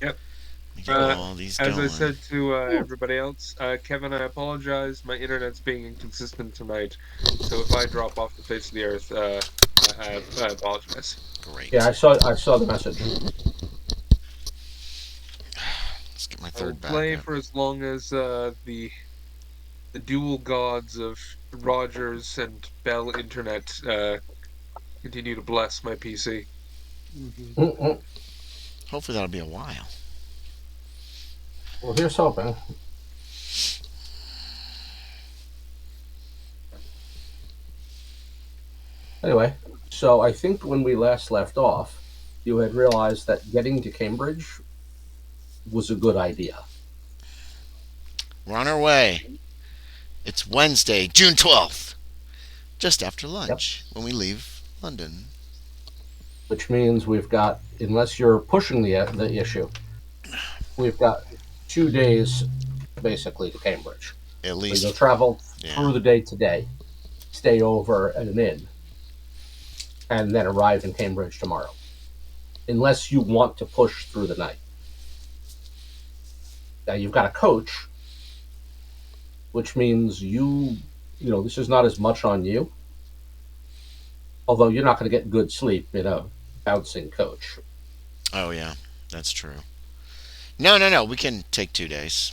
Yep. We get Uh, all these as I going. said to Ooh. everybody else, Kevin, I apologize. My internet's being inconsistent tonight, so if I drop off the face of the earth, I apologize. Yeah, Great. I saw the message. Let's get my I will third back play up. for as long as the dual gods of Rogers and Bell Internet continue to bless my PC. Hmm. Mm-mm. Hopefully that'll be a while. Well, here's hoping. Anyway, so I think when we last left off, you had realized that getting to Cambridge was a good idea. We're on our way. It's Wednesday, June 12th, just after Yep. lunch when we leave London. Which means we've got, unless you're pushing the issue, we've got 2 days basically to Cambridge. At So you'll least, travel yeah. through the day today, stay over at an inn, and then arrive in Cambridge tomorrow. Unless you want to push through the night. Now you've got a coach, which means this is not as much on you. Although you're not going to get good sleep in a bouncing coach. Oh, yeah, that's true. No, no, no. We can take 2 days.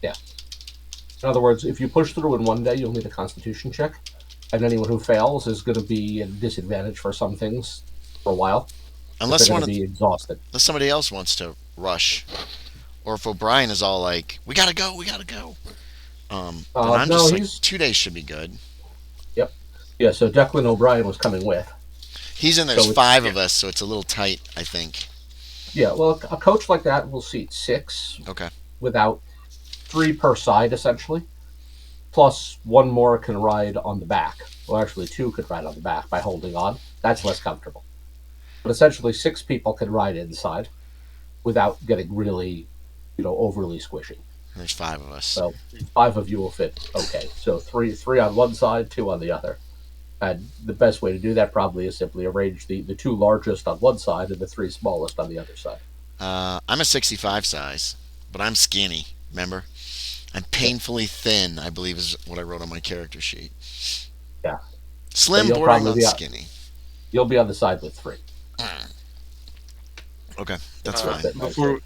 Yeah. In other words, if you push through in one day, you'll need a constitution check, and anyone who fails is going to be at a disadvantage for some things for a while because they're Unless going one to of, be exhausted. unless somebody else wants to rush, or if O'Brien is all like, "We gotta go, we gotta go," then I'm No, just like, he's 2 days should be good. yep, yeah. So Declan O'Brien was coming with. He's in. There's So it's five Yeah. of us, so it's a little tight. I think. yeah. Well, a coach like that will seat six Okay. without three per side essentially. Plus one more can ride on the back. Well, actually, two could ride on the back by holding on. That's less comfortable. But essentially, six people can ride inside without getting really, overly squishy. There's five of us. So five of you will fit okay. So three on one side, two on the other. And the best way to do that probably is simply arrange the two largest on one side and the three smallest on the other side. I'm a 65 size, but I'm skinny. Remember, I'm Yeah, painfully thin. I believe is what I wrote on my character sheet. yeah. So Slim, bordering on skinny. you'll be on the side with three. Okay, that's You'll Uh, fine. fit nicely.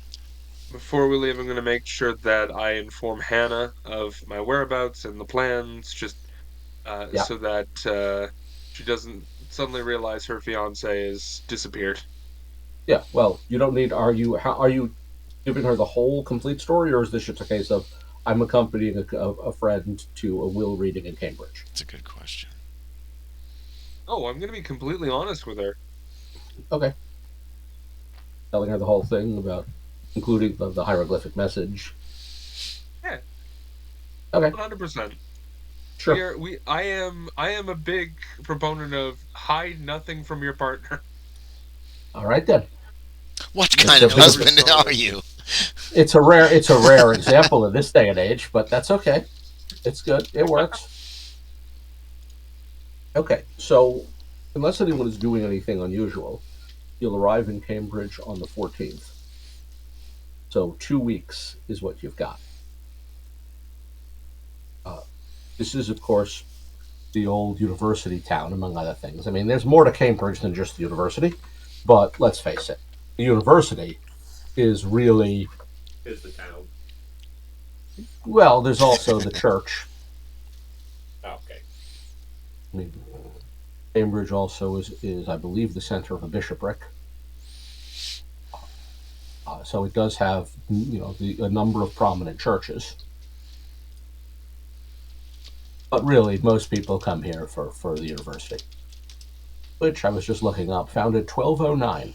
before we leave, I'm going to make sure that I inform Hannah of my whereabouts and the plans, just Yeah, so that she doesn't suddenly realize her fiance has disappeared. yeah. Well, you don't need. Are you giving her the whole complete story, or is this just a case of I'm accompanying a friend to a will reading in Cambridge? That's a good question. Oh, I'm going to be completely honest with her. Okay, telling her the whole thing about including the hieroglyphic message. Yeah, Okay, 100%. sure. I am a big proponent of hide nothing from your partner. All right then. What It's kind a of Know big. every husband are solid. you? It's a rare example in this day and age, but that's okay. It's good. It works. Okay, so unless anyone is doing anything unusual, you'll arrive in Cambridge on the 14th. So 2 weeks is what you've got. Uh, this is, of course, the old university town, among other things. I mean, there's more to Cambridge than just the university, but let's face it, the university is really Is the town. well. There's also the church. Oh, okay. I mean, Cambridge also is I believe, the center of a bishopric. So it does have, a number of prominent churches. But really, most people come here for the university, which I was just looking up, founded 1209.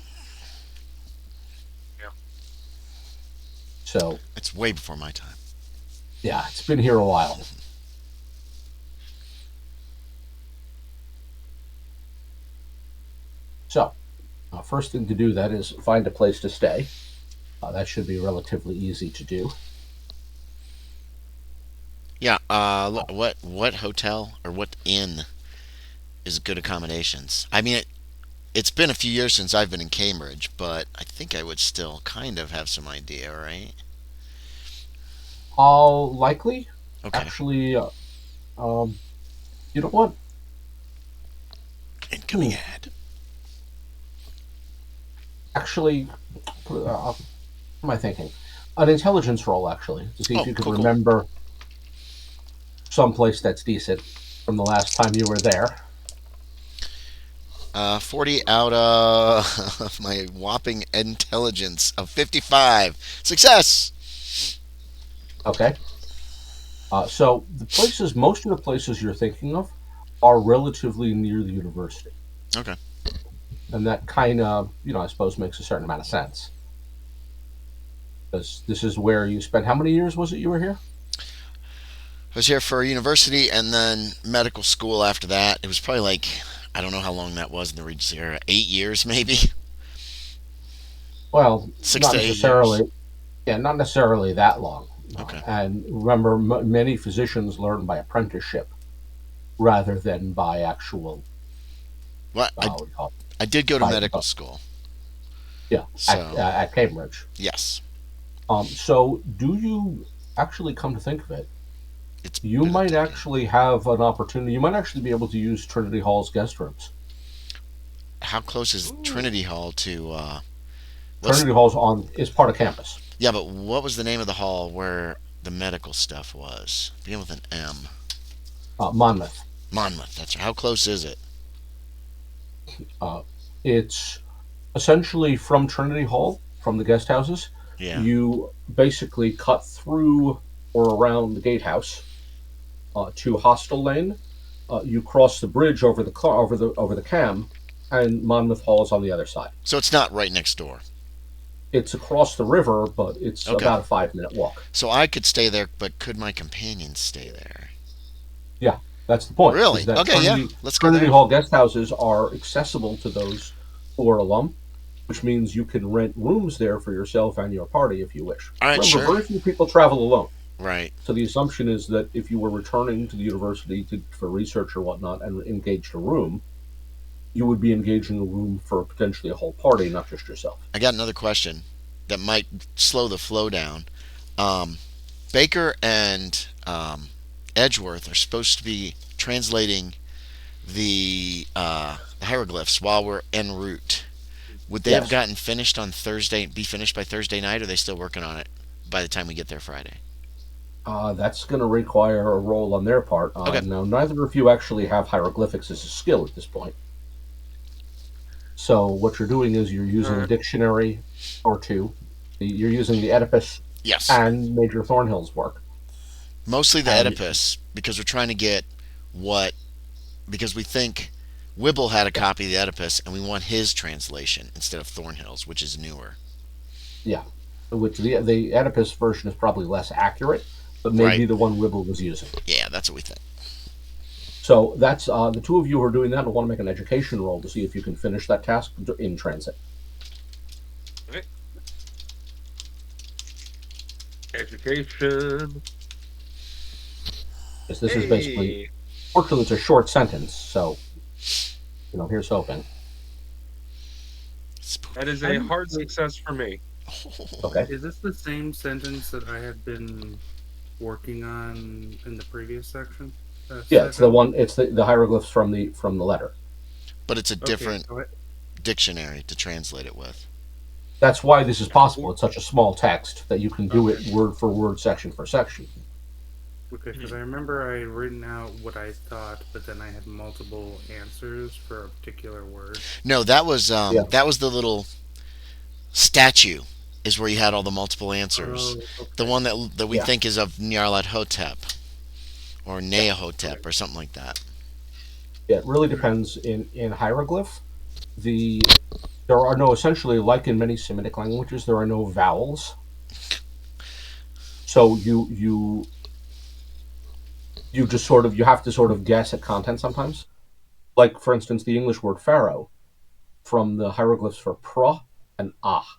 Yeah. So It's way before my time. yeah, it's been here a while. So first thing to do then is find a place to stay. That should be relatively easy to do. Yeah. Uh, What hotel or what inn is good accommodations? I mean, it's been a few years since I've been in Cambridge, but I think I would still kind of have some idea, right? Likely. Okay. Actually, you know what? Incoming ad. Actually, what am I thinking? An intelligence roll, actually, to see if Oh, you could cool, cool. remember someplace that's decent from the last time you were there. 40 out of my whopping intelligence of 55. Success! Okay. So most of the places you're thinking of are relatively near the university. Okay. And that kind of, I suppose makes a certain amount of sense. Because this is where you spent, how many years was it you were here? I was here for university and then medical school after that. It was probably like, I don't know how long that was in the Regency era. 8 years, maybe? Well, Six not to 8 years. necessarily. Yeah, not necessarily that long. Okay. And remember, many physicians learn by apprenticeship rather than by actual, Well, what do you call it? I did go to By, medical school. yeah, So, at Cambridge. yes. So do you actually come to think of it? It's You been a might decade. actually have an opportunity. You might actually be able to use Trinity Hall's guest rooms. How close is Ooh. Trinity Hall to, what's, Trinity Hall's is part of campus. yeah, but what was the name of the hall where the medical stuff was? Begin with an M. Monmouth. Monmouth, that's right. How close is it? Uh, it's essentially from Trinity Hall, from the guest houses. Yeah. You basically cut through or around the gatehouse to Hostel Lane. You cross the bridge over the Cam, and Monmouth Hall is on the other side. So it's not right next door. It's across the river, but it's Okay. about a 5-minute walk. So I could stay there, but could my companions stay there? Yeah, that's the point. Really? Is that Okay, yeah. Let's go Trinity there. Hall guest houses are accessible to those who are alum, which means you can rent rooms there for yourself and your party if you wish. All right, Remember, sure. very few people travel alone. Right. So the assumption is that if you were returning to the university for research or whatnot and engaged a room, you would be engaging a room for potentially a whole party, not just yourself. I got another question that might slow the flow down. Um, Baker and Edgeworth are supposed to be translating the hieroglyphs while we're en route. Would they have Yes. gotten finished on Thursday? Be finished by Thursday night, or are they still working on it by the time we get there Friday? That's going to require a roll on their part. Okay. Now, neither of you actually have hieroglyphics as a skill at this point. So what you're doing is you're using a dictionary or two. You're using the Oedipus Yes. and Major Thornhill's work. Mostly the And Oedipus because we're trying to get what because we think Wibble had a copy of the Oedipus and we want his translation instead of Thornhill's, which is newer. yeah, which the Oedipus version is probably less accurate, but Right. maybe the one Wibble was using. Yeah, that's what we think. So that's the two of you who are doing that will want to make an education roll to see if you can finish that task in transit. Okay. Education. Because this is basically, fortunately, it's a short sentence, so here's hoping. That is a hard success for me. Okay. Is this the same sentence that I had been working on in the previous section? Yeah, it's the one. It's the hieroglyphs from the letter. But it's a Okay, different dictionary to translate it with. That's why this is possible. It's such a small text that you can do it word for word, section for section. Okay, because I remember I had written out what I thought, but then I had multiple answers for a particular word. No, that was the little statue is where you had all the multiple answers. Oh, okay. The one that we think is of Nyarlathotep Hotep or Neahotep or something like that. Yeah, it really depends. In hieroglyph, there are no, essentially, like in many Semitic languages, there are no vowels. So you just you have to sort of guess at content sometimes. Like, for instance, the English word pharaoh from the hieroglyphs for pra and ah,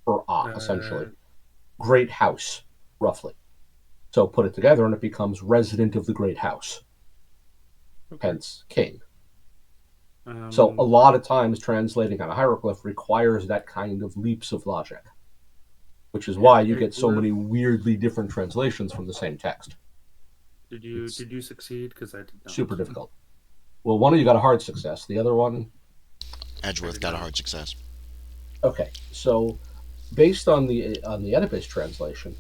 for essentially. Great house, roughly. So put it together and it becomes resident of the great house. Okay. Hence, king. So a lot of times translating on a hieroglyph requires that kind of leaps of logic, which is why you get so many weirdly different translations from the same text. Did you succeed? Because I did not. Super difficult. Well, one of you got a hard success. The other one, Edgeworth got a hard success. okay. So based on the Oedipus translation,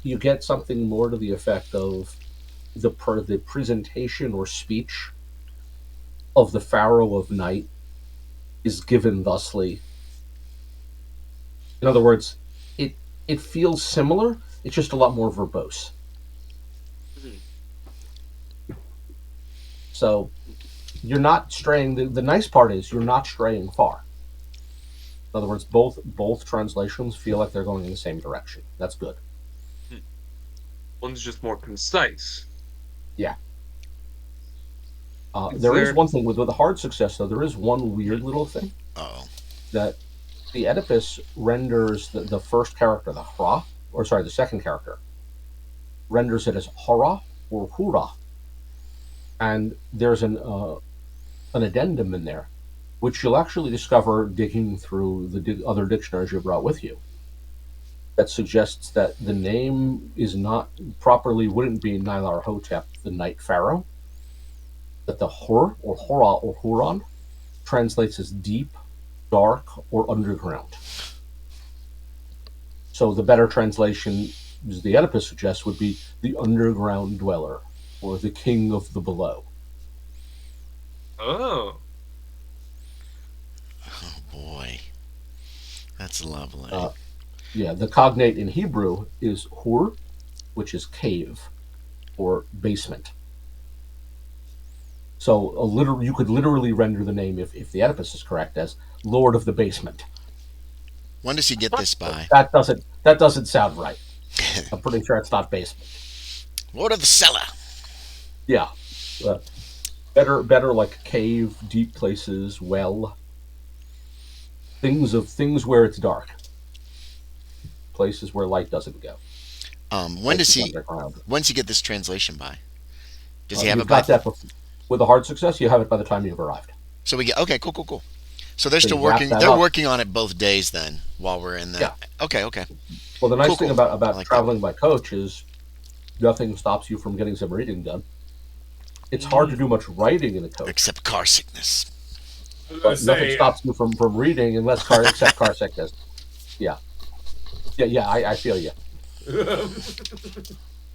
you get something more to the effect of the presentation or speech of the Pharaoh of Night is given thusly. In other words, it feels similar. It's just a lot more verbose. So you're not straying. The nice part is you're not straying far. In other words, both translations feel like they're going in the same direction. That's good. One's just more concise. Yeah. There is one thing with the hard success, though. There is one weird little thing. That the Oedipus renders the first character, the second character, renders it as hora or hura. And there's an addendum in there, which you'll actually discover digging through the other dictionaries you brought with you, that suggests that the name is not properly, wouldn't be Nylar Hotep, the Night Pharaoh, that the Hur or Hora or Huron translates as deep, dark, or underground. So the better translation, as the Oedipus suggests, would be the underground dweller, or the king of the below. Oh. Oh boy, that's lovely. Yeah, the cognate in Hebrew is hur, which is cave or basement. So you could literally render the name, if the Oedipus is correct, as Lord of the Basement. When does he get this by? That doesn't sound right. I'm pretty sure it's not basement. Lord of the Cellar. Yeah, better like cave, deep places, well, things where it's dark, places where light doesn't go. When's he get this translation by? Does he have it by? Got that with a hard success. You have it by the time you've arrived. So we get cool. So they're still working. They're working on it both days then, while we're in the. Yeah. Okay. Well, the nice thing about like traveling by coach is nothing stops you from getting some reading done. It's hard to do much writing in a coach, except car sickness. But nothing stops you from reading except car sickness. Yeah. I feel you.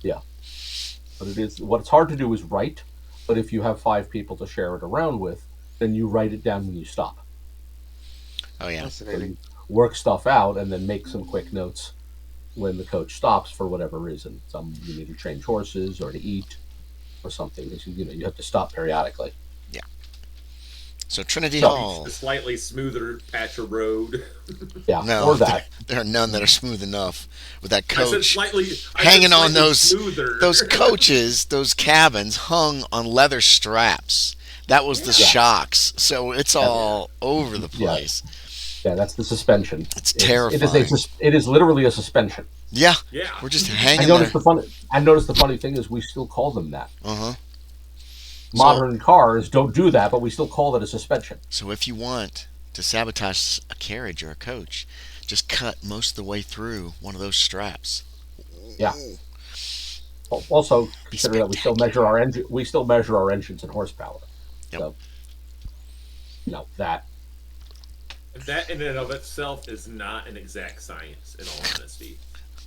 Yeah, but what it's hard to do is write. But if you have 5 people to share it around with, then you write it down when you stop. Oh yeah. So you work stuff out and then make some quick notes when the coach stops for whatever reason. You need to change horses or to eat or something. You have to stop periodically. Yeah. So Trinity Hall, a slightly smoother patch of road. Yeah, no, or that. There are none that are smooth enough with that coach hanging on those coaches, those cabins hung on leather straps. That was the shocks. So it's all over the place. Yeah, that's the suspension. It's terrifying. It is literally a suspension. Yeah. We're just hanging there. I noticed the funny thing is we still call them that. Uh-huh. Modern cars don't do that, but we still call it a suspension. So if you want to sabotage a carriage or a coach, just cut most of the way through one of those straps. Yeah. Also, consider that we still measure our engines in horsepower. Yep. So, that in and of itself is not an exact science, in all honesty.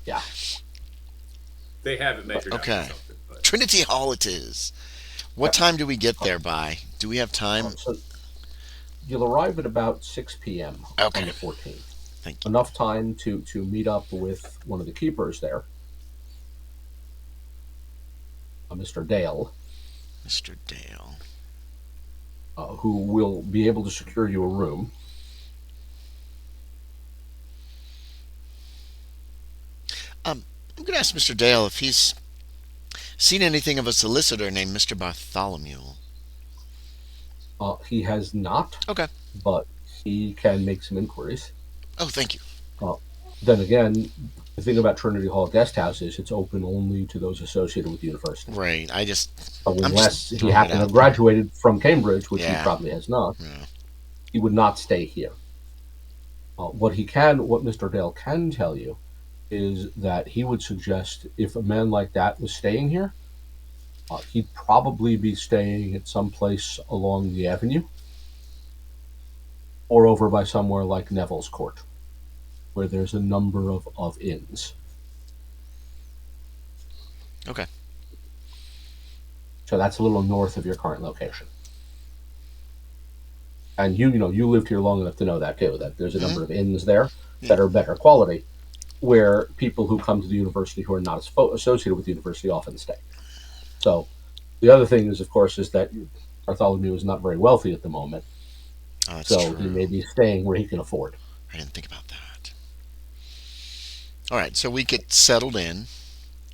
Yeah. They haven't measured out something. But. Trinity Hall it is. What time do we get there by? Do we have time? So you'll arrive at about 6 p.m. on the 14th. Thank you. Enough time to meet up with one of the keepers there, Mr. Dale. Mr. Dale. Who will be able to secure you a room. I'm going to ask Mr. Dale if he's seen anything of a solicitor named Mr. Bartholomew. He has not. Okay. But he can make some inquiries. Oh, thank you. Then again, The thing about Trinity Hall Guest House is it's open only to those associated with the university. Right. So I'm unless just he throwing it happened to out have graduated from Cambridge, which he Yeah. probably has not, Yeah. he would not stay here. What Mr. Dale can tell you is that he would suggest if a man like that was staying here, he'd probably be staying at some place along the avenue or over by somewhere like Neville's Court, where there's a number of inns. Okay. So that's a little north of your current location. And you lived here long enough to know that too, that there's a number of inns there that are better quality, where people who come to the university who are not associated with the university often stay. So the other thing is, of course, is that Bartholomew is not very wealthy at the moment. Oh, that's So true. he may be staying where he can afford. I didn't think about that. All right, so we get settled in.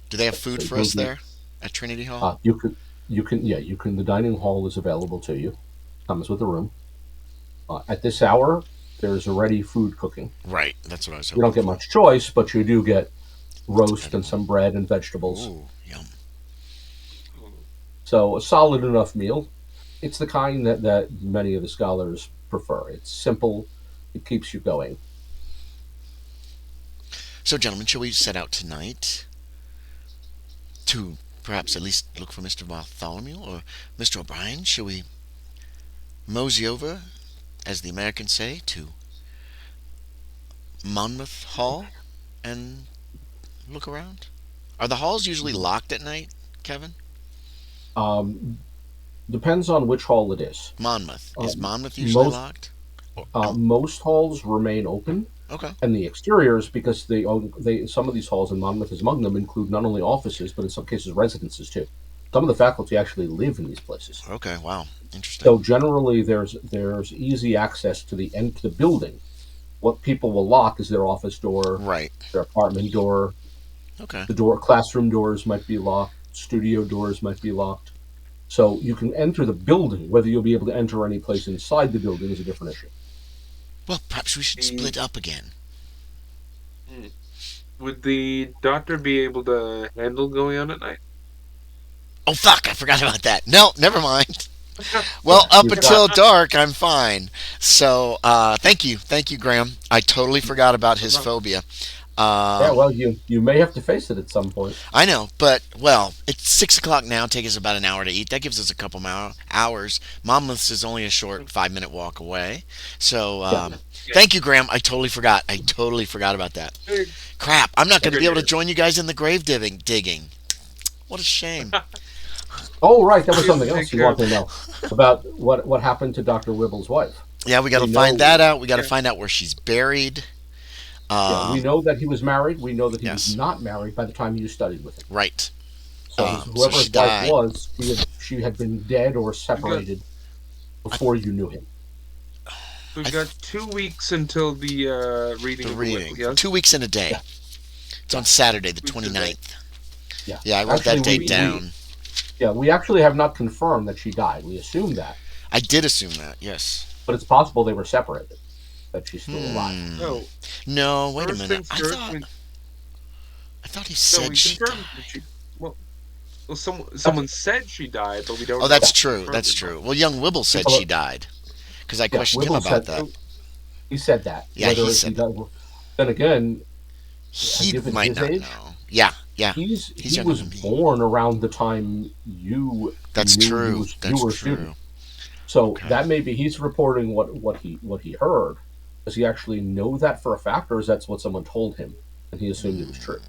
Do they have food for us there at Trinity Hall? You can. The dining hall is available to you. Comes with the room. At this hour, there's already food cooking. Right, that's what I was hoping. You don't get much choice, but you do get roast and some bread and vegetables. Ooh, yum. So a solid enough meal. It's the kind that many of the scholars prefer. It's simple. It keeps you going. So, gentlemen, shall we set out tonight to perhaps at least look for Mr. Bartholomew or Mr. O'Brien? Shall we mosey over, as the Americans say, to Monmouth Hall and look around? Are the halls usually locked at night, Kevin? Depends on which hall it is. Monmouth. Is Monmouth usually locked? Most halls remain open. Okay. And the exteriors, because some of these halls, and Monmouth is among them, include not only offices, but in some cases residences too. Some of the faculty actually live in these places. Okay, wow, interesting. So generally, there's easy access to the building. What people will lock is their office door, right, their apartment door. Okay. The classroom doors might be locked. Studio doors might be locked. So you can enter the building. Whether you'll be able to enter any place inside the building is a different issue. Well, perhaps we should split up again. Would the doctor be able to handle going out at night? Oh, fuck, I forgot about that. No, never mind. Well, up until dark, I'm fine. So, thank you, Graham. I totally forgot about his phobia. Well, you may have to face it at some point. I know, but, well, it's 6 o'clock now. Take us about an hour to eat. That gives us a couple hours. Monmouth's is only a short 5-minute walk away. So, thank you, Graham. I totally forgot. About that. Crap, I'm not going to be able to join you guys in the grave digging. What a shame. Oh, right. That was something else you wanted to know about what happened to Dr. Wibble's wife. Yeah, we got to find that out. We got to find out where she's buried. We know that he was married. We know that he was not married by the time you studied with him. Right. So whoever his wife was, she had been dead or separated before you knew him. We've got 2 weeks until the reading. The reading. Yes? 2 weeks and a day. Yeah. It's on Saturday, the 29th. Yeah, I wrote that date down. We actually have not confirmed that she died. We assume that. I did assume that, yes. But it's possible they were separated. That she's still alive. No, wait a minute. I thought he said she died. Well, someone said she died, but we don't know. Oh, that's true. That's true. Well, young Wibble said she died. Because I questioned him about that. He said that. Yeah, he said that. Then again, he might not know. Yeah. He was born around the time you. That's true. You were a student. So that may be he's reporting what he heard. Does he actually know that for a fact, or is that what someone told him and he assumed it was true?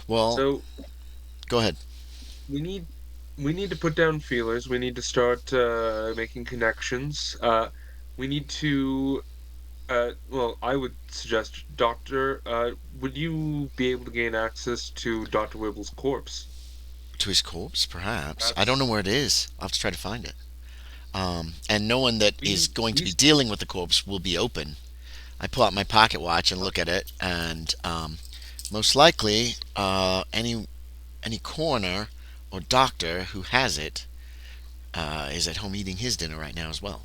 Well, go ahead. We need to put down feelers. We need to start making connections. We need to. I would suggest, Doctor, would you be able to gain access to Dr. Wibble's corpse? To his corpse, perhaps. I don't know where it is. I'll have to try to find it. And no one that is going to be dealing with the corpse will be open. I pull out my pocket watch and look at it, and most likely any coroner or doctor who has it is at home eating his dinner right now as well.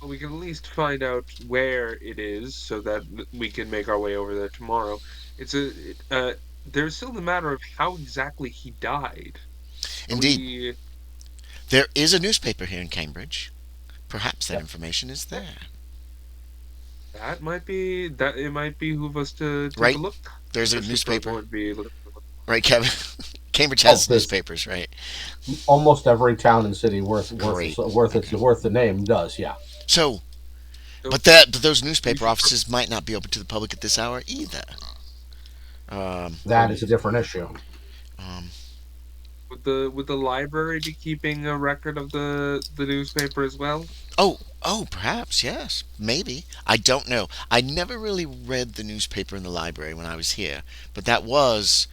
Well, we can at least find out where it is so that we can make our way over there tomorrow. There's still the matter of how exactly he died. Are Indeed, we there is a newspaper here in Cambridge. Perhaps that Yeah. information is there. that it might behoove us to take a Right? look, There's a especially for a newspaper. board to be looking for. Right, Kevin? Cambridge Oh, has there's newspapers, right? almost every town and city worth Great. Okay. worth the name does. Yeah. So, So but those we newspaper should offices might not be open to the public at this hour either. That is a different issue. Um, would the library be keeping a record of the newspaper as well? perhaps, yes. Maybe. I don't know. I never really read the newspaper in the library when I was here, but that was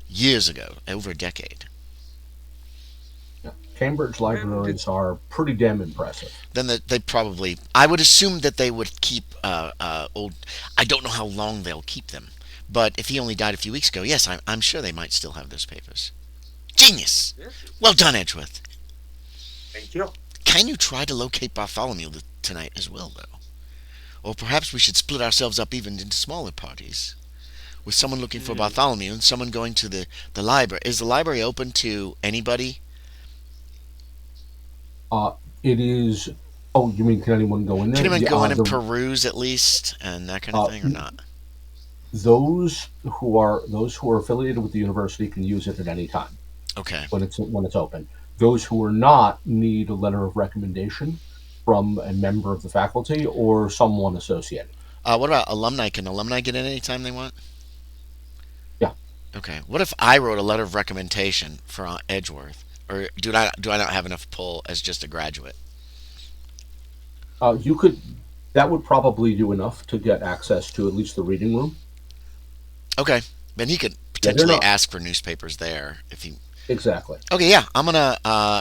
years ago, over a decade. Yeah. Cambridge And libraries are pretty damn impressive. Then they probably, I would assume that they would keep old, I don't know how long they'll keep them. But if he only died a few weeks ago, yes, I'm sure they might still have those papers. Genius! yes, Well done, Edgeworth. thank you. Can you try to locate Bartholomew tonight as well, though? Or perhaps we should split ourselves up even into smaller parties, with someone looking for Hmm. Bartholomew and someone going to the library. Is the library open to anybody? Uh, it is. Oh, you mean can anyone go in Can there? anyone Yeah, go in and peruse at least and that kind of thing, or not? those who are affiliated with the university can use it at any time Okay. when it's open. Those who are not need a letter of recommendation from a member of the faculty or someone associated. What about alumni? Can alumni get in anytime they want? Yeah. Okay. What if I wrote a letter of recommendation for Edgeworth, or do I not have enough pull as just a graduate? You could. That would probably do enough to get access to at least the reading room. Okay. Then he could Yeah, they're potentially not ask for newspapers there if he. exactly. Okay, yeah, I'm gonna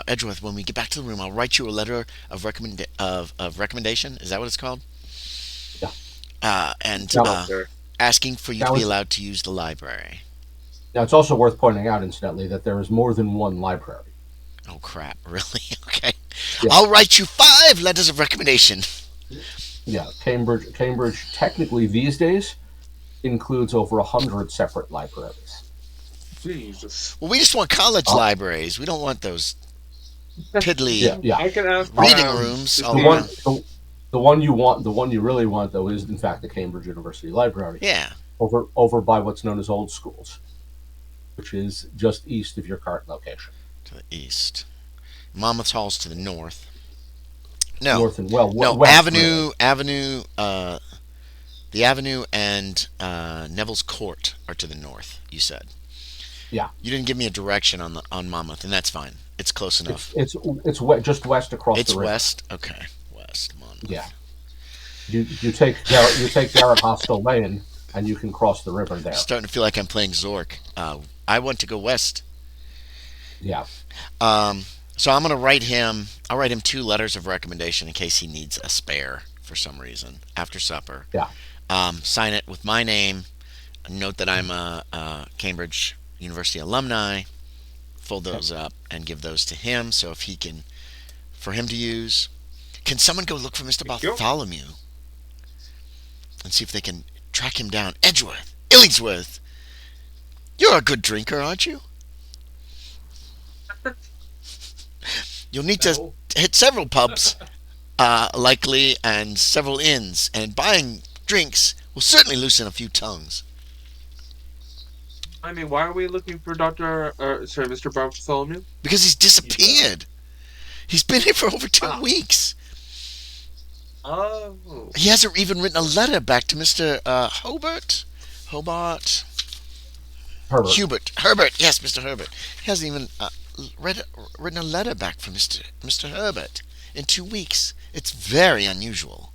Edgeworth. When we get back to the room, I'll write you a letter of recommendation. Is that what it's called? Yeah. And Now, Yes, sir. asking for you to now be it's allowed to use the library. now it's also worth pointing out, incidentally, that there is more than one library. Oh crap! Really? Okay. Yeah. I'll write you 5 letters of recommendation. Yeah, Cambridge technically these days includes over 100 separate libraries. Jesus. Well, we just want college Uh, libraries. We don't want those yeah, piddly yeah. I can ask reading around rooms to all The see. one, around. the one you want, the one you really want, though, is in fact the Cambridge University Library, Yeah, over by what's known as Old Schools, which is just east of your current location. to the east. Monmouth Hall's to the north. No, North and well, no. west really. The Avenue and Neville's Court are to the north. You said Yeah, you didn't give me a direction on Monmouth, and that's fine. It's close it's enough. it's just west across It's the river. west. Okay, west Yeah, Monmouth. you take Garrett Hostel Lane, and you can cross the river there. Starting to feel like I'm playing Zork. I want to go west. Yeah, Um, so I'm gonna write him. I'll write him 2 letters of recommendation in case he needs a spare for some reason after supper. yeah, Sign it with my name. Note that I'm a Cambridge University alumni. Fold yeah. those up and give those to him. So if he can, for him to use. Can someone go look for Mr. Thank you. Bartholomew and see if they can track him down? Edgeworth, Illingsworth, you're a good drinker, aren't you? You'll need to No. hit several pubs, likely, and several inns, and buying drinks will certainly loosen a few tongues. I mean, why are we looking for Mr. Bartholomew? Because he's He's disappeared. He's been here for over two Ah. weeks. Oh. He hasn't even written a letter back to Mr. Hobart, Herbert. Herbert. Yes, Mr. Herbert. He hasn't even written a letter back from Mr. Herbert in 2 weeks. It's very unusual,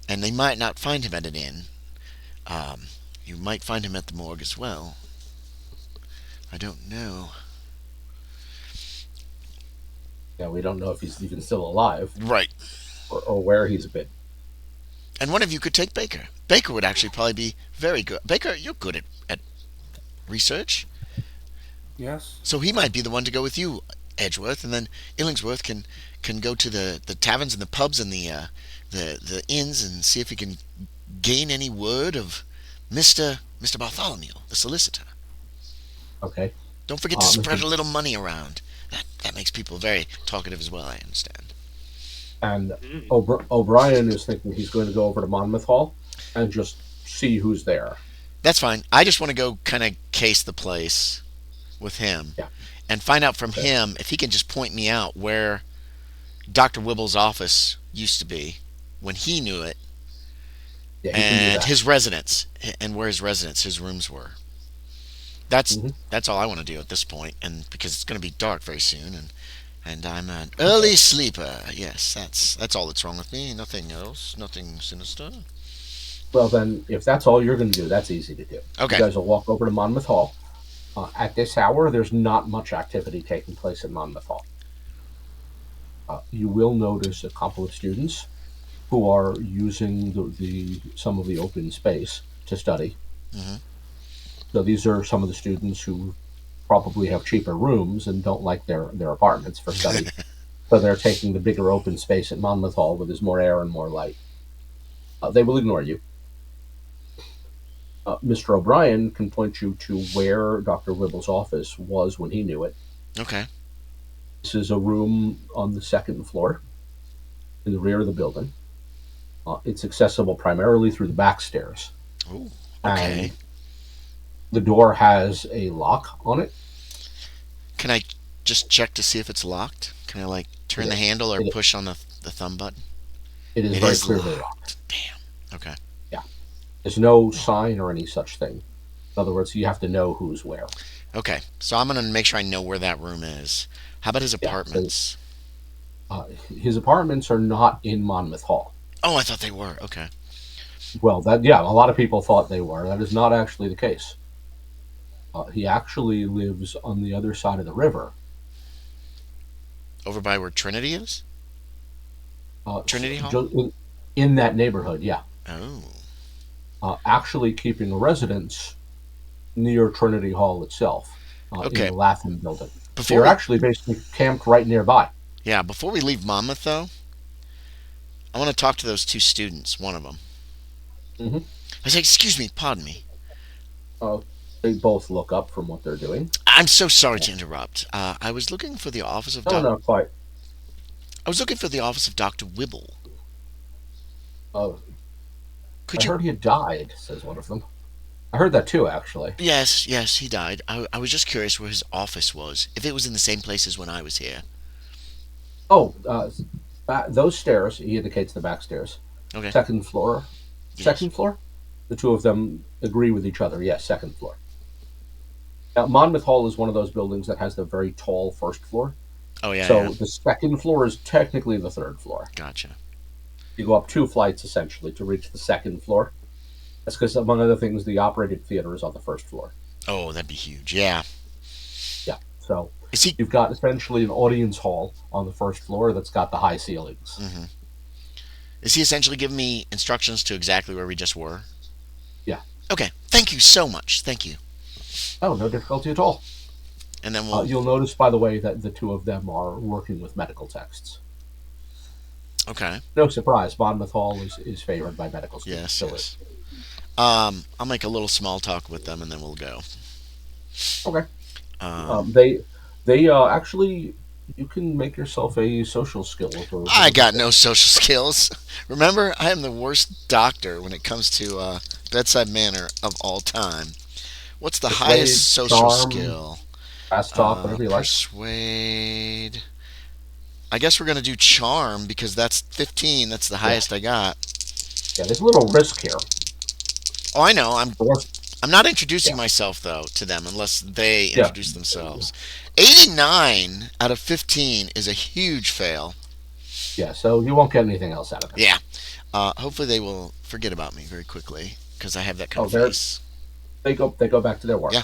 and they might not find him at an inn. Um, you might find him at the morgue as well. I don't know. Yeah, we don't know if he's even still alive Right. or where he's been. And one of you could take Baker. Baker would actually probably be very good. Baker, you're good at research. Yes. So he might be the one to go with you, Edgeworth, and then Illingsworth can go to the taverns and the pubs and the inns and see if he can gain any word of Mister Bartholomew, the solicitor. Okay. Don't forget to spread Mr. a little money around. That makes people very talkative as well. I understand. And Mm. O'Brien is thinking he's going to go over to Monmouth Hall and just see who's there. That's fine. I just want to go kind of case the place with him Yeah. and find out from Okay. him if he can just point me out where Dr. Wibble's office used to be when he knew it, Yeah, he can do and that. his residence, and where his rooms were. That's Hmm. that's all I want to do at this point, and because it's going to be dark very soon, and I'm an early sleeper. Yes, that's all that's wrong with me. Nothing else. Nothing sinister. Well, then, if that's all you're going to do, that's easy to do. You Okay. guys will walk over to Monmouth Hall. At this hour, there's not much activity taking place in Monmouth Hall. You will notice a couple of students who are using the some of the open space to study. Hmm. So these are some of the students who probably have cheaper rooms and don't like their apartments for study. So they're taking the bigger open space at Monmouth Hall where there's more air and more light. They will ignore you. Mr. O'Brien can point you to where Dr. Wibble's office was when he knew it. Okay. This is a room on the second floor in the rear of the building. It's accessible primarily through the back stairs. Ooh. And Okay. the door has a lock on it. Can I just check to see if it's locked? Can I like It turn the is, handle or it, push on the thumb button? it is It very is clearly locked. locked. Damn. Okay. Yeah. There's no sign or any such thing. In other words, you have to know who's where. Okay. So I'm gonna make sure I know where that room is. How about his Yeah. So apartments? his apartments are not in Monmouth Hall. Oh, I thought they were. Okay. Well, that yeah, a lot of people thought they were. That is not actually the case. He actually lives on the other side of the river. Over by where Trinity is? Trinity Hall? In that neighborhood, yeah. Oh. Actually keeping a residence near Trinity Hall itself, in Okay. the Latham building. So Before you're we actually basically camped right nearby. Yeah, before we leave Monmouth though, I want to talk to those two students, one of them. Hmm. I say, "Excuse me, pardon me. Uh, they both look up from what they're doing. I'm so sorry to interrupt. I was looking for the office of No, Doc. not quite. I was looking for the office of Doctor Wibble. Uh, I Could you? heard he had died, says one of them. I heard that too, actually. Yes, yes, he died. I was just curious where his office was. If it was in the same place as when I was here. Oh, those stairs, he indicates the back stairs. Okay. Second floor. Yes. Second floor? The two of them agree with each other. Yes, second floor. Now, Monmouth Hall is one of those buildings that has the very tall first floor. Oh yeah, yeah. So the second floor is technically the third floor. Gotcha. You go up two flights essentially to reach the second floor. That's because, among other things, the operating theater is on the first floor. Oh, that'd be huge. Yeah. Yeah. So Is he? you've got essentially an audience hall on the first floor that's got the high ceilings. Hmm. Is he essentially giving me instructions to exactly where we just were? Yeah. Okay. Thank you so much. Thank you. Oh, no difficulty at all. And then we'll. You'll notice, by the way, that the two of them are working with medical texts. Okay. No surprise, Monmouth Hall is favored by medical students. Yes. Still Yes. is. I'll make a little small talk with them, and then we'll go. Okay. Um, They actually, you can make yourself a social skill. I got no social skills. Remember, I am the worst doctor when it comes to bedside manner of all time. What's the Persuade, highest social charm, skill? fast talk, whatever you like. Persuade. I guess we're gonna do charm because that's 15. That's the Yeah. highest I got. Yeah, there's a little risk here. Oh, I know. The worst, I'm not introducing yeah, myself though to them unless they yeah, introduce themselves. 89 out of 15 is a huge fail. yeah. So you won't get anything else out of it. Yeah. Hopefully they will forget about me very quickly because I have that kind Oh, of face. they go back to their work. Yeah.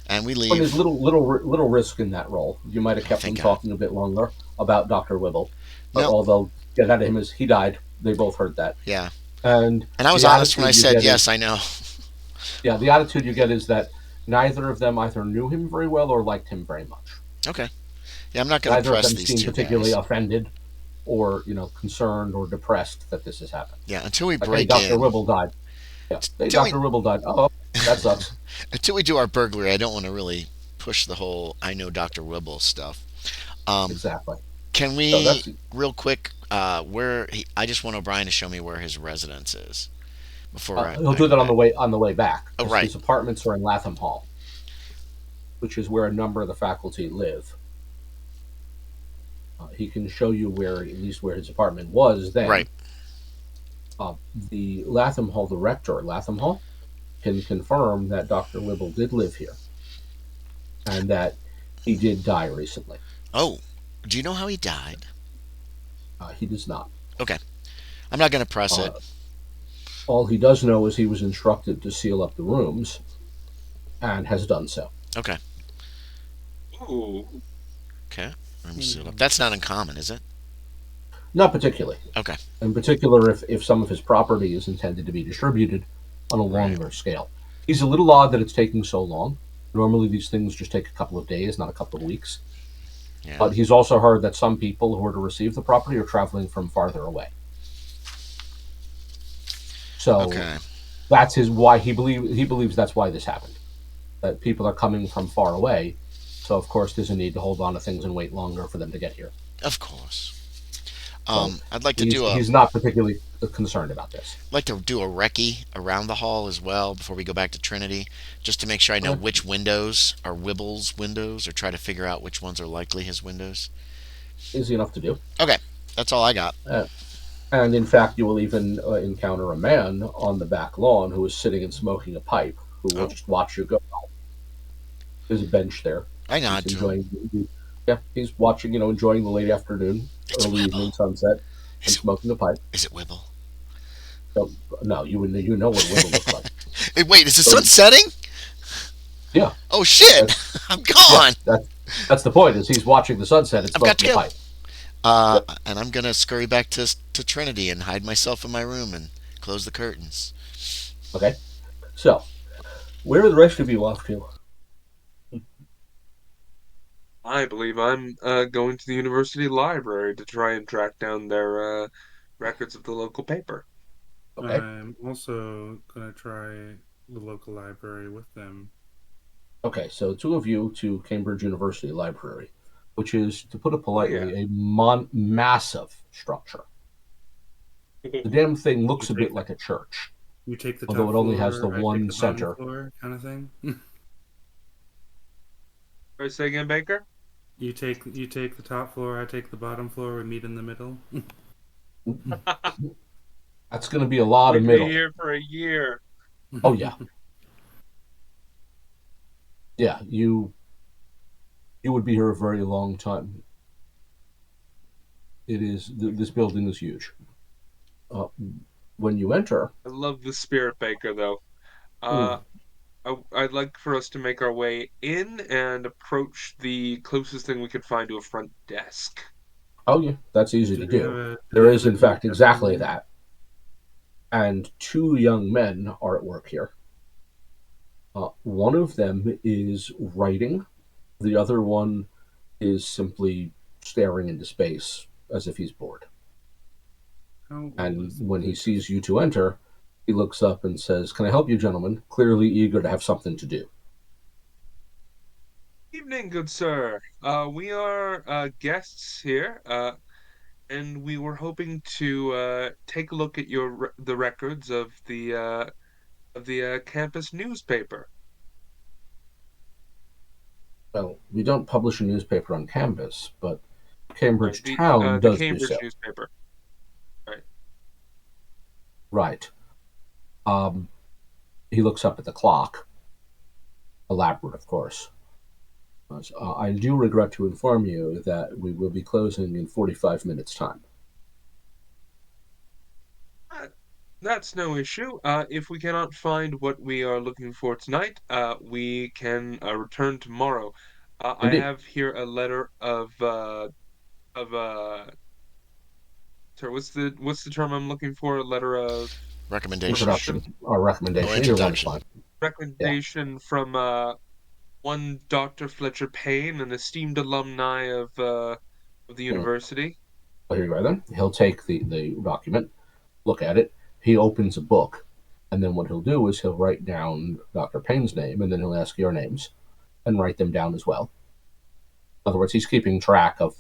And we Well, there's leave. little risk in that role. You might have Oh, kept them thank God. talking a bit longer about Doctor Wibble, but No. all they'll get out of him is he died. They both heard that, Yeah. and And I was the honest when I attitude you said get yes. is I know. yeah, the attitude you get is that neither of them either knew him very well or liked him very much. Okay. Yeah, I'm not going to Neither of press them these seem two particularly guys. offended or concerned or depressed that this has happened. Yeah, until we Like, hey, break Dr. in. Wibble died. Yeah. Hey, Until we Dr. Wibble died. Oh, that sucks. until we do our burglary, I don't want to really push the whole I know Dr. Wibble stuff. Um, Exactly. can So we that's real quick? I just want O'Brien to show me where his residence is before he'll I do go that back. on the way back Oh, because right. his apartments are in Latham Hall, which is where a number of the faculty live. He can show you where at least where his apartment was Right. then. The Latham Hall, the rector at Latham Hall, can confirm that Dr. Wibble did live here and that he did die recently. Oh, do you know how he died? He does not. Okay. I'm not going to press it. Uh, all he does know is he was instructed to seal up the rooms and has done so. Okay. Ooh. Okay. Room sealed up. That's not uncommon, is it? Not particularly. Okay. In particular, if some of his property is intended to be distributed on a Right. longer scale. He's a little odd that it's taking so long. Normally, these things just take a couple of days, not a couple of weeks. Yeah. But he's also heard that some people who are to receive the property are traveling from farther away. So Okay. that's why he believes that's why this happened. That people are coming from far away. So of course there's a need to hold on to things and wait longer for them to get here. Of course. So I'd like to do he's not particularly concerned about this. like to do a recce around the hall as well before we go back to Trinity, just to make sure I know which windows are Wibble's windows, or try to figure out which ones are likely his windows. Easy enough to do. Okay, that's all I got. And in fact, you will even encounter a man on the back lawn who is sitting and smoking a pipe, who will just watch you go. There's a bench there. I He's nod to him. enjoying. Yeah, he's watching. Enjoying the late afternoon, It's early evening Wibble. sunset, and Is it, smoking a pipe. is it Wibble? So, no, you know what Wibble looks like. Hey, wait, is the So- sun setting? Yeah, Oh shit! I'm gone. that's the point. Is he's watching the sunset and I've got to smoking a go. pipe. And I'm gonna scurry back to Trinity and hide myself in my room and close the curtains. Okay, so where are the rest of you off to? I believe I'm going to the university library to try and track down their records of the local paper. Okay, I'm also gonna try the local library with them. okay. So two of you to Cambridge University Library, which is, to put it politely, yeah. a massive structure. The damn thing looks a bit like a church. You take the Although top it only floor, has the I one take the bottom center. floor, kind of thing. Sorry, say again, Baker? You take the top floor, I take the bottom floor. We meet in the middle. That's going to be a lot of We'd middle. be here for a year. Oh yeah, yeah. You would be here a very long time. It is this building is huge. When you enter, I love the spirit, Baker, though. Uh, I'd like for us to make our way in and approach the closest thing we could find to a front desk. oh yeah, that's easy to Do they have do. a- There do they is, have in a fact, deep exactly room? that. And two young men are at work here. One of them is writing. The other one is simply staring into space as if he's bored. How old And is when he this? sees you two enter, he looks up and says, "Can I help you, gentlemen?" Clearly eager to have something to do. Evening, good sir. We are guests here, and we were hoping to take a look at the records of the campus newspaper. Well, we don't publish a newspaper on campus, but Right, Cambridge Town the does do Cambridge so. newspaper. Right. Right. Um, he looks up at the clock. Elaborate, of course. I do regret to inform you that we will be closing in 45 minutes' time. Uh, That's no issue. If we cannot find what we are looking for tonight, we can return tomorrow. I Indeed. have here a letter of sorry, what's the term I'm looking for? A letter of Recommendation. permission, Introduction or Oh, recommendation. Either one's introduction. fine. Yeah. recommendation from one Dr. Fletcher Payne, an esteemed alumni of the university. Well, here you are then. He'll take the document, look at it. He opens a book, and then what he'll do is he'll write down Dr. Payne's name, and then he'll ask your names and write them down as well. In other words, he's keeping track of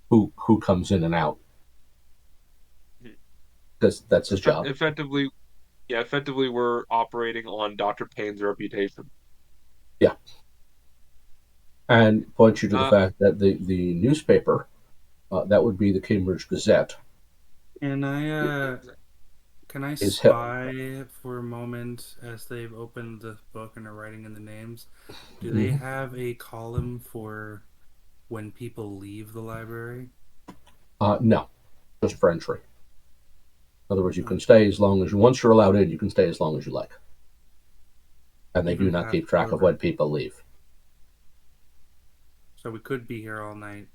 who comes in and out. Because that's his job. Effectively, we're operating on Dr. Payne's reputation. Yeah. And point you to the fact that the newspaper, that would be the Cambridge Gazette. Can I spy for a moment as they've opened the book and are writing in the names? Do they have a column for when people leave the library? No, just for entry. In other words, you can stay as long as you. Once you're allowed in, you can stay as long as you like, and they do not keep track of when people leave. So we could be here all night.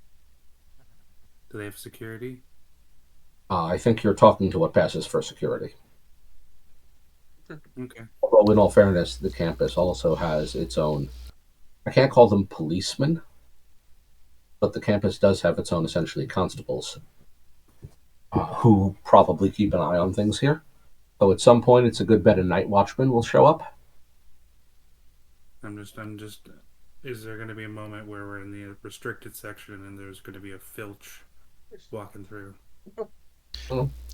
Do they have security? I think you're talking to what passes for security. Okay. Although, in all fairness, the campus also has its own. I can't call them policemen, but the campus does have its own, essentially, constables who probably keep an eye on things here. So at some point, it's a good bet a night watchman will show up. I'm just. Is there going to be a moment where we're in the restricted section and there's going to be a filch walking through?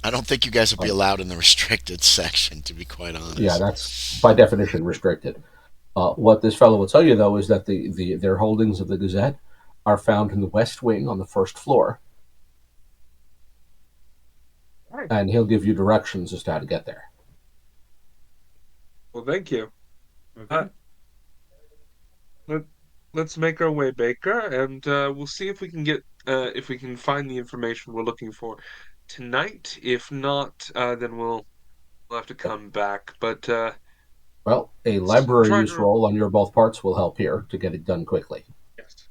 I don't think you guys will be allowed in the restricted section, to be quite honest. Yeah, that's by definition restricted. What this fellow will tell you, though, is that their holdings of the Gazette are found in the West Wing on the first floor. And he'll give you directions as to how to get there. Well, thank you. Okay. Let's make our way, Baker, and we'll see if we can get if we can find the information we're looking for tonight. If not, then we'll have to come back. But well, a library use roll on your both parts will help here to get it done quickly. Yes.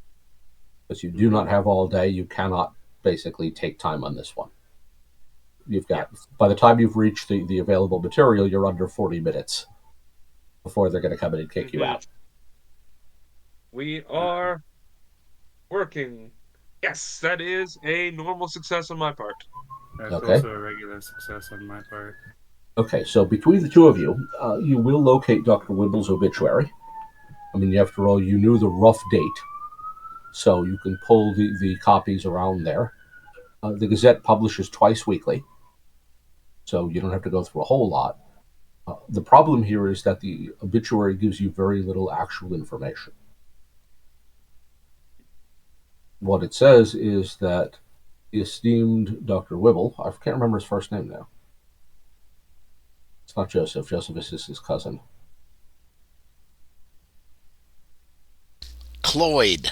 Because you do not have all day, you cannot basically take time on this one. You've got by the time you've reached the available material, you're under 40 minutes before they're going to come in and kick you out. We are working. Yes, that is a normal success on my part. That's also a regular success on my part. Okay, so between the two of you, you will locate Dr. Wibble's obituary. I mean, after all, you knew the rough date, so you can pull the copies around there. The Gazette publishes twice weekly, so you don't have to go through a whole lot. The problem here is that the obituary gives you very little actual information. What it says is that the esteemed Dr. Wibble, I can't remember his first name now. It's not Joseph. Joseph is his cousin. Cloyd.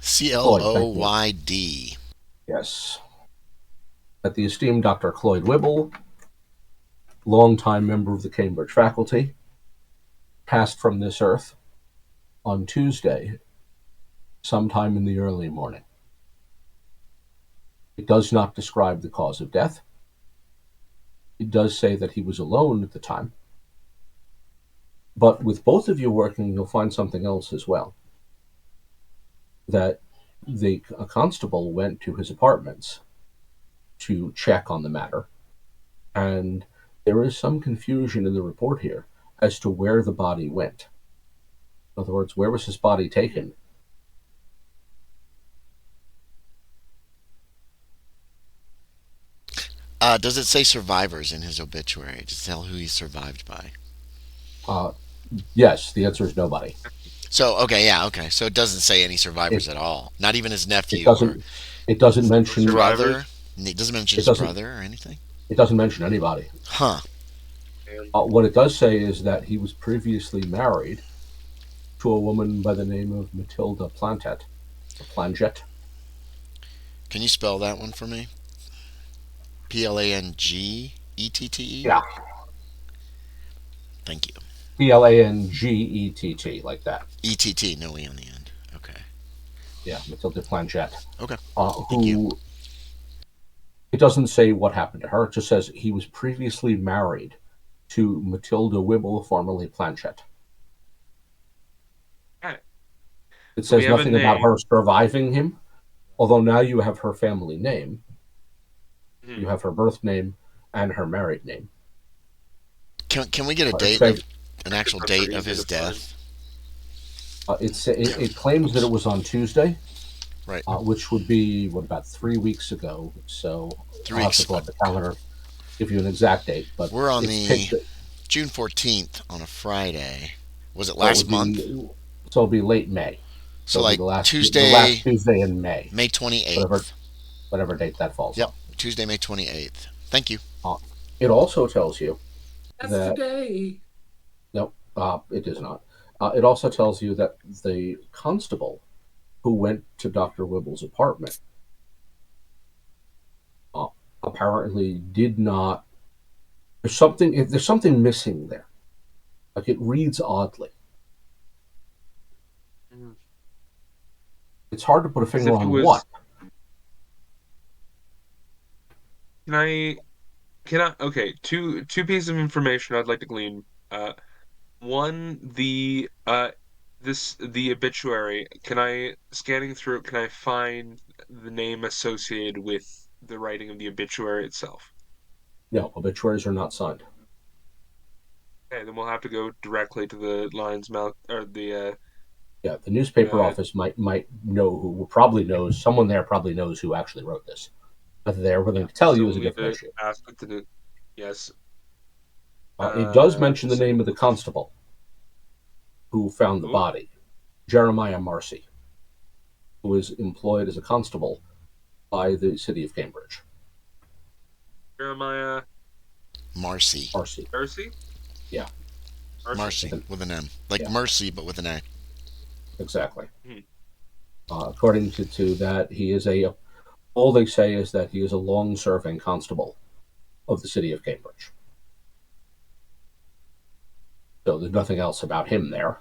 Cloyd. Yes. That the esteemed Dr. Cloyd Wibble, longtime member of the Cambridge faculty, passed from this earth on Tuesday, sometime in the early morning. It does not describe the cause of death. It does say that he was alone at the time. But with both of you working, you'll find something else as well. That a constable went to his apartments to check on the matter, and there is some confusion in the report here as to where the body went. In other words, where was his body taken? Does it say survivors in his obituary to tell who he's survived by? Yes, the answer is nobody. So, okay. So it doesn't say any survivors at all. Not even his nephew. It doesn't mention brother. It doesn't mention his brother or anything. It doesn't mention anybody. Huh. What it does say is that he was previously married to a woman by the name of Matilda Plantet. Can you spell that one for me? Plangette? Yeah. Thank you. Plangett, like that. ETT, no E on the end. Okay. Yeah, Matilda Plantet. Okay. Thank you. It doesn't say what happened to her. It just says he was previously married to Matilda Wibble, formerly Plantet. It So we says have a nothing about name. her surviving him, although now you have her family name. You have her birth name and her married name. Can we get a date an actual date of his death? It claims that it was on Tuesday, right? Which would be about 3 weeks ago. So 3 I'll have weeks. to pull up the calendar, give you an exact date. But we're on the June 14th on a Friday. Was it last month? So it'll be late May. So like the last Tuesday in May. May 28th. Whatever date that falls on. Tuesday, May 28th. Thank you. It also tells you that's today. No, it is not. It also tells you that the constable who went to Dr. Wibble's apartment apparently did not. There's something missing there. Like, it reads oddly. It's hard to put a finger on what. Okay, two pieces of information I'd like to glean. One, the obituary. Scanning through it, can I find the name associated with the writing of the obituary itself? No, obituaries are not signed. Okay, then we'll have to go directly to the Lion's Mouth, or the the newspaper office might know someone there probably knows who actually wrote this. But they're willing to tell you is a different issue. Yes. It does mention the name of the constable who found the body, Jeremiah Marcy, who is employed as a constable by the city of Cambridge. Jeremiah Marcy. Marcy? Yeah. Marcy with an M. Like Mercy, but with an A. Exactly. According to that, he is all they say is that he is a long-serving constable of the city of Cambridge. So there's nothing else about him there.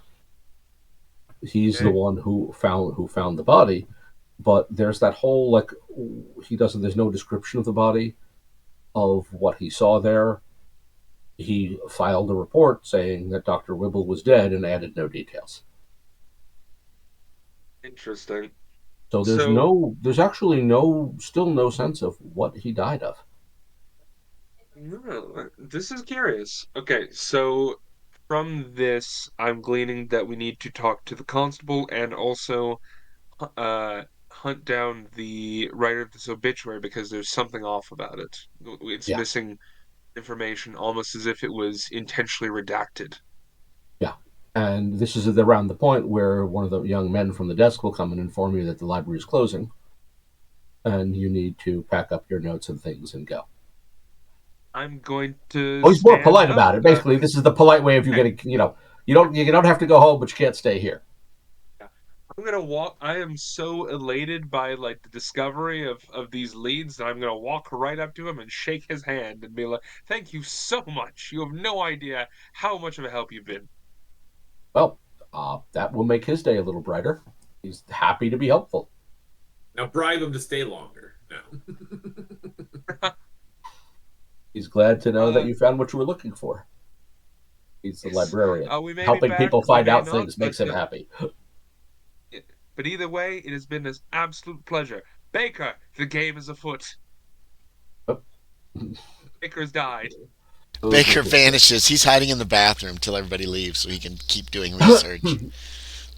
He's the one who found the body, but there's that whole there's no description of the body, of what he saw there. He filed a report saying that Dr. Wibble was dead and added no details. Interesting. So there's actually still no sense of what he died of. No, this is curious. Okay, so from this, I'm gleaning that we need to talk to the constable and also hunt down the writer of this obituary, because there's something off about it. It's missing information, almost as if it was intentionally redacted. Yeah. And this is around the point where one of the young men from the desk will come and inform you that the library is closing, and you need to pack up your notes and things and go. I'm going to. Oh, he's more polite about it. Basically, this is the polite way of you getting. You don't have to go home, but you can't stay here. I'm gonna walk. I am so elated by the discovery of these leads that I'm gonna walk right up to him and shake his hand and be like, "Thank you so much. You have no idea how much of a help you've been." Well, that will make his day a little brighter. He's happy to be helpful. Now bribe him to stay longer. No. He's glad to know that you found what you were looking for. He's the librarian. Helping people find out things makes him happy. But either way, it has been an absolute pleasure. Baker, the game is afoot. Baker's died. Baker vanishes. He's hiding in the bathroom till everybody leaves so he can keep doing research.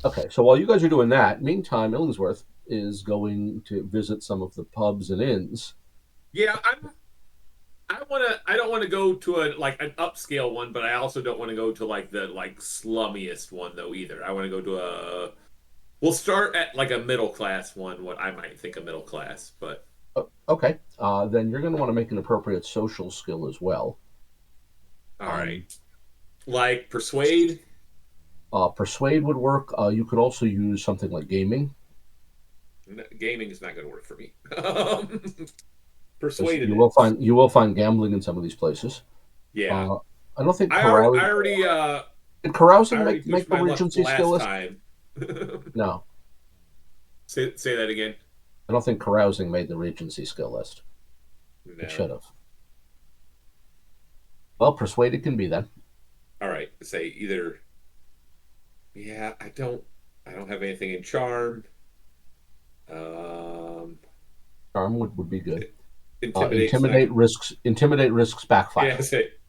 Okay, so while you guys are doing that, meantime, Illingsworth is going to visit some of the pubs and inns. Yeah, I don't want to go to an upscale one, but I also don't want to go to the slummiest one though either. I want to go to we'll start at a middle class one, what I might think of middle class, but okay. Then you're going to want to make an appropriate social skill as well. All right. Like persuade? Persuade would work. You could also use something like gaming. Gaming is not going to work for me. Persuade. You will find gambling in some of these places. Yeah. I don't think I already did carousing make the Regency skill list? No. Say that again. I don't think carousing made the Regency skill list. No. It should have. Well, persuade it can be then. All right. Say either. Yeah, I don't. I don't have anything in charm. Charm would be good. Intimidate. Intimidate risks backfire.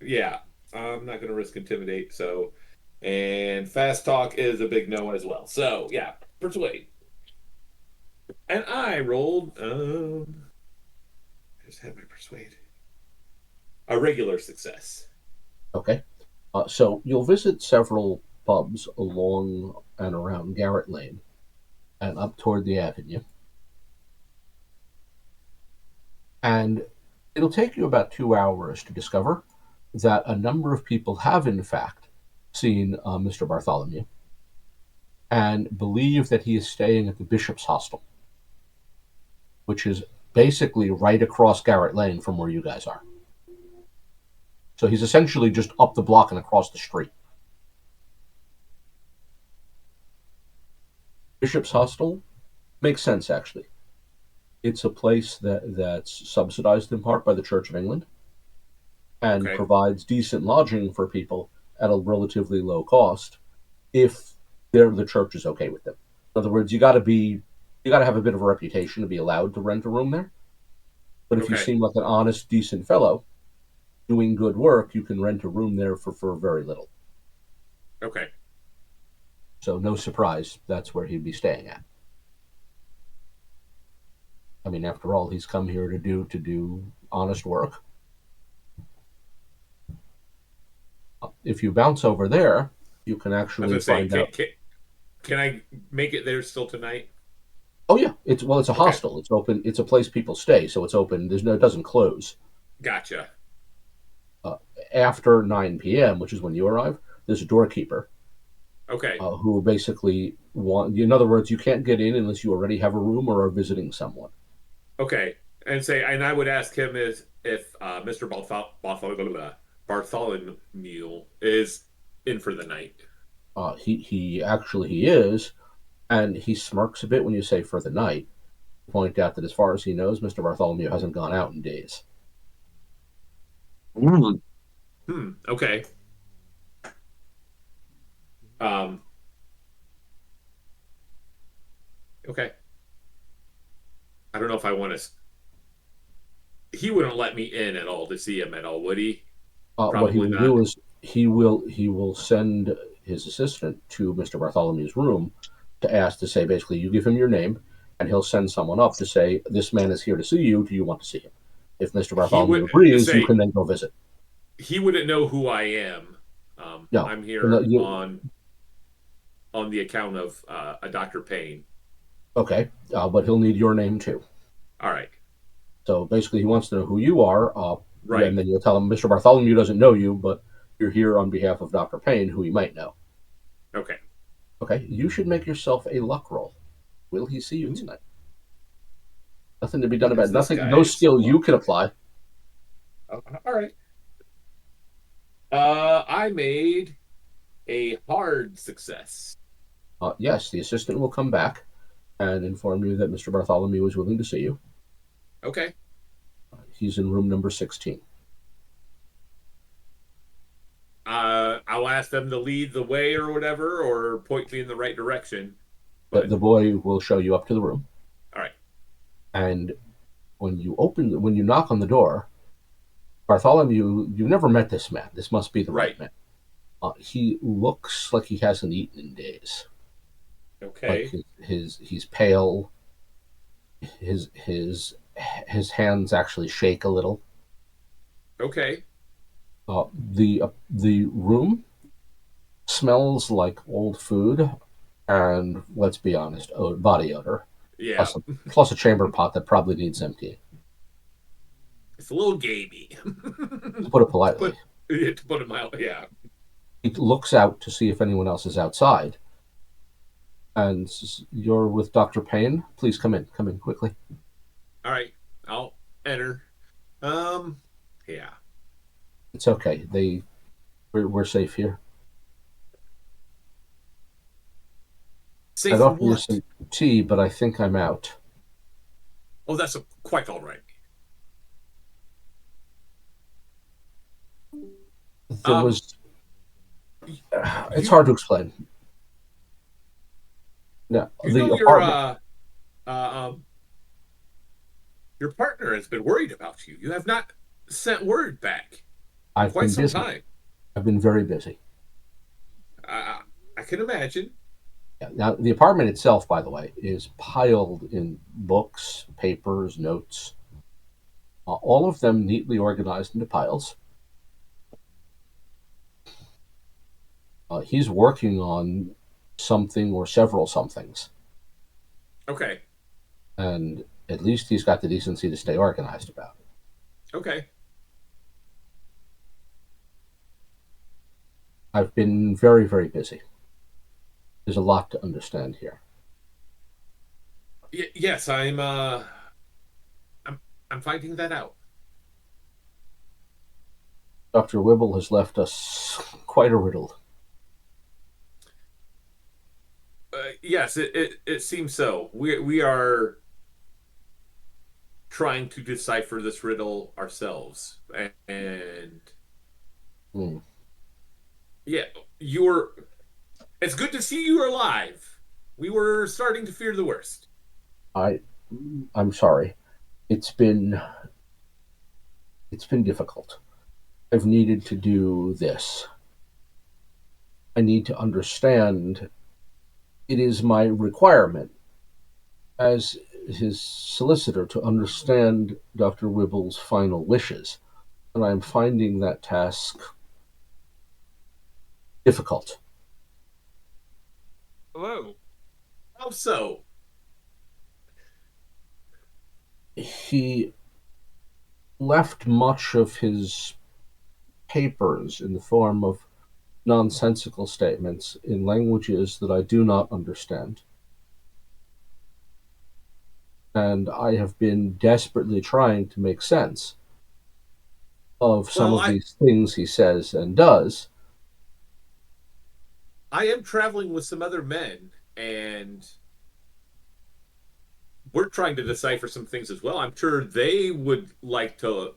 Yeah. I'm not going to risk intimidate. So, and fast talk is a big no as well. So yeah, persuade. And I rolled. I just had my persuade. A regular success. Okay. So you'll visit several pubs along and around Garrett Lane and up toward the avenue. And it'll take you about 2 hours to discover that a number of people have, in fact, seen Mr. Bartholomew and believe that he is staying at the Bishop's Hostel, which is basically right across Garrett Lane from where you guys are. So he's essentially just up the block and across the street. Bishop's Hostel makes sense, actually. It's a place that's subsidized in part by the Church of England and provides decent lodging for people at a relatively low cost if the church is okay with them. In other words, you got to have a bit of a reputation to be allowed to rent a room there. But if you seem like an honest, decent fellow doing good work, you can rent a room there for very little. Okay. So no surprise, that's where he'd be staying at. I mean, after all, he's come here to do honest work. If you bounce over there, you can actually find out. Can I make it there still tonight? Oh yeah, it's a hostel. It's open. It's a place people stay, so it's open. It doesn't close. Gotcha. After 9 p.m., which is when you arrive, there's a doorkeeper. Okay. Who basically in other words, you can't get in unless you already have a room or are visiting someone. Okay, and I would ask him if Mr. Bartholomew is in for the night. He is, and he smirks a bit when you say for the night. Point out that as far as he knows, Mr. Bartholomew hasn't gone out in days. Okay. Okay. I don't know if I want to. He wouldn't let me in at all to see him at all, would he? What he will do is he will send his assistant to Mr. Bartholomew's room to say basically you give him your name and he'll send someone up to say this man is here to see you. Do you want to see him? If Mr. Bartholomew agrees, you can then go visit. He wouldn't know who I am. No, I'm here on the account of a Dr. Payne. Okay, but he'll need your name too. All right. So basically, he wants to know who you are. Right. And then you'll tell him Mr. Bartholomew doesn't know you, but you're here on behalf of Dr. Payne, who he might know. Okay. Okay, you should make yourself a luck roll. Will he see you tonight? Nothing to be done about it. Nothing. No skill you can apply. All right. I made a hard success. Yes, the assistant will come back and inform you that Mr. Bartholomew is willing to see you. Okay. He's in room number 16. I'll ask them to lead the way or whatever, or point me in the right direction. But the boy will show you up to the room. All right. And when you knock on the door, Bartholomew, you've never met this man. This must be the right man. He looks like he hasn't eaten in days. Okay. Like he's pale. His hands actually shake a little. Okay. The room smells like old food, and let's be honest, body odor. Yeah. Plus a chamber pot that probably needs emptying. It's a little gamey. To put it politely. To put it mildly, yeah. He looks out to see if anyone else is outside. And you're with Dr. Payne. Please come in. Come in quickly. All right. I'll enter. Yeah. It's okay. We're safe here. Safe I'd offer from you what? some tea, but I think I'm out. Oh, that's quite all right. There was. It's hard to explain. Now, You the know apartment. your partner has been worried about you. You have not sent word back in I've quite been some busy. time. I've been very busy. I can imagine. Yeah. Now, the apartment itself, by the way, is piled in books, papers, notes, all of them neatly organized into piles. He's working on something or several somethings. Okay. And at least he's got the decency to stay organized about it. Okay. I've been very, very busy. There's a lot to understand here. Yes, I'm finding that out. Dr. Wibble has left us quite a riddle. Yes, it seems so. We are trying to decipher this riddle ourselves, and yeah, you're. It's good to see you alive. We were starting to fear the worst. I'm sorry. It's been difficult. I've needed to do this. I need to understand. It is my requirement as his solicitor to understand Dr. Wibble's final wishes, and I'm finding that task difficult. Hello. How so? He left much of his papers in the form of nonsensical statements in languages that I do not understand. And I have been desperately trying to make sense of some of these things he says and does. I am traveling with some other men, and we're trying to decipher some things as well. I'm sure they would like to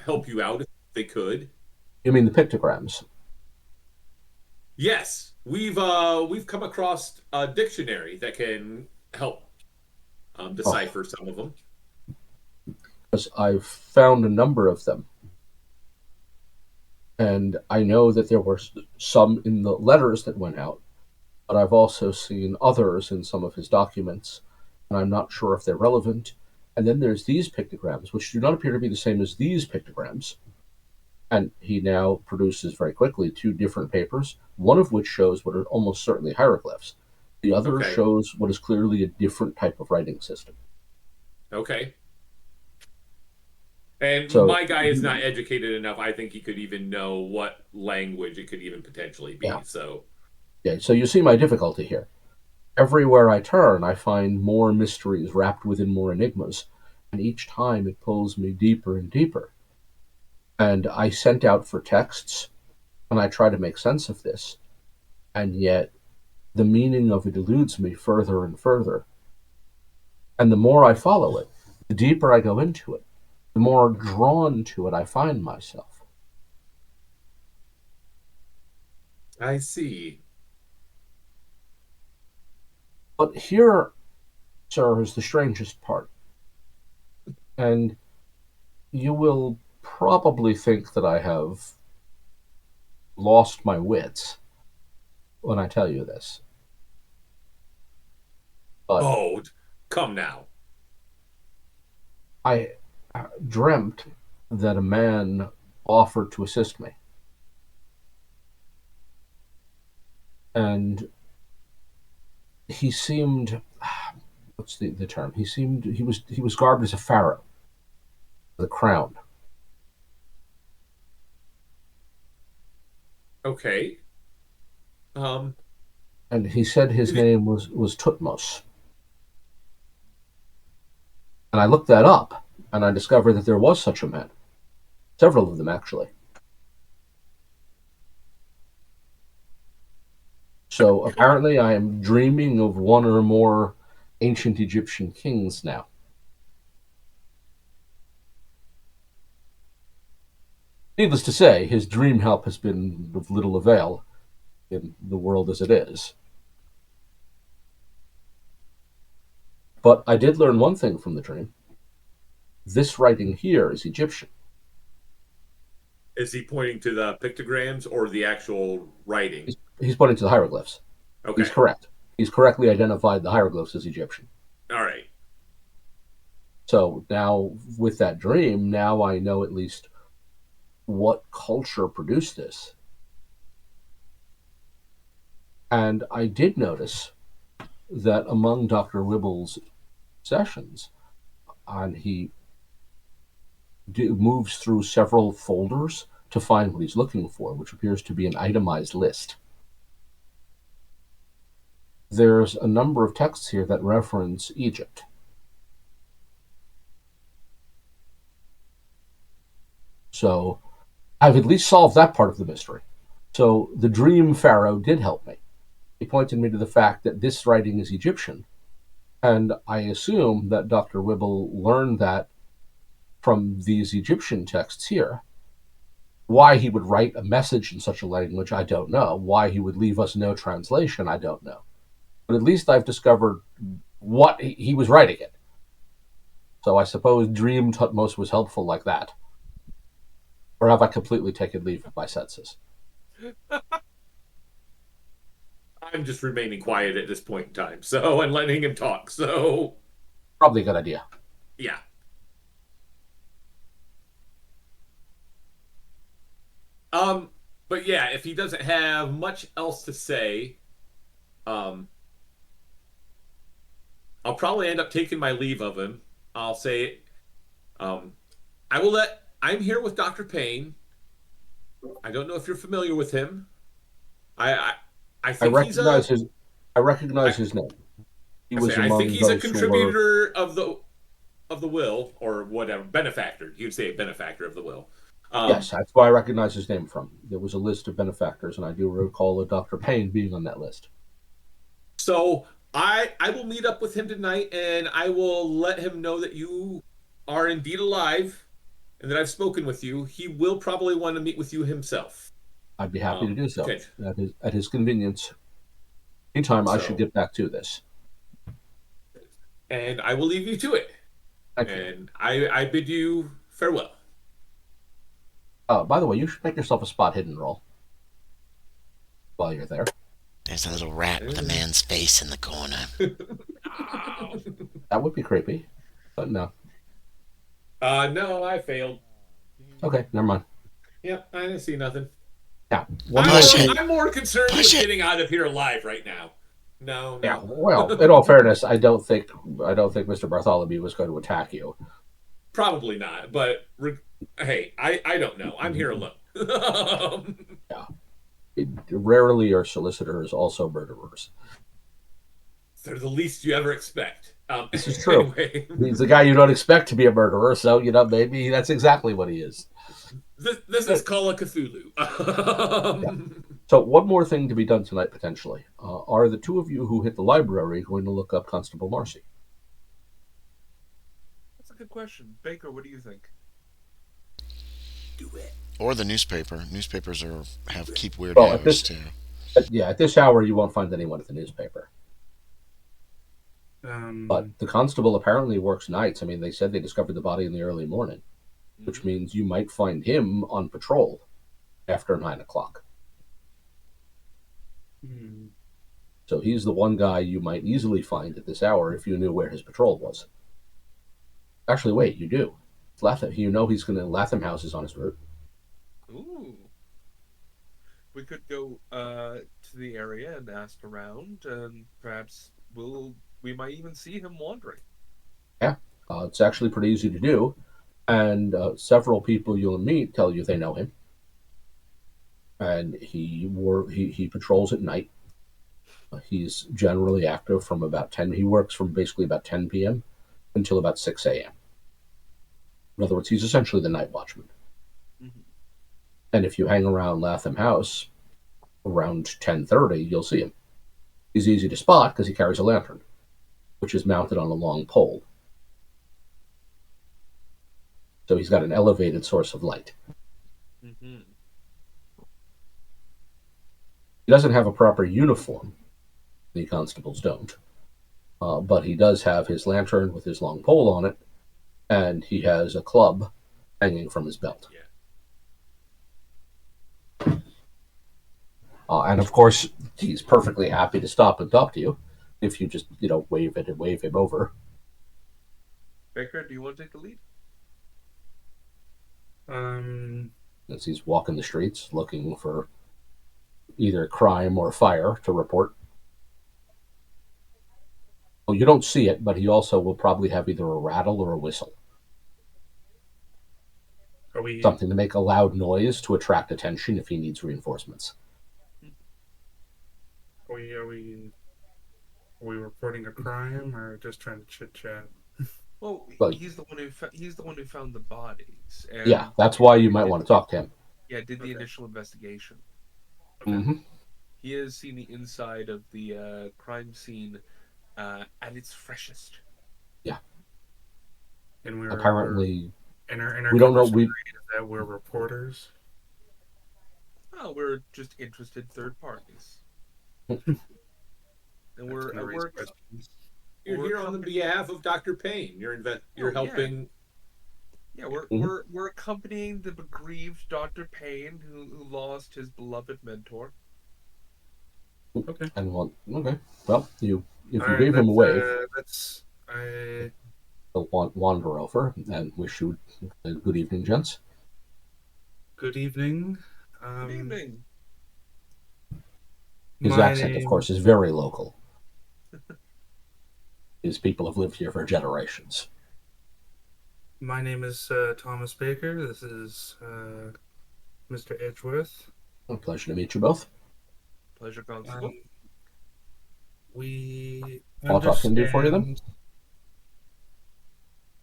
help you out if they could. You mean the pictograms? Yes, we've come across a dictionary that can help decipher some of them. Because I've found a number of them. And I know that there were some in the letters that went out, but I've also seen others in some of his documents, and I'm not sure if they're relevant. And then there's these pictograms, which do not appear to be the same as these pictograms. And he now produces very quickly 2 different papers, one of which shows what are almost certainly hieroglyphs. The other shows what is clearly a different type of writing system. Okay. And so, my guy is not educated enough. I think he could even know what language it could even potentially be. Yeah. So you see my difficulty here. Everywhere I turn, I find more mysteries wrapped within more enigmas, and each time it pulls me deeper and deeper. And I sent out for texts, and I try to make sense of this, and yet the meaning of it eludes me further and further. And the more I follow it, the deeper I go into it, the more drawn to it I find myself. I see. But here, sir, is the strangest part. And you will probably think that I have lost my wits when I tell you this. But come now. I dreamt that a man offered to assist me. And he seemed, what's the term? He was garbed as a pharaoh, with a crown. Okay. And he said his name was Tutmos. And I looked that up, and I discovered that there was such a man. Several of them, actually. So apparently I am dreaming of one or more ancient Egyptian kings now. Needless to say, his dream help has been of little avail in the world as it is. But I did learn one thing from the dream. This writing here is Egyptian. Is he pointing to the pictograms or the actual writing? He's pointing to the hieroglyphs. Okay. He's correct. He's correctly identified the hieroglyphs as Egyptian. All right. So now, with that dream, now I know at least what culture produced this. And I did notice that among Dr. Wibble's sessions, and he moves through several folders to find what he's looking for, which appears to be an itemized list. There's a number of texts here that reference Egypt. So I've at least solved that part of the mystery. So the dream pharaoh did help me. He pointed me to the fact that this writing is Egyptian. And I assume that Dr. Wibble learned that from these Egyptian texts here. Why he would write a message in such a language, I don't know. Why he would leave us no translation, I don't know. But at least I've discovered what he was writing it. So I suppose Dream Tutmos was helpful like that. Or have I completely taken leave of my senses? I'm just remaining quiet at this point in time, so, and letting him talk, so... Probably a good idea. Yeah. But yeah, if he doesn't have much else to say, I'll probably end up taking my leave of him. I'll say, I'm here with Dr. Payne. I don't know if you're familiar with him. I recognize his name. I think he's a contributor of the will, or whatever, benefactor. You'd say a benefactor of the will. Yes, that's why I recognize his name from. There was a list of benefactors, and I do recall Dr. Payne being on that list. So I will meet up with him tonight, and I will let him know that you are indeed alive, and that I've spoken with you. He will probably want to meet with you himself. I'd be happy to do so, okay. at his convenience. Anytime I should get back to this. And I will leave you to it. And I bid you farewell. By the way, you should make yourself a spot hidden roll while you're there. There's a little rat with a man's face in the corner. That would be creepy, but no. No, I failed. Okay, never mind. Yep, I didn't see nothing. Yeah, I'm more concerned with getting out of here alive right now. No. Yeah, well, in all fairness, I don't think Mr. Bartholomew was going to attack you. Probably not, but hey, I don't know. I'm here alone. Yeah. Rarely are solicitors also murderers. They're the least you ever expect. This is true. Anyway. He's the guy you don't expect to be a murderer, so, maybe that's exactly what he is. This is Call of Cthulhu. Yeah. So one more thing to be done tonight, potentially. Are the two of you who hit the library going to look up Constable Marcy? That's a good question. Baker, what do you think? Do it. Or the newspaper. Newspapers keep weird hours, too. At this hour, you won't find anyone at the newspaper. But the constable apparently works nights. I mean, they said they discovered the body in the early morning, which means you might find him on patrol after 9 o'clock. So he's the one guy you might easily find at this hour if you knew where his patrol was. Actually, wait, you do. You know he's going to Latham House is on his route. Ooh. We could go to the area and ask around, and perhaps we might even see him wandering. Yeah, it's actually pretty easy to do, and several people you'll meet tell you they know him. And he patrols at night. He's generally active from about 10. He works from basically about 10 p.m. until about 6 a.m. In other words, he's essentially the night watchman. Mm-hmm. And if you hang around Latham House around 10:30, you'll see him. He's easy to spot because he carries a lantern, which is mounted on a long pole. So he's got an elevated source of light. Mm-hmm. He doesn't have a proper uniform. The constables don't. But he does have his lantern with his long pole on it, and he has a club hanging from his belt. Yeah. And of course, he's perfectly happy to stop and talk to you if you just, wave it and wave him over. Baker, do you want to take the lead? As he's walking the streets looking for either crime or fire to report. Well, you don't see it, but he also will probably have either a rattle or a whistle. Something to make a loud noise to attract attention if he needs reinforcements. Are we reporting a crime or just trying to chit chat? Well, he's the one who found the bodies. And yeah, that's why you might want to talk to him. Yeah, did the initial investigation. Okay. Mm-hmm. He has seen the inside of the crime scene at its freshest. Yeah. And we're apparently in our we don't know that we're reporters. Oh, we're just interested third parties. And we're here on the behalf of Dr. Payne. You're helping. Yeah, we're accompanying the bereaved Dr. Payne who lost his beloved mentor. Okay. And well, if you gave him a wave, he'll wander over and wish you a good evening, gents. Good evening. Good evening. His accent, of course, is very local. His people have lived here for generations. My name is Thomas Baker. This is Mr. Edgeworth. A pleasure to meet you both. Pleasure, Constable. We What I can do for you, then?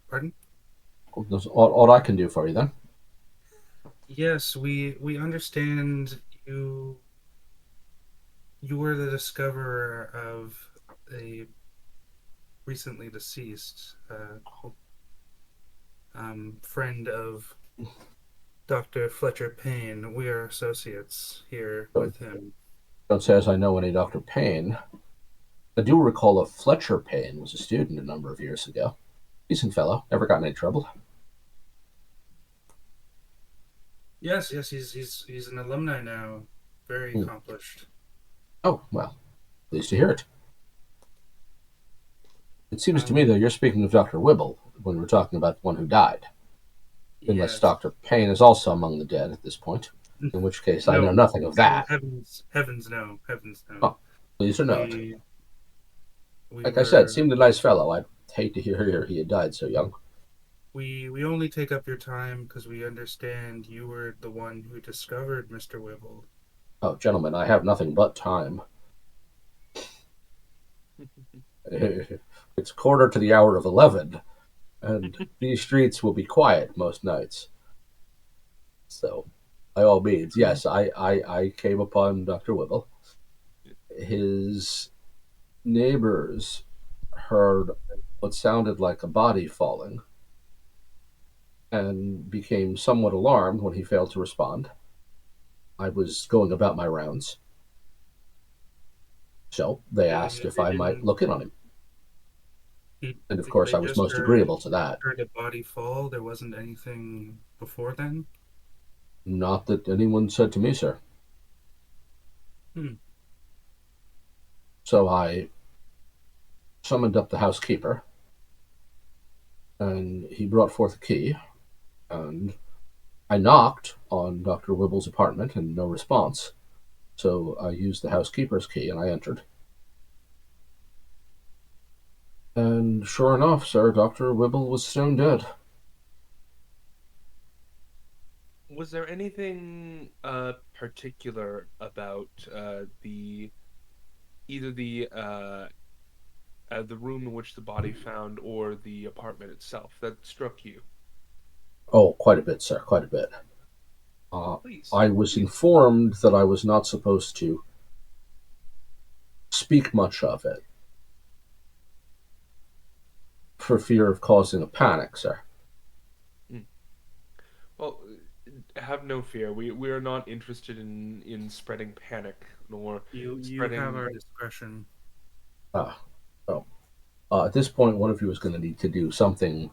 Pardon? What I can do for you, then? Yes, we understand you were the discoverer of a recently deceased friend of Dr. Fletcher Payne. We are associates here with him. Don't say as I know any Dr. Payne. I do recall a Fletcher Payne was a student a number of years ago. Decent fellow, never got in any trouble. Yes, he's an alumni now. Very accomplished. Oh, well, pleased to hear it. It seems to me, though, you're speaking of Dr. Wibble when we're talking about the one who died. Unless Dr. Payne is also among the dead at this point, in which case I know nothing of that. Heavens no. Oh, please or not. Like I said, seemed a nice fellow. I'd hate to hear he had died so young. We only take up your time because we understand you were the one who discovered Mr. Wibble. Oh, gentlemen, I have nothing but time. It's 11:15, and these streets will be quiet most nights. So, by all means, yes, I came upon Dr. Wibble. His neighbors heard what sounded like a body falling and became somewhat alarmed when he failed to respond. I was going about my rounds. So they asked if I might look in on him. And of course I was most agreeable to that. Heard a body fall? There wasn't anything before then? Not that anyone said to me, sir. So I summoned up the housekeeper, and he brought forth a key, and I knocked on Dr. Wibble's apartment and no response. So I used the housekeeper's key and I entered. And sure enough, sir, Dr. Wibble was stone dead. Was there anything particular about either the room in which the body found or the apartment itself that struck you? Oh, quite a bit, sir, quite a bit. I was informed that I was not supposed to speak much of it for fear of causing a panic, sir. Well, have no fear. We are not interested in spreading panic nor you spreading... have our discretion. Oh. At this point, one of you is going to need to do something.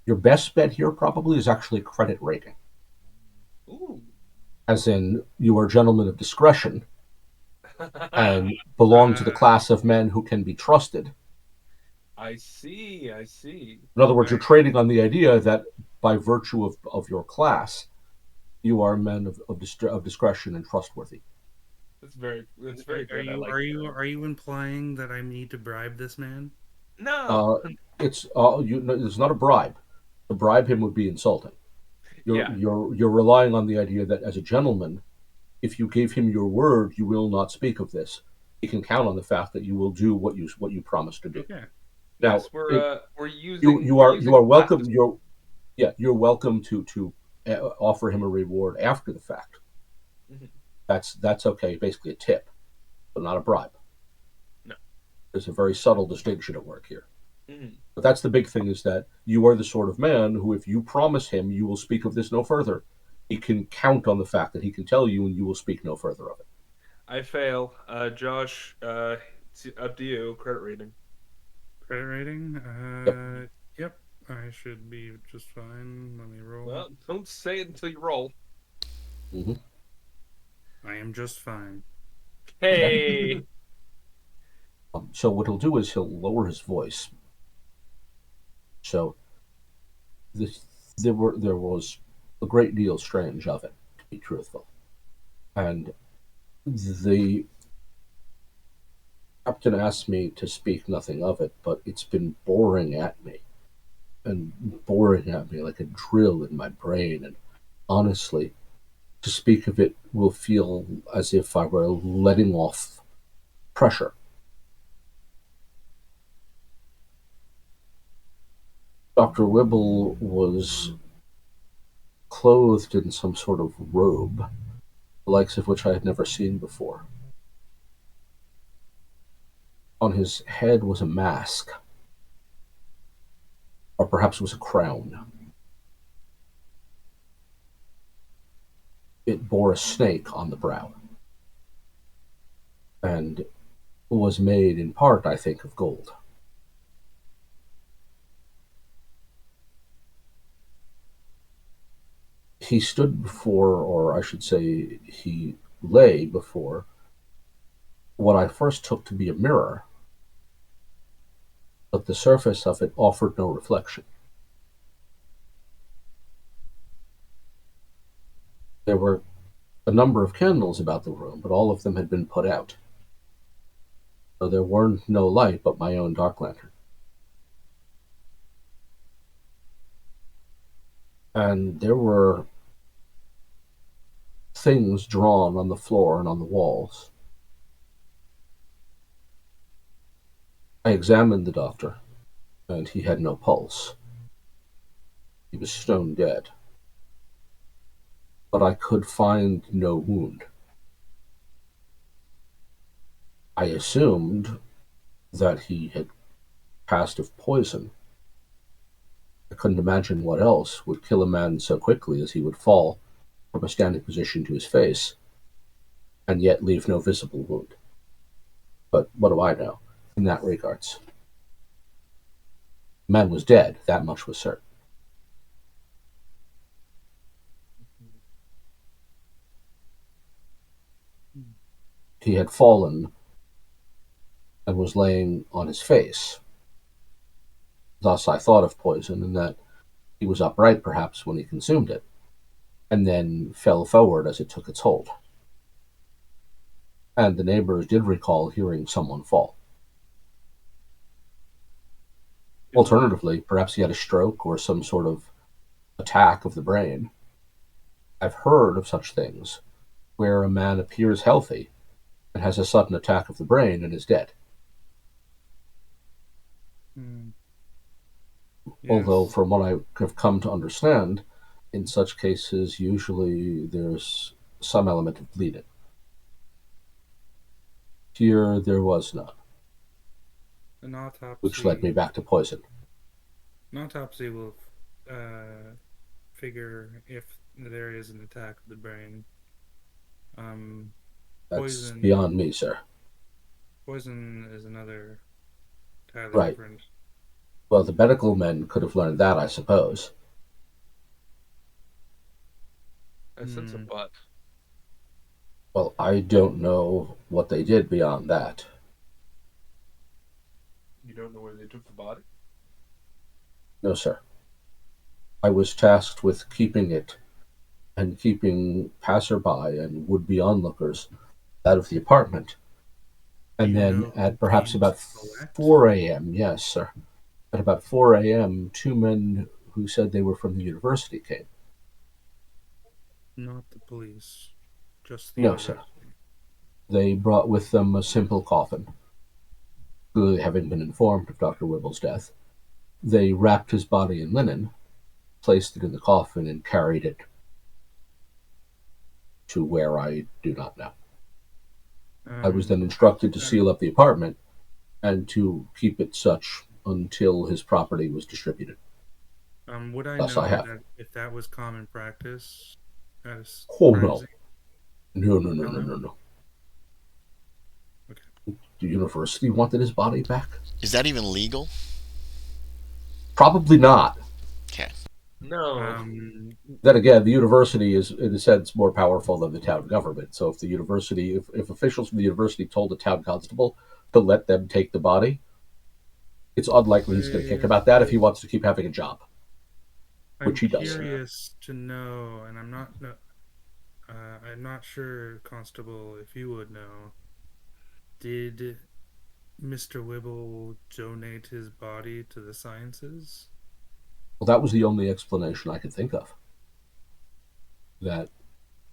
Your best bet here probably is actually credit rating. Ooh. As in, you are gentlemen of discretion and belong to the class of men who can be trusted. I see. In other words, you're trading on the idea that by virtue of your class, you are men of discretion and trustworthy. That's very good. Are you implying that I need to bribe this man? No. It's not a bribe. To bribe him would be insulting. You're relying on the idea that as a gentleman, if you gave him your word, you will not speak of this. He can count on the fact that you will do what you promised to do. Okay. Now, yes, we're using. You are welcome. You're welcome to offer him a reward after the fact. Mm-hmm. That's okay. Basically, a tip, but not a bribe. No, there's a very subtle distinction at work here. Mm-hmm. But that's the big thing: is that you are the sort of man who, if you promise him, you will speak of this no further. He can count on the fact that he can tell you, and you will speak no further of it. I fail. Josh, it's up to you. Credit rating. Credit rating? Yep. I should be just fine. Let me roll. Well, don't say it until you roll. Mm-hmm. I am just fine. Hey! So what he'll do is he'll lower his voice. So there was a great deal strange of it, to be truthful. And the captain asked me to speak nothing of it, but it's been boring at me like a drill in my brain. And honestly, to speak of it will feel as if I were letting off pressure. Dr. Wibble was clothed in some sort of robe, the likes of which I had never seen before. On his head was a mask, or perhaps it was a crown. It bore a snake on the brow, and was made in part, I think, of gold. He stood before, or I should say, he lay before what I first took to be a mirror, but the surface of it offered no reflection. There were a number of candles about the room, but all of them had been put out. So there were no light but my own dark lantern. And there were things drawn on the floor and on the walls. I examined the doctor, and he had no pulse. He was stone dead. But I could find no wound. I assumed that he had passed of poison. I couldn't imagine what else would kill a man so quickly as he would fall from a standing position to his face, and yet leave no visible wound. But what do I know in that regards? The man was dead, that much was certain. He had fallen and was laying on his face. Thus I thought of poison, and that he was upright perhaps when he consumed it, and then fell forward as it took its hold. And the neighbors did recall hearing someone fall. Alternatively, perhaps he had a stroke or some sort of attack of the brain. I've heard of such things, where a man appears healthy and has a sudden attack of the brain and is dead. Yes. Although, from what I have come to understand, in such cases, usually there's some element of bleeding. Here, there was none. An autopsy, which led me back to poison. An autopsy will figure if there is an attack of the brain. That's beyond me, sir. Poison is another entirely Right. different. Well, the medical men could have learned that, I suppose. I sense a but. Well, I don't know what they did beyond that. You don't know where they took the body? No, sir. I was tasked with keeping it and keeping passerby and would-be onlookers out of the apartment. Do And you then know who at perhaps came about to collect? 4 a.m., yes, sir. At about 4 a.m., two men who said they were from the university came. Not the police, just the No, sir. university. They brought with them a simple coffin. Clearly, having been informed of Dr. Wibble's death, they wrapped his body in linen, placed it in the coffin, and carried it to where I do not know. I was then instructed to seal up the apartment and to keep it such until his property was distributed. Would I Thus know I have. that if that was common practice at a Oh, crime no. scene? No. Okay. The university wanted his body back? Is that even legal? Probably not. Okay. No. Then again, the university is, in a sense, more powerful than the town government. So if the university, if officials from the university told the town constable to let them take the body, it's unlikely he's going to kick about that if he wants to keep having a job, which he does. I'm curious to know, and I'm not sure, Constable, if you would know. Did Mr. Wibble donate his body to the sciences? Well, that was the only explanation I could think of. That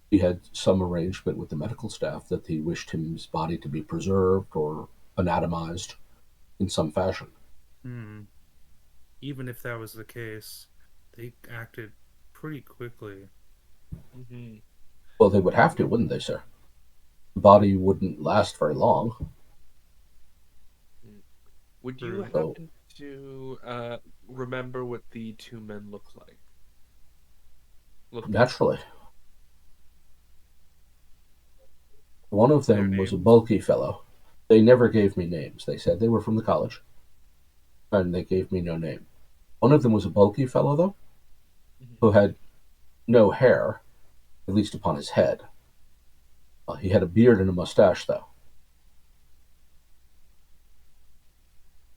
he had some arrangement with the medical staff that he wished his body to be preserved or anatomized in some fashion. Even if that was the case, they acted pretty quickly. Mm-hmm. Well, they would have to, wouldn't they, sir? The body wouldn't last very long. Would you happen to remember what the two men looked like? Naturally. One of them was a bulky fellow. They never gave me names. They said they were from the college, and they gave me no name. One of them was a bulky fellow, though, who had no hair, at least upon his head. He had a beard and a mustache, though.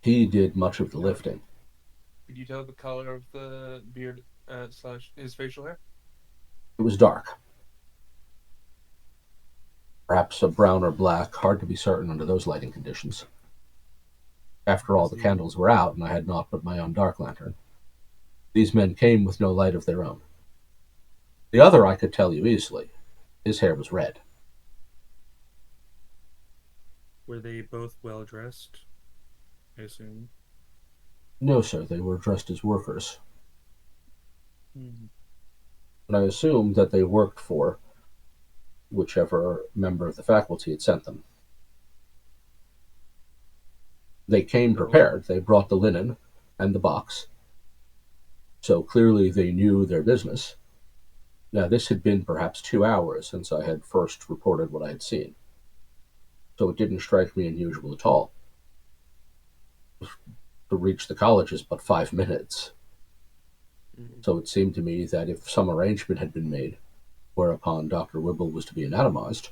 He did much of the lifting. Could you tell the color of the beard slash his facial hair? It was dark. Perhaps a brown or black, hard to be certain under those lighting conditions. After all, the candles were out, and I had naught but my own dark lantern. These men came with no light of their own. The other I could tell you easily. His hair was red. Were they both well dressed, I assume? No, sir, they were dressed as workers. Mm-hmm. And I assumed that they worked for whichever member of the faculty had sent them. They came prepared. They brought the linen and the box. So clearly they knew their business. Now, this had been perhaps 2 hours since I had first reported what I had seen. So it didn't strike me unusual at all. To reach the college is but 5 minutes. So it seemed to me that if some arrangement had been made, whereupon Dr. Wibble was to be anatomized,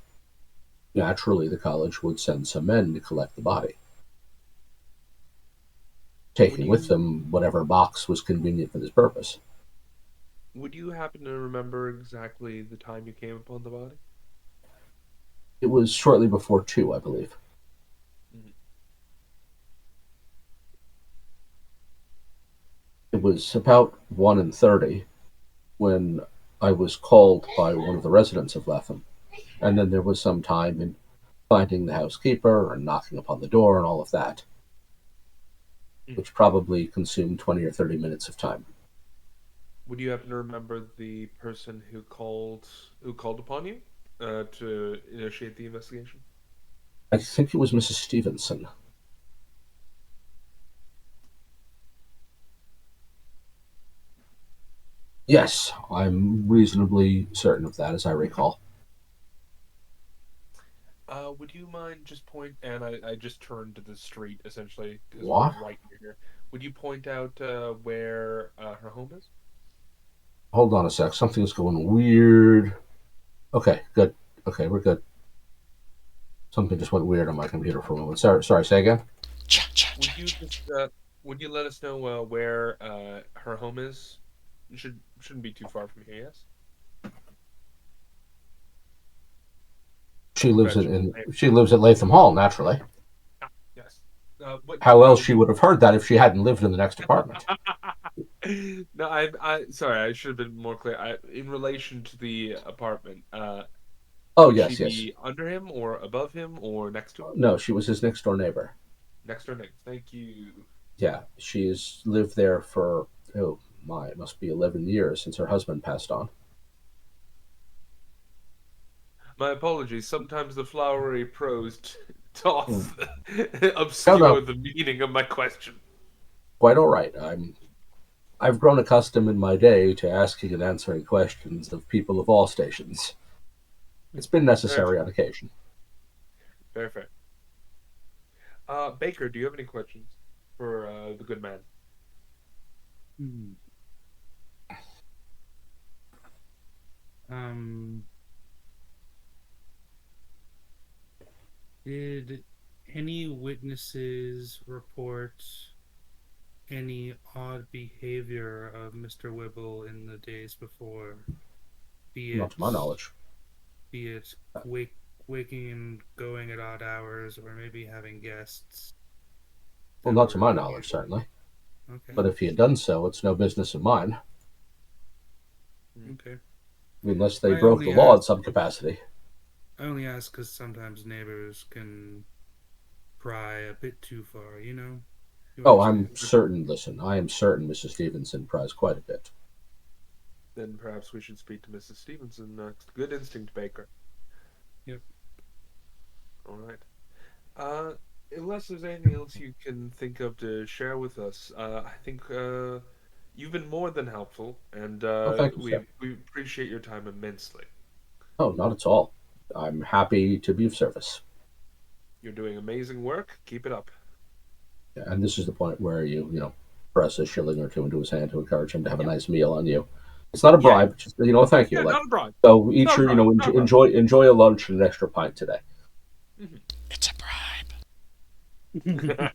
naturally the college would send some men to collect the body, taking with them whatever box was convenient for this purpose. Would you happen to remember exactly the time you came upon the body? It was shortly before 2, I believe. It was about 1:30 when I was called by one of the residents of Latham, and then there was some time in finding the housekeeper and knocking upon the door and all of that, which probably consumed 20 or 30 minutes of time. Would you happen to remember the person who called upon you to initiate the investigation? I think it was Mrs. Stevenson. Yes, I'm reasonably certain of that, as I recall. would you mind just point? And I just turned to the street essentially because we're What? right near here. Would you point out where her home is? Hold on a sec. Something's going weird. Okay, good. Okay, we're good. Something just went weird on my computer for a moment. Sorry. Say again. Would you just would you let us know where her home is? Shouldn't be too far from here. Yes. She lives at Latham Hall, naturally. Yes. How else she would have heard that if she hadn't lived in the next apartment? No, I sorry, I should have been more clear. In relation to the apartment, Oh, would yes, she yes. be under him or above him or next to him? No, she was his next door neighbor. Next door neighbor. Thank you. Yeah, she's lived there for, oh my, it must be 11 years since her husband passed on. My apologies. Sometimes the flowery prose toss No. obscure the meaning of my question. Quite all right. I've grown accustomed in my day to asking and answering questions of people of all stations. It's been necessary on occasion. Very fair. Baker, do you have any questions for the good man? Did any witnesses report any odd behavior of Mr. Wibble in the days before? Not to my knowledge. Be it waking and going at odd hours, or maybe having guests. Well, not to my knowledge, certainly. Okay. But if he had done so, it's no business of mine. Okay. Unless they broke the law in some capacity. I only ask because sometimes neighbors can pry a bit too far, you know? Oh, I'm certain, listen, I am certain Mrs. Stevenson pries quite a bit. Then perhaps we should speak to Mrs. Stevenson next. Good instinct, Baker. Yep. All right. Unless there's anything else you can think of to share with us, I think you've been more than helpful, and thank you, sir. we appreciate your time immensely. Oh, not at all. I'm happy to be of service. You're doing amazing work. Keep it up. Yeah, and this is the point where you press a shilling or two into his hand to encourage him to have a nice meal on you. It's not a bribe, just a thank you. Yeah, not a bribe. So each enjoy a lunch and an extra pint today. Mm-hmm. It's a bribe.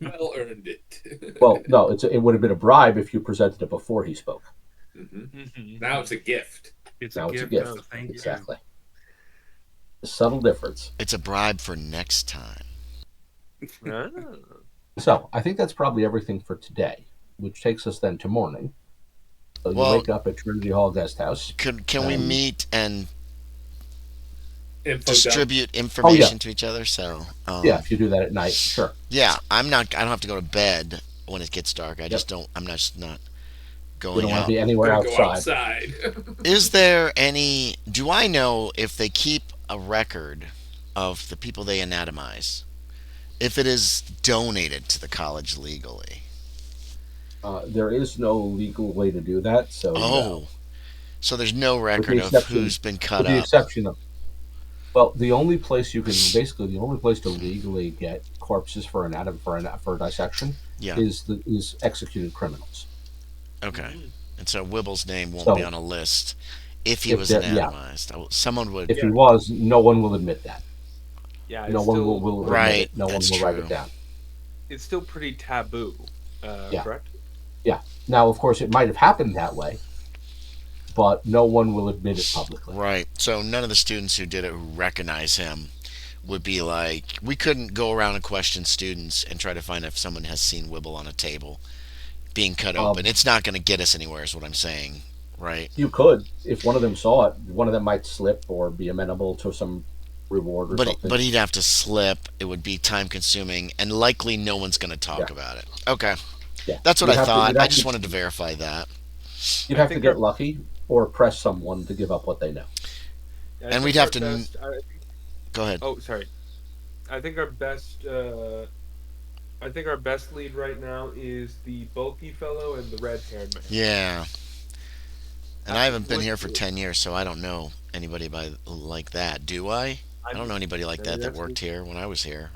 Well earned it. Well, no, it would have been a bribe if you presented it before he spoke. Mm-hmm. Mm-hmm. Now it's a gift. It's a gift. Oh, thank exactly. A subtle difference. It's a bribe for next time. So I think that's probably everything for today, which takes us then to morning. So you wake up at Trinity Hall Guest House. Can we meet and distribute information to each other? So yeah, if you do that at night, sure. Yeah, I don't have to go to bed when it gets dark. I'm just not going you don't out. Want to be anywhere outside. Is there any? Do I know if they keep a record of the people they anatomize? If it is donated to the college legally? There is no legal way to do that. So no. So there's no record of who's been cut up. With the exception of, well, the only place to legally get corpses for dissection is executed criminals. Okay, and so Wibble's name won't be on a list if he was anatomized. Yeah. Someone would. If he was, no one will admit that. Yeah, no one will admit it. No one will write it down. It's still pretty taboo, correct? Yeah. Now, of course, it might have happened that way, but no one will admit it publicly. Right. So none of the students who did it who recognize him would be like, we couldn't go around and question students and try to find if someone has seen Wibble on a table being cut open. It's not going to get us anywhere is what I'm saying, right? You could. If one of them saw it, one of them might slip or be amenable to some reward or something. But he'd have to slip. It would be time consuming, and likely no one's going to talk about it. Okay. Yeah. That's what I thought. I just wanted to verify that. You'd have to get lucky or press someone to give up what they know. And we'd have to... Go ahead. Oh, sorry. I think our best lead right now is the bulky fellow and the red-haired man. Yeah. And I haven't been here for 10 years, so I don't know anybody like that. Do I? I don't know anybody like that worked here when I was here.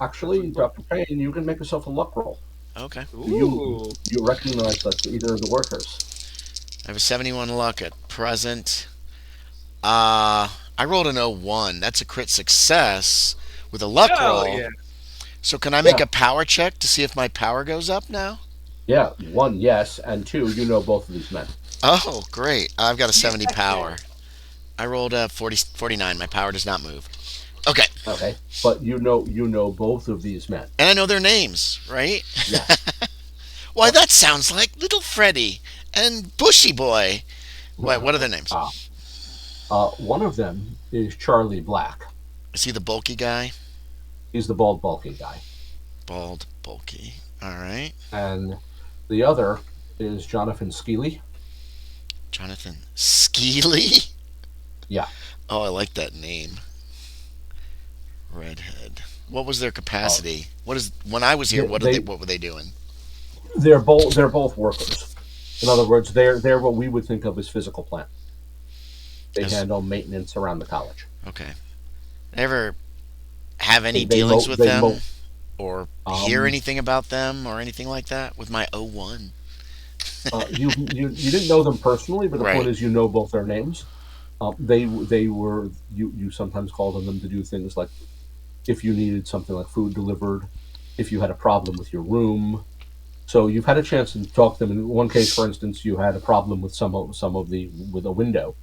Actually, Dr. Payne, you can make yourself a luck roll. Okay. You recognize that either of the workers. I have a 71 luck at present. I rolled an 01. That's a crit success with a luck roll. Yeah. So can I make a power check to see if my power goes up now? Yeah, 1, yes, and 2, you know both of these men. Oh, great. I've got a 70 power. I rolled a 49. My power does not move. Okay. Okay, but you know both of these men. And I know their names, right? Yeah. Why, that sounds like Little Freddy and Bushy Boy. What are their names? One of them is Charlie Black. Is he the bulky guy? He's the bald, bulky guy. Bald, bulky. All right. And the other is Jonathan Skeely. Jonathan Skeely? Yeah. Oh, I like that name. Redhead. What was their capacity? When I was here? What were they doing? They're both workers. In other words, they're what we would think of as physical plant. They handle maintenance around the college. Okay. Ever have any dealings with them, or hear anything about them, or anything like that with my 01? You didn't know them personally, but the point is you know both their names. They were you sometimes called on them to do things like if you needed something like food delivered, if you had a problem with your room. So you've had a chance to talk to them. In one case, for instance, you had a problem with with a window.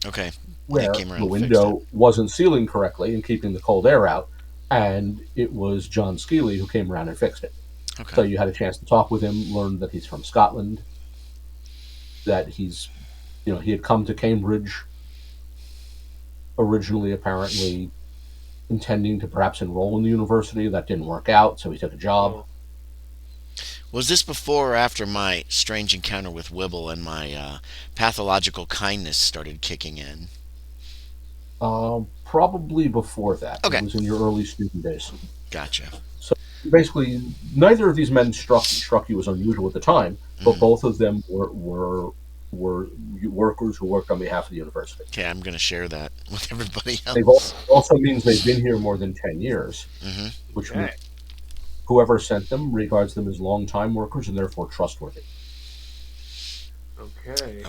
Okay. Where the window wasn't sealing correctly and keeping the cold air out, and it was John Skeely who came around and fixed it. Okay. So you had a chance to talk with him, learn that he's from Scotland, that he had come to Cambridge originally apparently intending to perhaps enroll in the university. That didn't work out, so he took a job. Was this before or after my strange encounter with Wibble and my pathological kindness started kicking in? Probably before that. Okay. It was in your early student days. Gotcha. So basically, neither of these men struck you as unusual at the time, but both of them were workers who worked on behalf of the university. Okay, I'm going to share that with everybody else. They've also means they've been here more than 10 years, which means whoever sent them regards them as long-time workers and therefore trustworthy. Okay.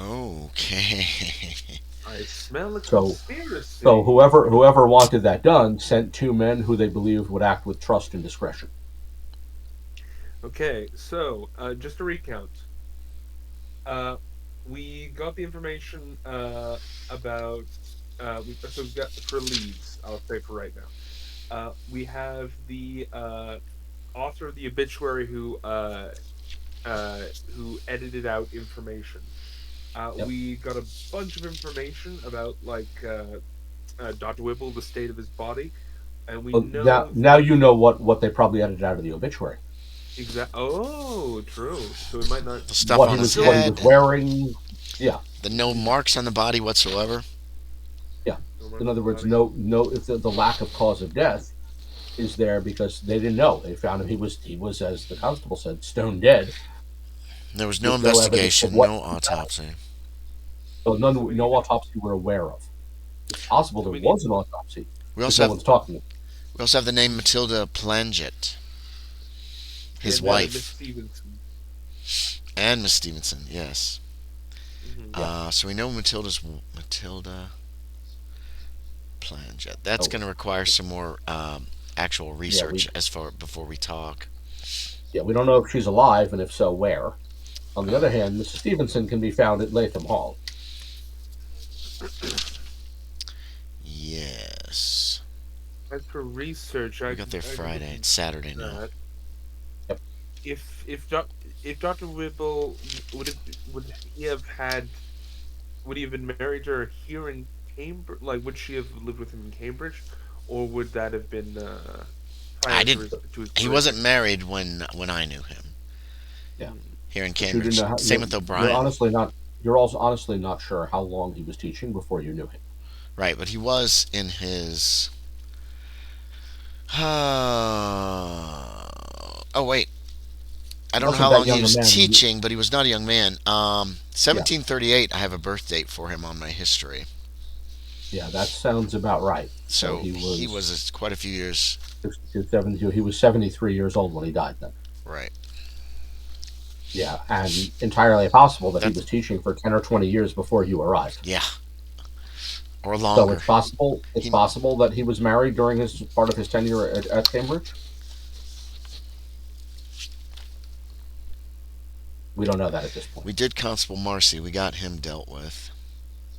I smell a conspiracy. So whoever wanted that done sent 2 men who they believed would act with trust and discretion. Okay, so just to recount, we got the information about so we've got for leads. I'll say for right now, we have the author of the obituary who edited out information. We got a bunch of information about Dr. Wibble, the state of his body, and we know now you know what they probably edited out of the obituary. Exactly. Oh, true. So we might not. The stuff on his head. What he was wearing. Yeah. The no marks on the body whatsoever. Yeah. In other words, no. If the lack of cause of death is there because they didn't know. They found him. He was, as the constable said, stone dead. There was no investigation, no autopsy. So no autopsy we're aware of. It's possible there was an autopsy. We also talking. We also have the name Matilda Planget. His wife. Miss Stevenson. And Miss Stevenson, yes. Mm-hmm. So we know Matilda Planget. That's going to require some more actual research before we talk. Yeah, we don't know if she's alive, and if so, where. On the other hand, Mrs. Stevenson can be found at Latham Hall. Yes. As for research, we got there Friday. It's Saturday now. Yep. If Dr. Wibble would he have been married to her here in Cambridge? Like, would she have lived with him in Cambridge, or would that have been? He wasn't married when I knew him. Yeah. Here in Cambridge. Same with O'Brien. You're also honestly not sure how long he was teaching before you knew him. Right, but he was in his. Oh wait. I don't know how long he was teaching, but he was not a young man. 1738, I have a birth date for him on my history. Yeah, that sounds about right. So he was quite a few years. 62, he was 73 years old when he died then. Right. Yeah, and entirely possible that he was teaching for 10 or 20 years before you arrived. Yeah. Or longer. So it's possible. It's possible that he was married during his part of his tenure at Cambridge. We don't know that at this point. We did Constable Marcy. We got him dealt with.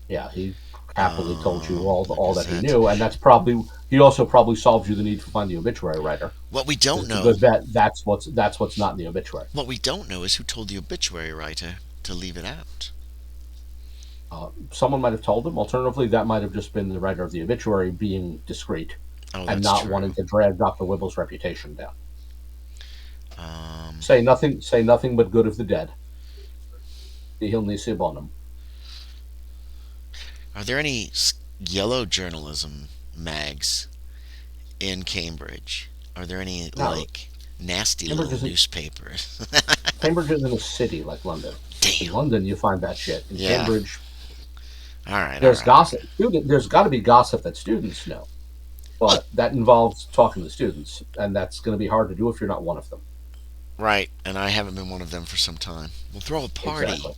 Yeah, he happily told you all that he knew, and he also probably solved you the need to find the obituary writer. What we don't know, because that's what's not in the obituary. What we don't know is who told the obituary writer to leave it out. Someone might have told him. Alternatively, that might have just been the writer of the obituary being discreet and not wanting to drag Dr. Wibble's reputation down. Say nothing but good of the dead. He'll nisi bonum. Are there any yellow journalism mags in Cambridge? Are there any nasty little newspapers? Cambridge isn't a city like London. Damn. In London, you find that shit. In Cambridge, all right. There's gossip. There's got to be gossip that students know, but that involves talking to students, and that's going to be hard to do if you're not one of them. Right, and I haven't been one of them for some time. We'll throw a party. Exactly.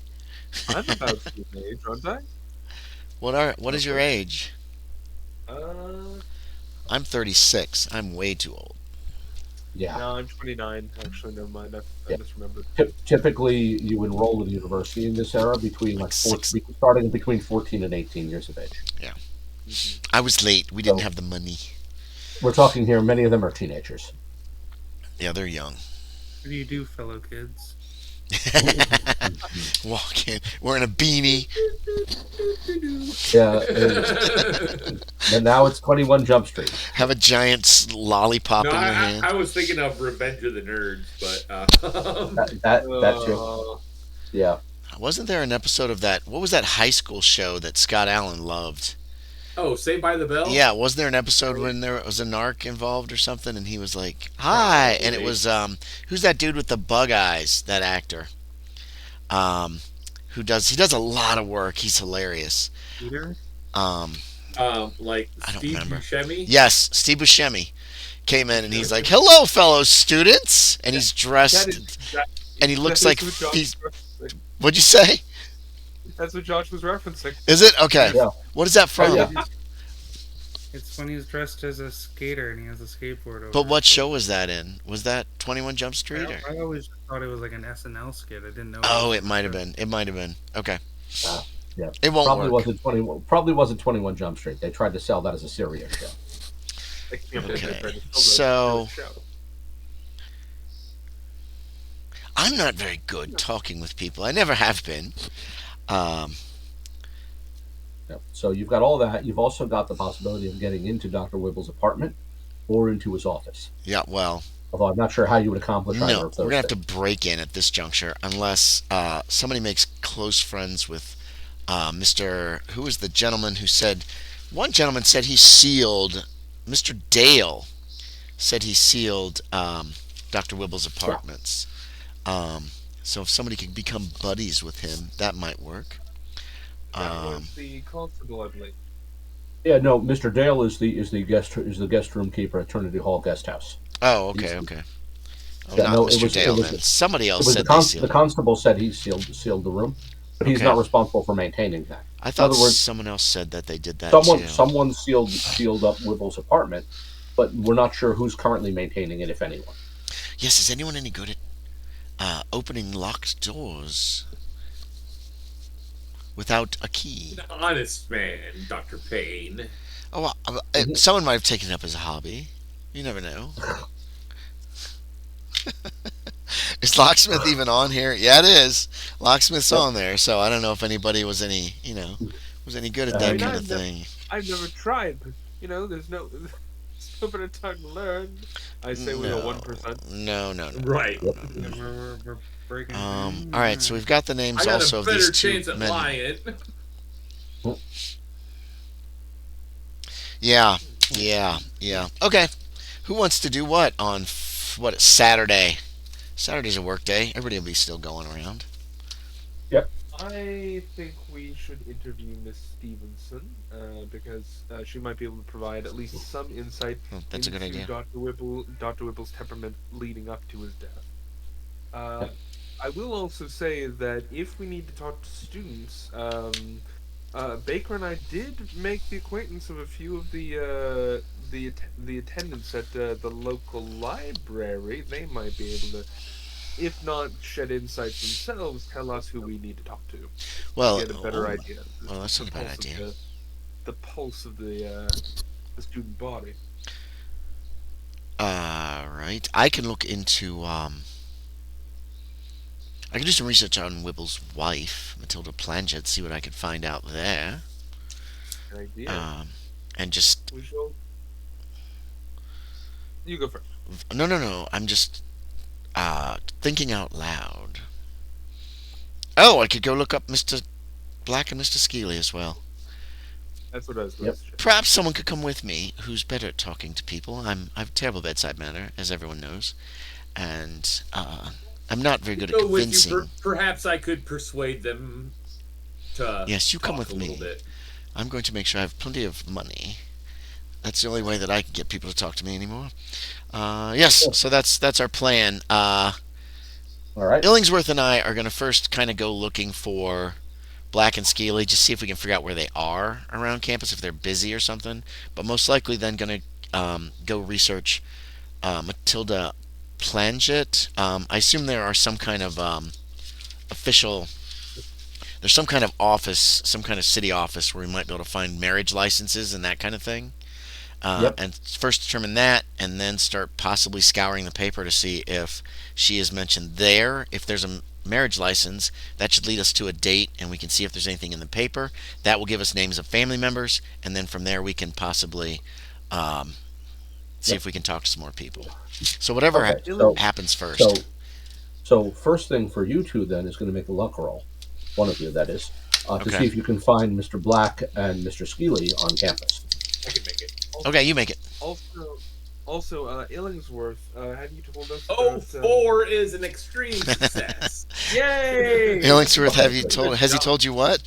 I'm about the age, aren't I? What is your age? I'm 36. I'm way too old. Yeah. No, I'm 29. Actually, never mind. I just remembered. Typically, you enroll in university in this era between starting between 14 and 18 years of age. Yeah. Mm-hmm. I was late. We didn't have the money. We're talking here. Many of them are teenagers. Yeah, they're young. What do you do, fellow kids? Walk in, wearing a beanie. Yeah, and now it's 21 Jump Street. Have a giant lollipop in your hand. I was thinking of Revenge of the Nerds, but that too. Yeah. Wasn't there an episode of that? What was that high school show that Scott Allen loved? Oh, Saved by the Bell? Yeah, wasn't there an episode when there was a narc involved or something, and he was like, "Hi," and it was who's that dude with the bug eyes? That actor, he does a lot of work. He's hilarious. Peter? Like Steve Buscemi? Yes, Steve Buscemi came in and he's like, "Hello, fellow students," and he's dressed, and he looks like he's. What'd you say? That's what Josh was referencing. Is it? Okay. Yeah. What is that from? Yeah. It's when he's dressed as a skater and he has a skateboard over. But what show was that in? Was that 21 Jump Street? I always thought it was like an SNL skit. I didn't know. Oh, it might have been. It might have been. Okay. Yeah. It won't work. Probably wasn't 21 Jump Street. They tried to sell that as a serious show. Okay. So I'm not very good talking with people. I never have been. So you've got all that. You've also got the possibility of getting into Dr. Wibble's apartment or into his office. Yeah, well. Although I'm not sure how you would accomplish either of those. We're going to have to break in at this juncture unless somebody makes close friends with Mr. Who was the gentleman who said... One gentleman said he sealed... Mr. Dale said he sealed Dr. Wibble's apartments. So if somebody could become buddies with him, that might work. That was the constable, I believe. Yeah, no, Mr. Dale is the guest room keeper at Trinity Hall Guest House. Oh, okay. Oh, not Mr. Dale. Then somebody else said the constable said he sealed the room, but he's not responsible for maintaining that. I thought someone else said that they did that. Someone sealed up Wibble's apartment, but we're not sure who's currently maintaining it, if anyone. Yes, is anyone any good at opening locked doors without a key? An honest man, Dr. Payne. Oh, someone might have taken it up as a hobby. You never know. Is Locksmith even on here? Yeah, it is. Locksmith's on there, so I don't know if anybody was any good at that kind of thing. I've never tried, but there's no better time to learn. I say we go 1%. No. Right. We're breaking. All right, so we've got the names also of these two men. I got a better chance at lying. Yeah. Okay. Who wants to do what on Saturday? Saturday's a work day. Everybody will be still going around. Yep. I think we should interview Miss Stevenson because she might be able to provide at least some insight That's a good into idea. Dr. Whibble's temperament leading up to his death. I will also say that if we need to talk to students, Baker and I did make the acquaintance of a few of the attendants at the local library. They might be able to, if not shed insights themselves, tell us who we need to talk to Well, get a better idea. Well, that's not a bad idea. The pulse of the student body. Right. I can look into. I can do some research on Wibble's wife, Matilda Planget, see what I can find out there. Good idea. And just. We shall. You go first. No. I'm just thinking out loud. Oh, I could go look up Mr. Black and Mr. Skeely as well. That's what I was going to suggest. Perhaps someone could come with me who's better at talking to people. I have terrible bedside manner, as everyone knows, and I'm not very good at convincing. Perhaps I could persuade them to. Yes, you come with me. Bit. I'm going to make sure I have plenty of money. That's the only way that I can get people to talk to me anymore. Yes, so that's our plan. All right. Illingsworth and I are going to first kind of go looking for Black and Skeely, just see if we can figure out where they are around campus, if they're busy or something. But most likely then going to go research Matilda Planget. I assume there are some kind of official... There's some kind of office, some kind of city office where we might be able to find marriage licenses and that kind of thing. And first determine that, and then start possibly scouring the paper to see if she is mentioned there. If there's a marriage license, that should lead us to a date, and we can see if there's anything in the paper. That will give us names of family members, and then from there we can possibly see if we can talk to some more people. So whatever happens first. So first thing for you two then is going to make a luck roll. One of you, that is, to see if you can find Mr. Black and Mr. Skeely on campus. I can make it. Okay, you make it. Also, Illingsworth, have you told us? 4 is an extreme success. Yay! Illingsworth, has he told you what?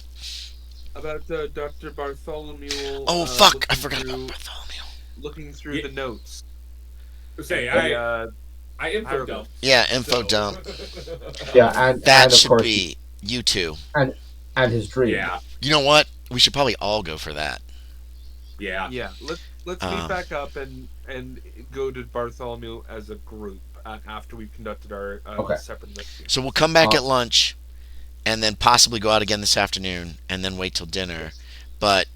About Dr. Bartholomew. Oh, fuck! I forgot about Bartholomew. Looking through the notes. Say, I info dump. Yeah, info dump. Yeah, and that and of should course, be you two. And his dream. Yeah. You know what? We should probably all go for that. Yeah. Yeah. Let's meet back up and go to Bartholomew as a group after we've conducted our separate investigation. So we'll come back at lunch, and then possibly go out again this afternoon, and then wait till dinner. But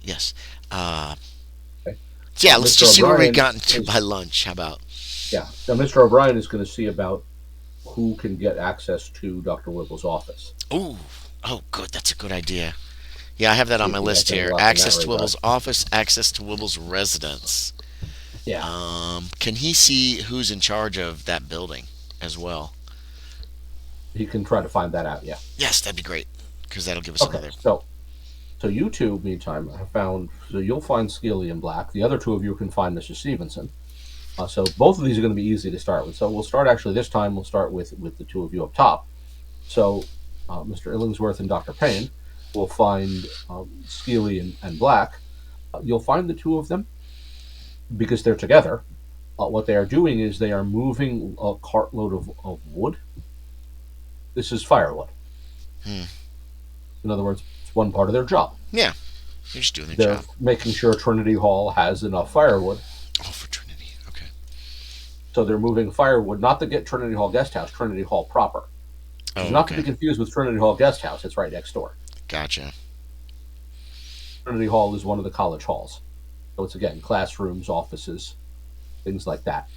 yes. Yeah, let's just see where we've gotten to by lunch. How about? Yeah. Now, Mr. O'Brien is going to see about who can get access to Dr. Wibble's office. Oh, good. That's a good idea. Yeah, I have that on my list here. Access to Wibble's office, access to Wibble's residence. Yeah. Can he see who's in charge of that building as well? He can try to find that out, yeah. Yes, that'd be great, because that'll give us another... So you two, meantime, have found... So you'll find Skeely and Black. The other two of you can find Mr. Stevenson. So both of these are going to be easy to start with. So we'll start, actually, this time we'll start with the two of you up top. So Mr. Illingsworth and Dr. Payne will find Skeely and Black. You'll find the two of them because they're together. What they are doing is they are moving a cartload of wood. This is firewood. In other words, it's one part of their job. Yeah, they're just doing their job. They're making sure Trinity Hall has enough firewood. Oh, for Trinity, okay. So they're moving firewood, not to get Trinity Hall Guest House, Trinity Hall proper. Not to be confused with Trinity Hall Guest House. It's right next door. Gotcha. Trinity Hall is one of the college halls. So it's, again, classrooms, offices, things like that.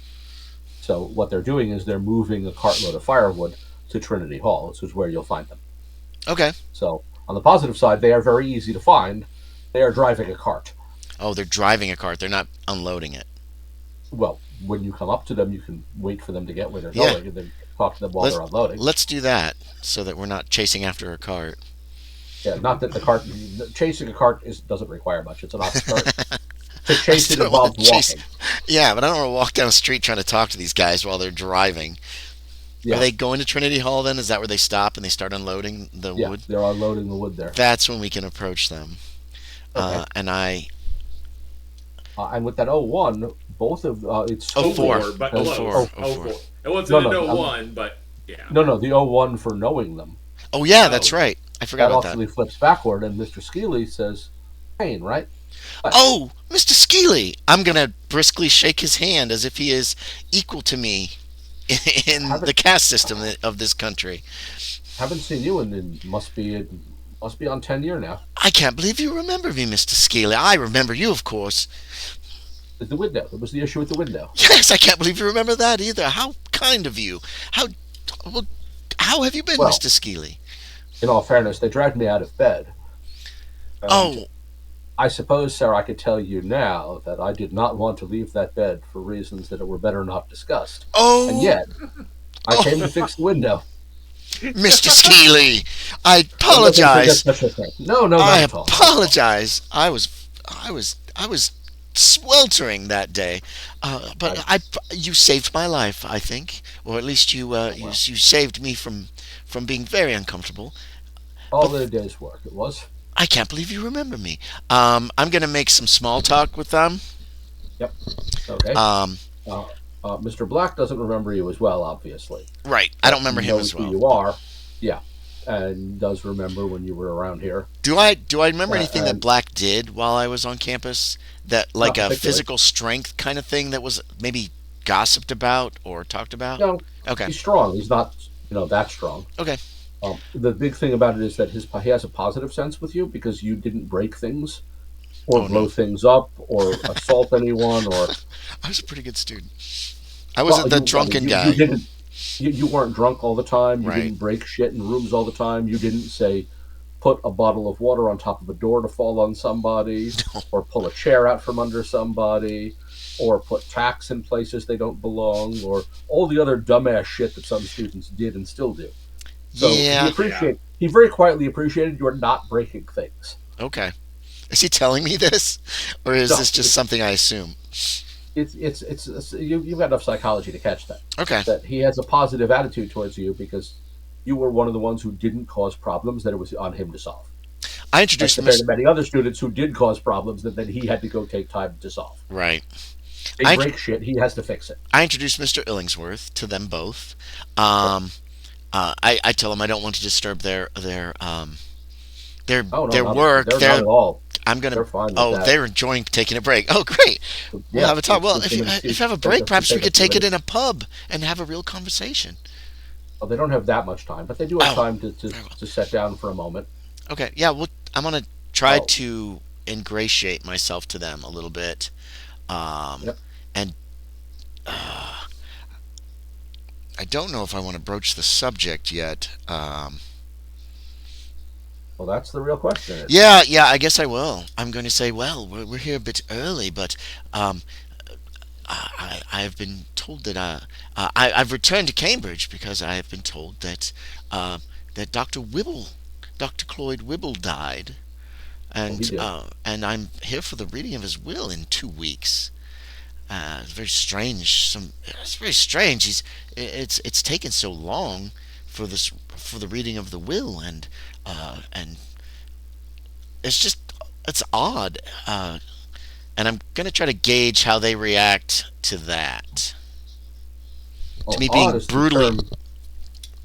So what they're doing is they're moving a cartload of firewood to Trinity Hall. This is where you'll find them. Okay. So on the positive side, they are very easy to find. They are driving a cart. Oh, they're driving a cart. They're not unloading it. Well, when you come up to them, you can wait for them to get where they're going and then talk to them while they're unloading. Let's do that so that we're not chasing after a cart. Yeah, not that chasing a cart doesn't require much. It's an ox cart. To chase it involves walking. Yeah, but I don't want to walk down the street trying to talk to these guys while they're driving. Yeah. Are they going to Trinity Hall then? Is that where they stop and they start unloading the wood? Yeah, they're unloading the wood there. That's when we can approach them. Okay. And with that 01, both of it's 04, but 04. It wasn't an 01, but yeah. No, the 01 for knowing them. Oh yeah, that's right. I forgot about that. That actually flips backward, and Mr. Skeely says, Payne, right? Oh, Mr. Skeely! I'm going to briskly shake his hand as if he is equal to me in the caste system of this country. Haven't seen you in must be on 10 years now. I can't believe you remember me, Mr. Skeely. I remember you, of course. The window. It was the issue with the window. Yes, I can't believe you remember that either. How kind of you. How have you been, Mr. Skeely? In all fairness, they dragged me out of bed. I suppose, sir, I could tell you now that I did not want to leave that bed for reasons that were better not discussed. And yet, I came to fix the window. Mr. Skeely, I apologize. No, I apologize. I was sweltering that day, but you saved my life, I think, or at least you saved me from being very uncomfortable. All the day's work it was. I can't believe you remember me. I'm going to make some small talk with them. Yep. Okay. Mr. Black doesn't remember you as well, obviously. Right. I don't remember him as well. Who you are. Yeah. And does remember when you were around here. Do I remember anything that Black did while I was on campus? That like a physical strength kind of thing that was maybe gossiped about or talked about? No. Okay. He's strong. He's not, that strong. Okay. The big thing about it is that he has a positive sense with you because you didn't break things or blow things up or assault anyone or... I was a pretty good student. I wasn't the drunken guy. You weren't drunk all the time. You right. didn't break shit in rooms all the time. You didn't, say, put a bottle of water on top of a door to fall on somebody or pull a chair out from under somebody or put tacks in places they don't belong or all the other dumbass shit that some students did and still do. So he very quietly appreciated you're not breaking things. Okay. Is he telling me this? Or is this just something I assume? It's you've got enough psychology to catch that. Okay. That he has a positive attitude towards you because you were one of the ones who didn't cause problems that it was on him to solve. I introduced compared to many other students who did cause problems that then he had to go take time to solve. Right. They break shit, he has to fix it. I introduced Mr. Illingsworth to them both. I tell them I don't want to disturb their work. Not at all. I'm gonna. They're enjoying taking a break. Oh, great. We'll have a talk. Well, if you have a break, perhaps we could take it in a pub and have a real conversation. Well, they don't have that much time, but they do have time to sit down for a moment. Okay. Yeah. Well, I'm gonna try to ingratiate myself to them a little bit, and. I don't know if I want to broach the subject yet. Well, that's the real question. Yeah, I guess I will. I'm going to say, well, we're here a bit early, but I've been told that I've returned to Cambridge because I have been told that that Dr. Cloyd Wibble died, and I'm here for the reading of his will in 2 weeks. It's very strange. It's very strange. It's taken so long for the reading of the will, and it's odd. And I'm gonna try to gauge how they react to that. To me being brutally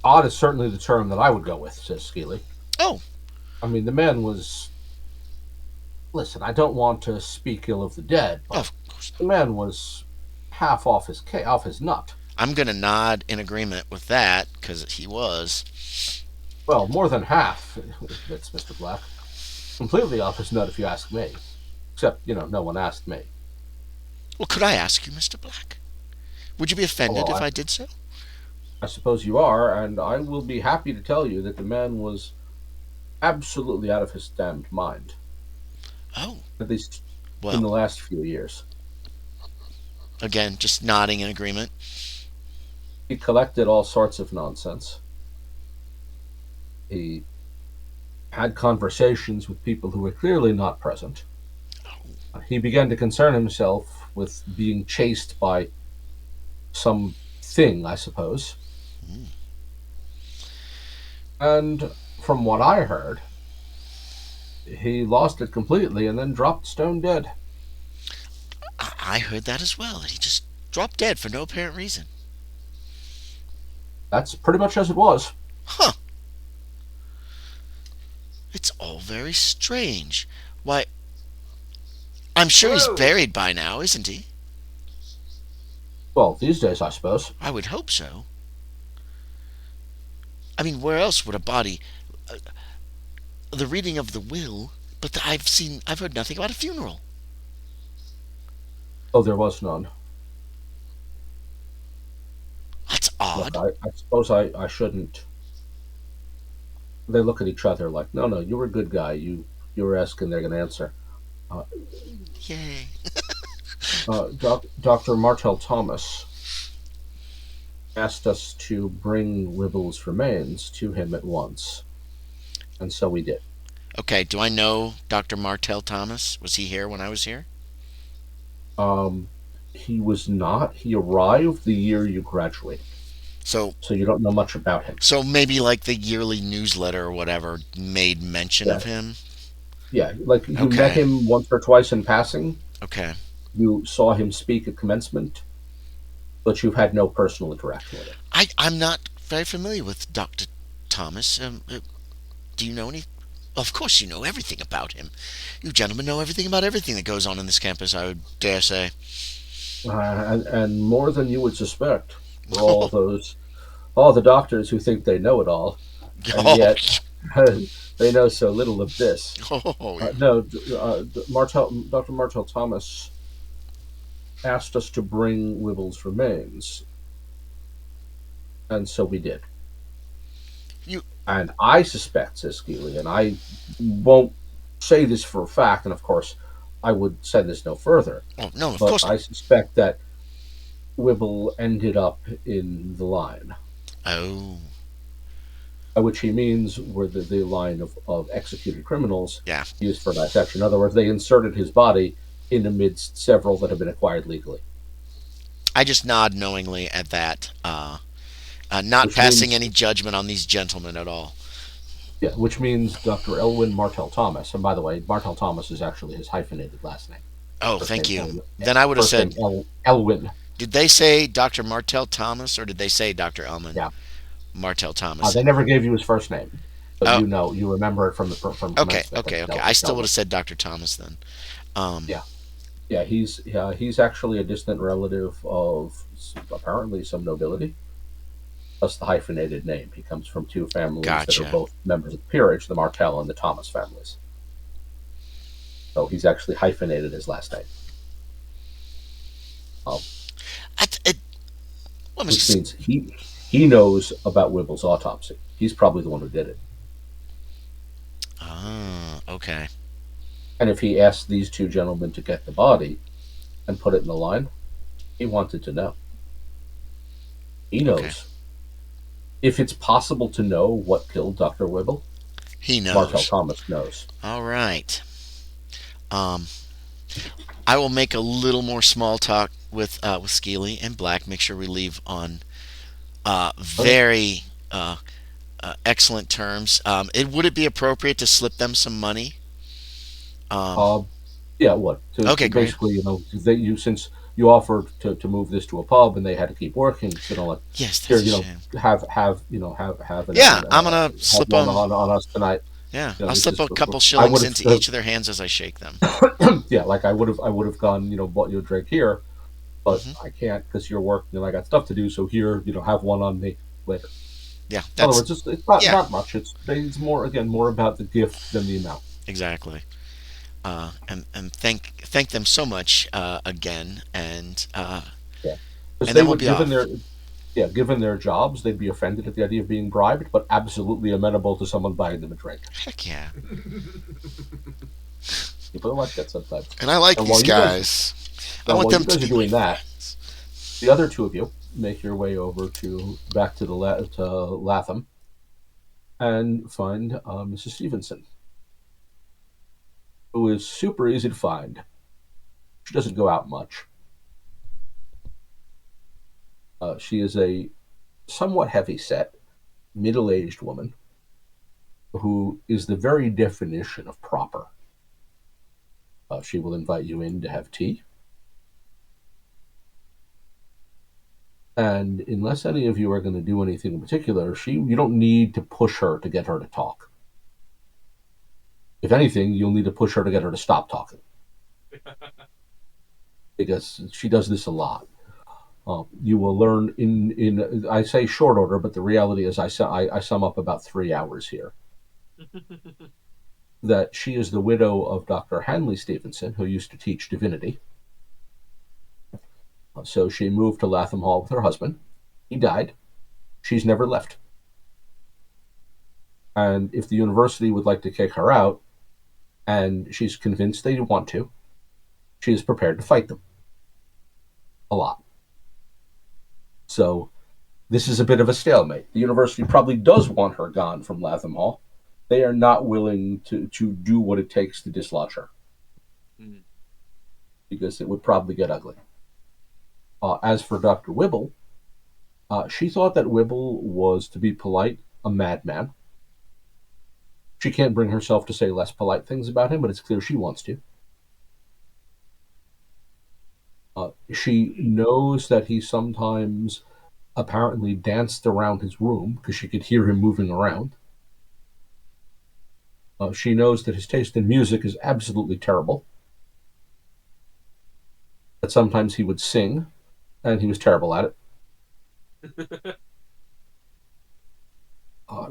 odd is certainly the term that I would go with, says Skeely. Oh, I mean, the man was. Listen, I don't want to speak ill of the dead, but the man was half off his nut. I'm going to nod in agreement with that, because he was. Well, more than half, admits Mr. Black. Completely off his nut, if you ask me. Except, no one asked me. Well, could I ask you, Mr. Black? Would you be offended if I did so? I suppose you are, and I will be happy to tell you that the man was absolutely out of his damned mind. Oh. At least in the last few years. Again, just nodding in agreement. He collected all sorts of nonsense. He had conversations with people who were clearly not present. He began to concern himself with being chased by some thing, I suppose. And from what I heard, he lost it completely and then dropped stone dead. I heard that as well. He just dropped dead for no apparent reason. That's pretty much as it was. Huh. It's all very strange. Why, I'm sure he's buried by now, isn't he? Well, these days, I suppose. I would hope so. I mean, where else would a body... the reading of the will, but I've heard nothing about a funeral. Oh, there was none. That's odd. Look, I suppose I shouldn't. They look at each other like, no, you were a good guy. You were asking, they're going to answer. Yay. Dr. Martel Thomas asked us to bring Wibble's remains to him at once. And so we did. Okay, do I know Dr. Martel Thomas? Was he here when I was here? He was not. He arrived the year you graduated. So you don't know much about him. So maybe like the yearly newsletter or whatever made mention of him? Yeah, like you met him once or twice in passing. Okay. You saw him speak at commencement, but you've had no personal interaction with him. I'm not very familiar with Dr. Thomas. Do you know any? Of course you know everything about him. You gentlemen know everything about everything that goes on in this campus, I would dare say. And more than you would suspect. For all the doctors who think they know it all, and yet they know so little of this. Dr. Martel Thomas asked us to bring Wibble's remains, and so we did. And I suspect, says Skeely, and I won't say this for a fact, and of course I would send this no further. Oh, no, of course not. I suspect that Wibble ended up in the line. Oh. By which he means were the line of executed criminals used for dissection. In other words, they inserted his body in amidst several that have been acquired legally. I just nod knowingly at that, not passing any judgment on these gentlemen at all. Yeah, which means Dr. Elwin Martel Thomas. And by the way, Martel Thomas is actually his hyphenated last name. Oh, thank you. Then I would have said Elwin. Did they say Dr. Martel Thomas or did they say Dr. Elman? Yeah. Martel Thomas. They never gave you his first name. But you remember it from Okay. I still would have said Dr. Thomas then. Yeah, he's actually a distant relative of apparently some nobility. Plus the hyphenated name. He comes from two families that are both members of the peerage, the Martel and the Thomas families. So he's actually hyphenated his last name. Which means he knows about Wibble's autopsy. He's probably the one who did it. Ah, okay. And if he asked these two gentlemen to get the body and put it in the line, he wanted to know. He knows. Okay. If it's possible to know what killed Dr. Wibble, he knows. Martel Thomas knows. All right. I will make a little more small talk with Skeely and Black. Make sure we leave on very excellent terms. Would it be appropriate to slip them some money? Yeah. What? Okay, great. Basically, since you offered to move this to a pub and they had to keep working, yes, here, have I'm gonna slip on us tonight. Yeah, I'll slip a couple shillings into each of their hands as I shake them. Yeah, like I would have gone, bought you a drink here, but I can't because you're working and I got stuff to do. So here, have one on me later. Yeah, in other words, it's not much. It's more about the gift than the amount. Exactly. And thank them so much again, and then we'll be off. Given their jobs, they'd be offended at the idea of being bribed, but absolutely amenable to someone buying them a drink. Heck yeah. People like that sometimes. And I like these guys. I want them to be doing that. The other two of you make your way over back to Latham and find Mrs. Stevenson, who is super easy to find. She doesn't go out much. She is a somewhat heavy-set, middle-aged woman who is the very definition of proper. She will invite you in to have tea. And unless any of you are going to do anything in particular, you don't need to push her to get her to talk. If anything, you'll need to push her to get her to stop talking. Because she does this a lot. You will learn in I say short order, but the reality is I sum up about 3 hours here. That she is the widow of Dr. Hanley Stevenson, who used to teach divinity. So she moved to Latham Hall with her husband. He died. She's never left. And if the university would like to kick her out, and she's convinced they want to, she is prepared to fight them. A lot. So this is a bit of a stalemate. The university probably does want her gone from Latham Hall. They are not willing to do what it takes to dislodge her. Because it would probably get ugly. As for Dr. Wibble, she thought that Wibble was, to be polite, a madman. She can't bring herself to say less polite things about him, but it's clear she wants to. She knows that he sometimes apparently danced around his room because she could hear him moving around. She knows that his taste in music is absolutely terrible. That sometimes he would sing, and he was terrible at it.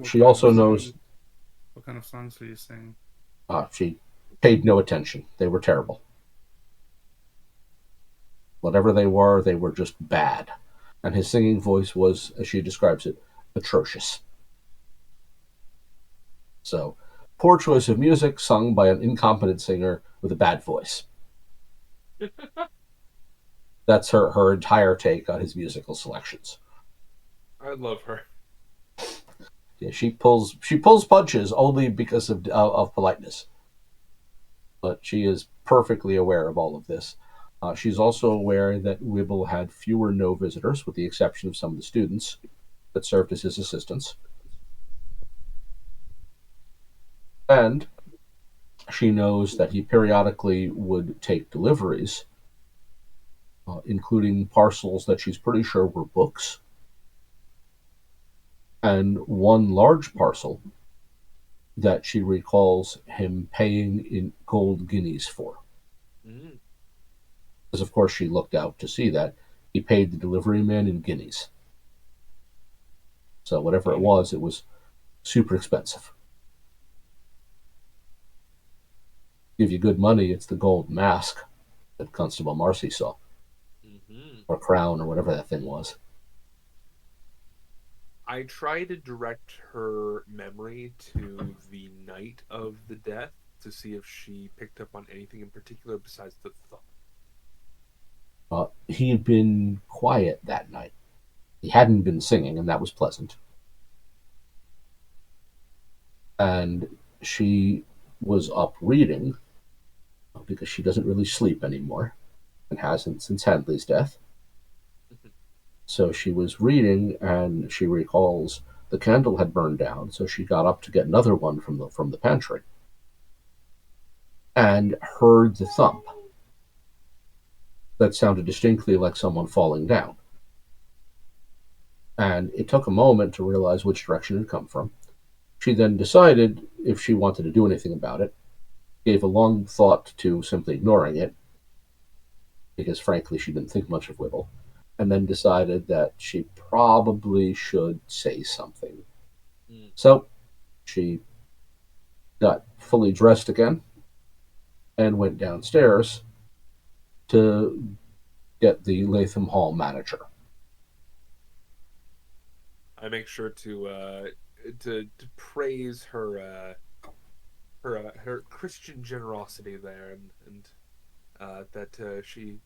She also knows... What kind of songs do you sing? She paid no attention. They were terrible. Whatever they were just bad. And his singing voice was, as she describes it, atrocious. So, poor choice of music sung by an incompetent singer with a bad voice. That's her entire take on his musical selections. I love her. Yeah, she pulls punches only because of politeness. But she is perfectly aware of all of this. She's also aware that Wibble had few or no visitors, with the exception of some of the students that served as his assistants. And she knows that he periodically would take deliveries, including parcels that she's pretty sure were books, and one large parcel that she recalls him paying in gold guineas for. Because, of course, she looked out to see that. He paid the delivery man in guineas. So whatever it was super expensive. Give you good money, it's the gold mask that Constable Marcy saw. Or crown, or whatever that thing was. I try to direct her memory to the night of the death to see if she picked up on anything in particular besides the thump. He had been quiet that night. He hadn't been singing, and that was pleasant. And she was up reading, because she doesn't really sleep anymore, and hasn't since Hadley's death. So she was reading, and she recalls the candle had burned down, so she got up to get another one from the pantry, and heard the thump. That sounded distinctly like someone falling down. And it took a moment to realize which direction it had come from. She then decided if she wanted to do anything about it, gave a long thought to simply ignoring it, because frankly she didn't think much of Wibble, and then decided that she probably should say something. So she got fully dressed again and went downstairs to get the Latham Hall manager. I make sure to praise her her Christian generosity there, and that she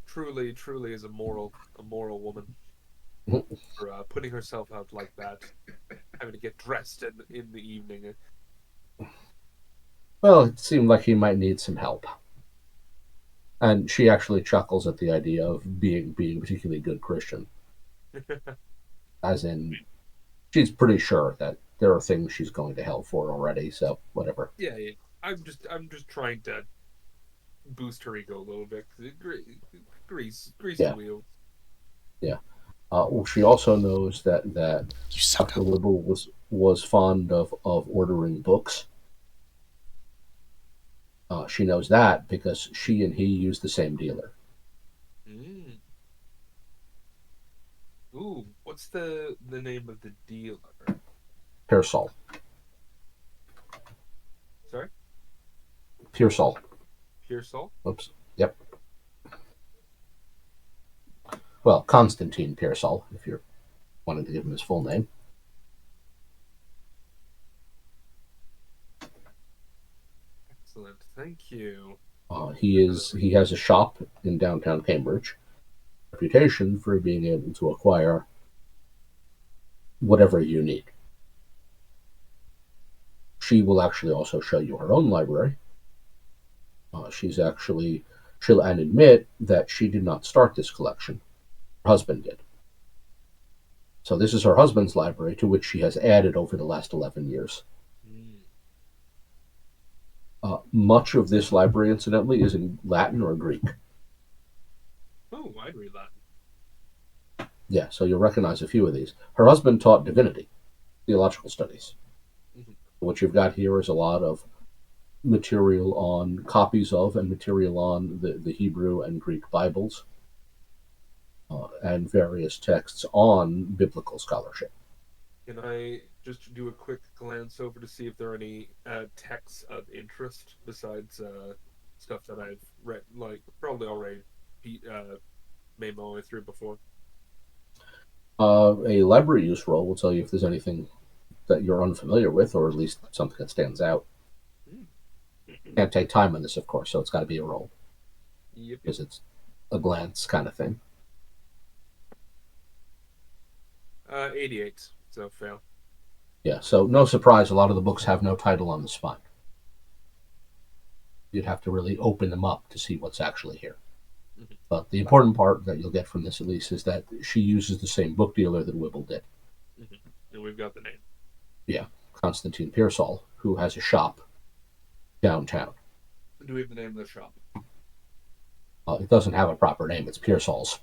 truly is a moral woman for putting herself out like that, having to get dressed in the evening. Well, it seemed like he might need some help. And she actually chuckles at the idea of being a particularly good Christian. As in, she's pretty sure that there are things she's going to hell for already. So whatever. Yeah, yeah. I'm just trying to boost her ego a little bit. Grease Yeah. the wheel. Yeah. Well, she also knows that Dr. Wibble was fond of ordering books. She knows that because she and he use the same dealer. Mm. Ooh, what's the name of the dealer? Pearsall. Sorry? Pearsall. Pearsall? Oops. Yep. Well, Constantine Pearsall, if you're wanting to give him his full name. Excellent. Thank you. He has a shop in downtown Cambridge. Reputation for being able to acquire whatever you need. She will actually also show you her own library. She'll admit that she did not start this collection. Her husband did. So this is her husband's library, to which she has added over the last 11 years. Much of this library, incidentally, is in Latin or Greek. Oh, I'd read Latin. Yeah, so you'll recognize a few of these. Her husband taught divinity, theological studies. Mm-hmm. What you've got here is a lot of material on copies of and material on the Hebrew and Greek Bibles, and various texts on biblical scholarship. Can I just do a quick glance over to see if there are any texts of interest besides stuff that I've read, like probably already made my way through before? A library use roll will tell you if there's anything that you're unfamiliar with, or at least something that stands out. Can't take time on this, of course, so it's got to be a roll. Yep. Because it's a glance kind of thing. 88, so fail. Yeah, so no surprise, a lot of the books have no title on the spine. You'd have to really open them up to see what's actually here. Mm-hmm. But the important part that you'll get from this, at least, is that she uses the same book dealer that Wibble did. Mm-hmm. And we've got the name. Yeah, Constantine Pearsall, who has a shop downtown. Do we have the name of the shop? It doesn't have a proper name. It's Pearsall's.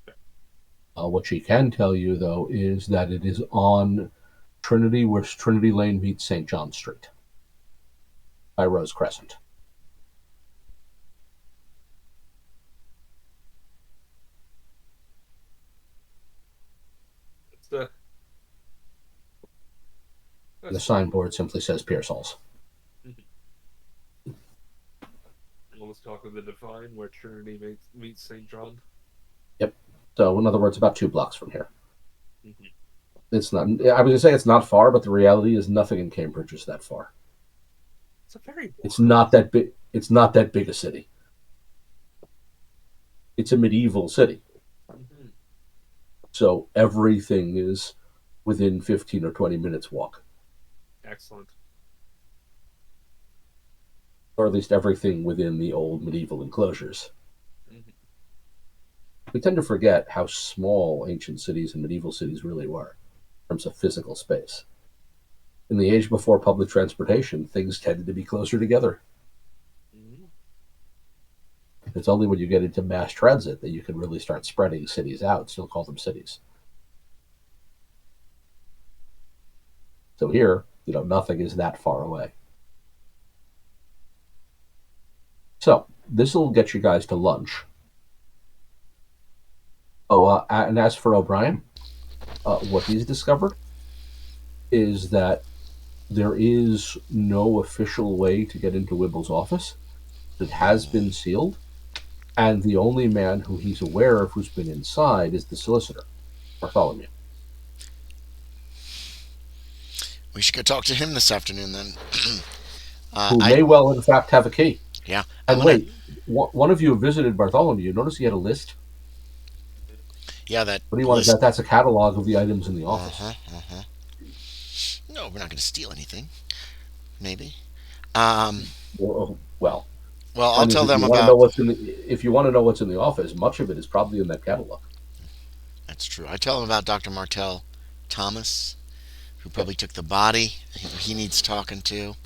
Okay. What she can tell you, though, is that it is on Trinity, where Trinity Lane meets St. John Street by Rose Crescent. The signboard simply says Pearsall's. Mm-hmm. Let's talk of the Divine, where Trinity meets St. John. Yep. So, in other words, about 2 blocks from here. Mm-hmm. It's not. I was going to say it's not far, but the reality is nothing in Cambridge is that far. It's a very. It's not that big. It's not that big a city. It's a medieval city. Mm-hmm. So everything is within 15 or 20 minutes walk. Excellent. Or at least everything within the old medieval enclosures. Mm-hmm. We tend to forget how small ancient cities and medieval cities really were in terms of physical space. In the age before public transportation, things tended to be closer together. Mm-hmm. It's only when you get into mass transit that you can really start spreading cities out, still call them cities. So here, nothing is that far away. So, this will get you guys to lunch. Oh, and as for O'Brien, what he's discovered is that there is no official way to get into Wibble's office. It has been sealed, and the only man who he's aware of who's been inside is the solicitor, Bartholomew. We should go talk to him this afternoon, then. Who may well, in fact, have a key. Yeah. And wait, one of you visited Bartholomew. Notice he had a list? Yeah, that. What do you want? That's a catalog of the items in the office. No, we're not going to steal anything. Maybe. Well, I'll tell them about. If you want to know what's in the office, much of it is probably in that catalog. That's true. I tell them about Dr. Martell Thomas, who probably took the body. He needs talking to.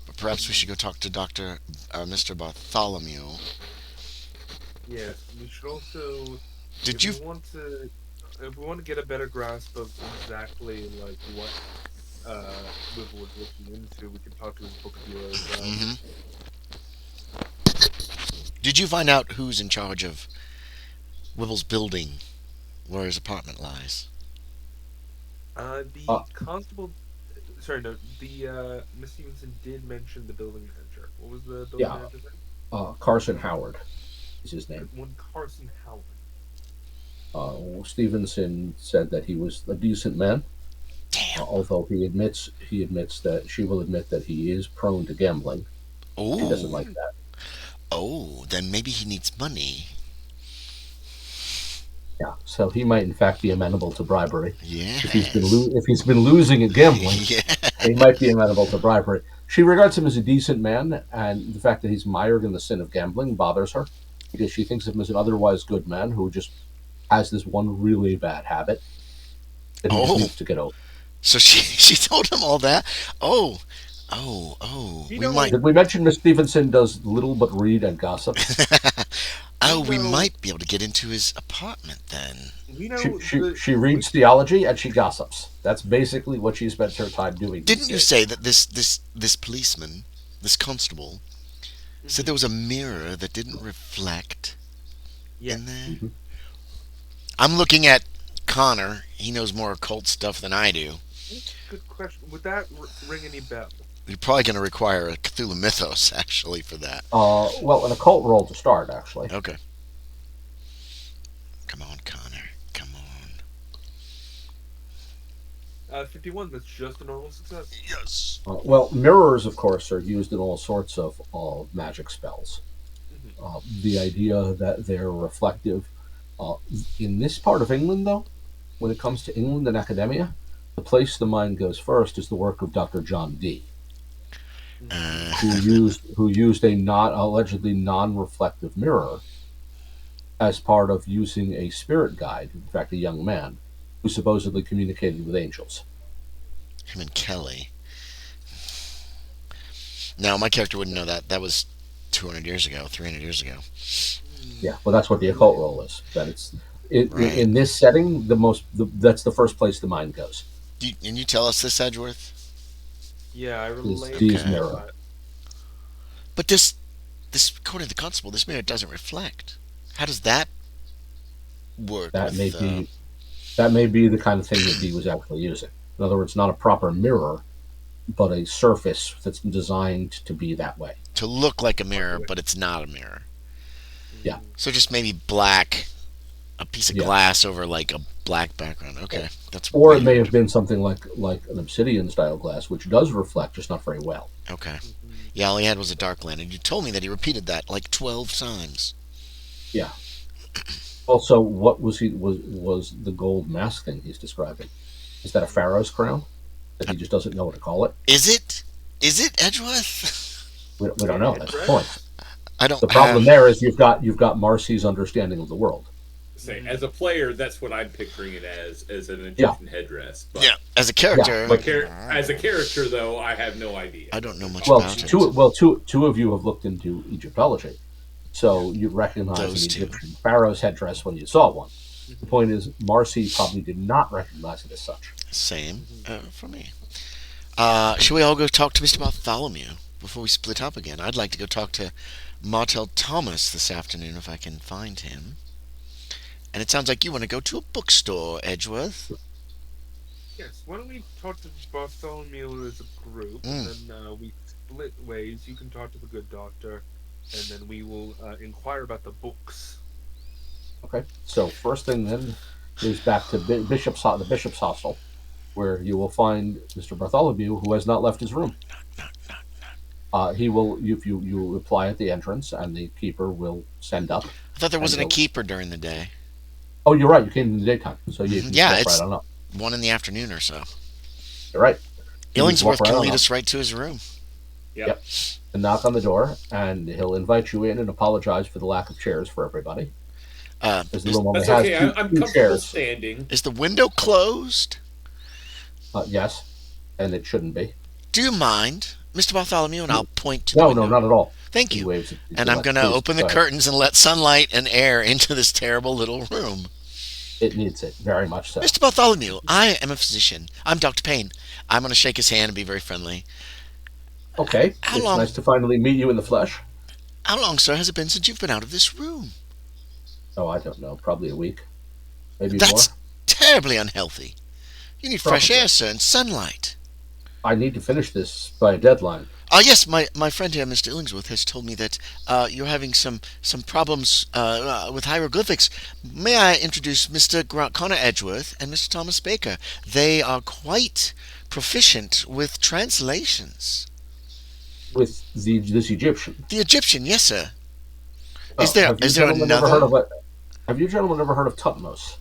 But perhaps we should go talk to Mr. Bartholomew. Yes, we should also, Did if you? we want to, if we want to get a better grasp of exactly like what Wibble was looking into, we can talk to his book dealer as well. Mm-hmm. Did you find out who's in charge of Wibble's building, where his apartment lies? The constable. Sorry, no. The Miss Stevenson did mention the building manager. What was the building manager's name? Carson Howard is his name. One Carson Howard. Stevenson said that he was a decent man. Damn. Although he admits that she will admit that he is prone to gambling. Oh. She doesn't like that. Oh, then maybe he needs money. Yeah, so he might in fact be amenable to bribery. Yeah. If he's been losing at gambling, he might be amenable to bribery. She regards him as a decent man, and the fact that he's mired in the sin of gambling bothers her because she thinks of him as an otherwise good man who just has this one really bad habit that he just needs to get over. So she told him all that. Oh. Did we mention Miss Stevenson does little but read and gossip? We might be able to get into his apartment then. She reads theology and she gossips. That's basically what she spends her time doing. Didn't you say that this policeman, this constable, said there was a mirror that didn't reflect in there? Mm-hmm. I'm looking at Connor. He knows more occult stuff than I do. Good question. Would that ring any bell? You're probably going to require a Cthulhu mythos, actually, for that. Well, an occult roll to start, actually. Okay. Come on, Connor. Come on. 51, that's just a normal success. Yes. Well, mirrors, of course, are used in all sorts of magic spells. Mm-hmm. The idea that they're reflective. In this part of England, though, when it comes to England and academia, the place the mind goes first is the work of Dr. John Dee. Who used a allegedly non-reflective mirror as part of using a spirit guide, in fact a young man, who supposedly communicated with angels. Him and Kelly. Now, my character wouldn't know that. That was 200 years ago, 300 years ago. Yeah, well, that's what the occult role is. That in this setting, that's the first place the mind goes. And you tell us this, Edgeworth? Yeah, I relate. Dee's mirror. But this, according to the constable, this mirror doesn't reflect. How does that work? That may be the kind of thing that Dee was actually using. In other words, not a proper mirror, but a surface that's designed to be that way. To look like a mirror, but it's not a mirror. Yeah. So just maybe black, a piece of glass over like a black background. Okay, that's. Or weird. It may have been something like an obsidian style glass, which does reflect, just not very well. Okay. Yeah, all he had was a dark lantern. You told me that he repeated that like 12 times. Yeah. Also, what was the gold mask thing he's describing? Is that a pharaoh's crown that he just doesn't know what to call it? Is it? Is it Edgeworth? We don't know. That's the point. The problem there is you've got Marcy's understanding of the world. As a player, that's what I'm picturing it as an Egyptian headdress. But as a character. As a character, though, I have no idea. I don't know much about it. Two of you have looked into Egyptology, so you recognize an Egyptian pharaoh's headdress when you saw one. The point is, Marcy probably did not recognize it as such. Same for me. Should we all go talk to Mr. Bartholomew before we split up again? I'd like to go talk to Martel Thomas this afternoon if I can find him. And it sounds like you want to go to a bookstore, Edgeworth. Yes, why don't we talk to Bartholomew as a group, and then we split ways. You can talk to the good doctor, and then we will inquire about the books. Okay, so first thing then is back to the bishop's hostel, where you will find Mr. Bartholomew, who has not left his room. He will, if you apply at the entrance, and the keeper will send up. I thought there wasn't a keeper during the day. Oh, you're right. You came in the daytime, so you can it's right on up. 1 in the afternoon or so. You're right. Illingsworth can lead us right to his room. Yep. And knock on the door, and he'll invite you in and apologize for the lack of chairs for everybody. That's okay. I'm comfortable standing. Is the window closed? Yes, and it shouldn't be. Do you mind, Mr. Bartholomew? And I'll point to the No, window. not at all. Thank He you. waves it And I'm going to open the curtains and let sunlight and air into this terrible little room. It needs it, very much so. Mr. Bartholomew, I am a physician. I'm Dr. Payne. I'm going to shake his hand and be very friendly. Okay, it's nice to finally meet you in the flesh. How long, sir, has it been since you've been out of this room? Oh, I don't know. Probably a week. Maybe more. That's terribly unhealthy. You need fresh air, sir, and sunlight. I need to finish this by a deadline. Yes, my friend here, Mr. Illingsworth, has told me that you're having some problems with hieroglyphics. May I introduce Mr. Connor Edgeworth and Mr. Thomas Baker? They are quite proficient with translations. With this Egyptian? The Egyptian, yes, sir. Oh, is there another? Have you gentlemen ever heard of Tutmos?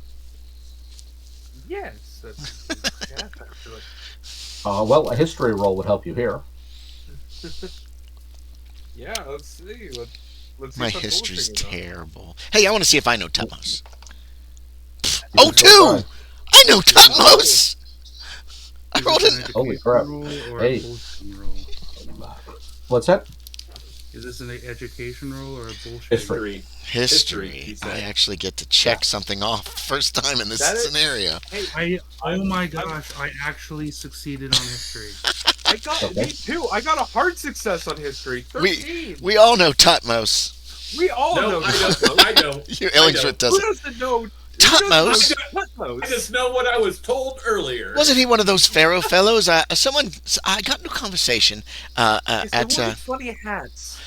Yes. Yes, actually. Well, a history roll would help you here. Yeah, let's see. Let's see. My history's terrible. Hey, I want to see if I know Tutmos. Oh, two! I know Tutmos! I rolled an... Holy crap. Hey. What's that? Is this an education roll or a bullshit? History. I actually get to check something off first time in this scenario. Oh my gosh, I actually succeeded on history. Me too. I got a hard success on history. 13. We all know Tutmos. We all know Tutmos. I know. You Illingsworth doesn't. Who doesn't know Tutmos? I just know what I was told earlier. Wasn't he one of those pharaoh fellows? I got into a conversation at. They wore the funny hats.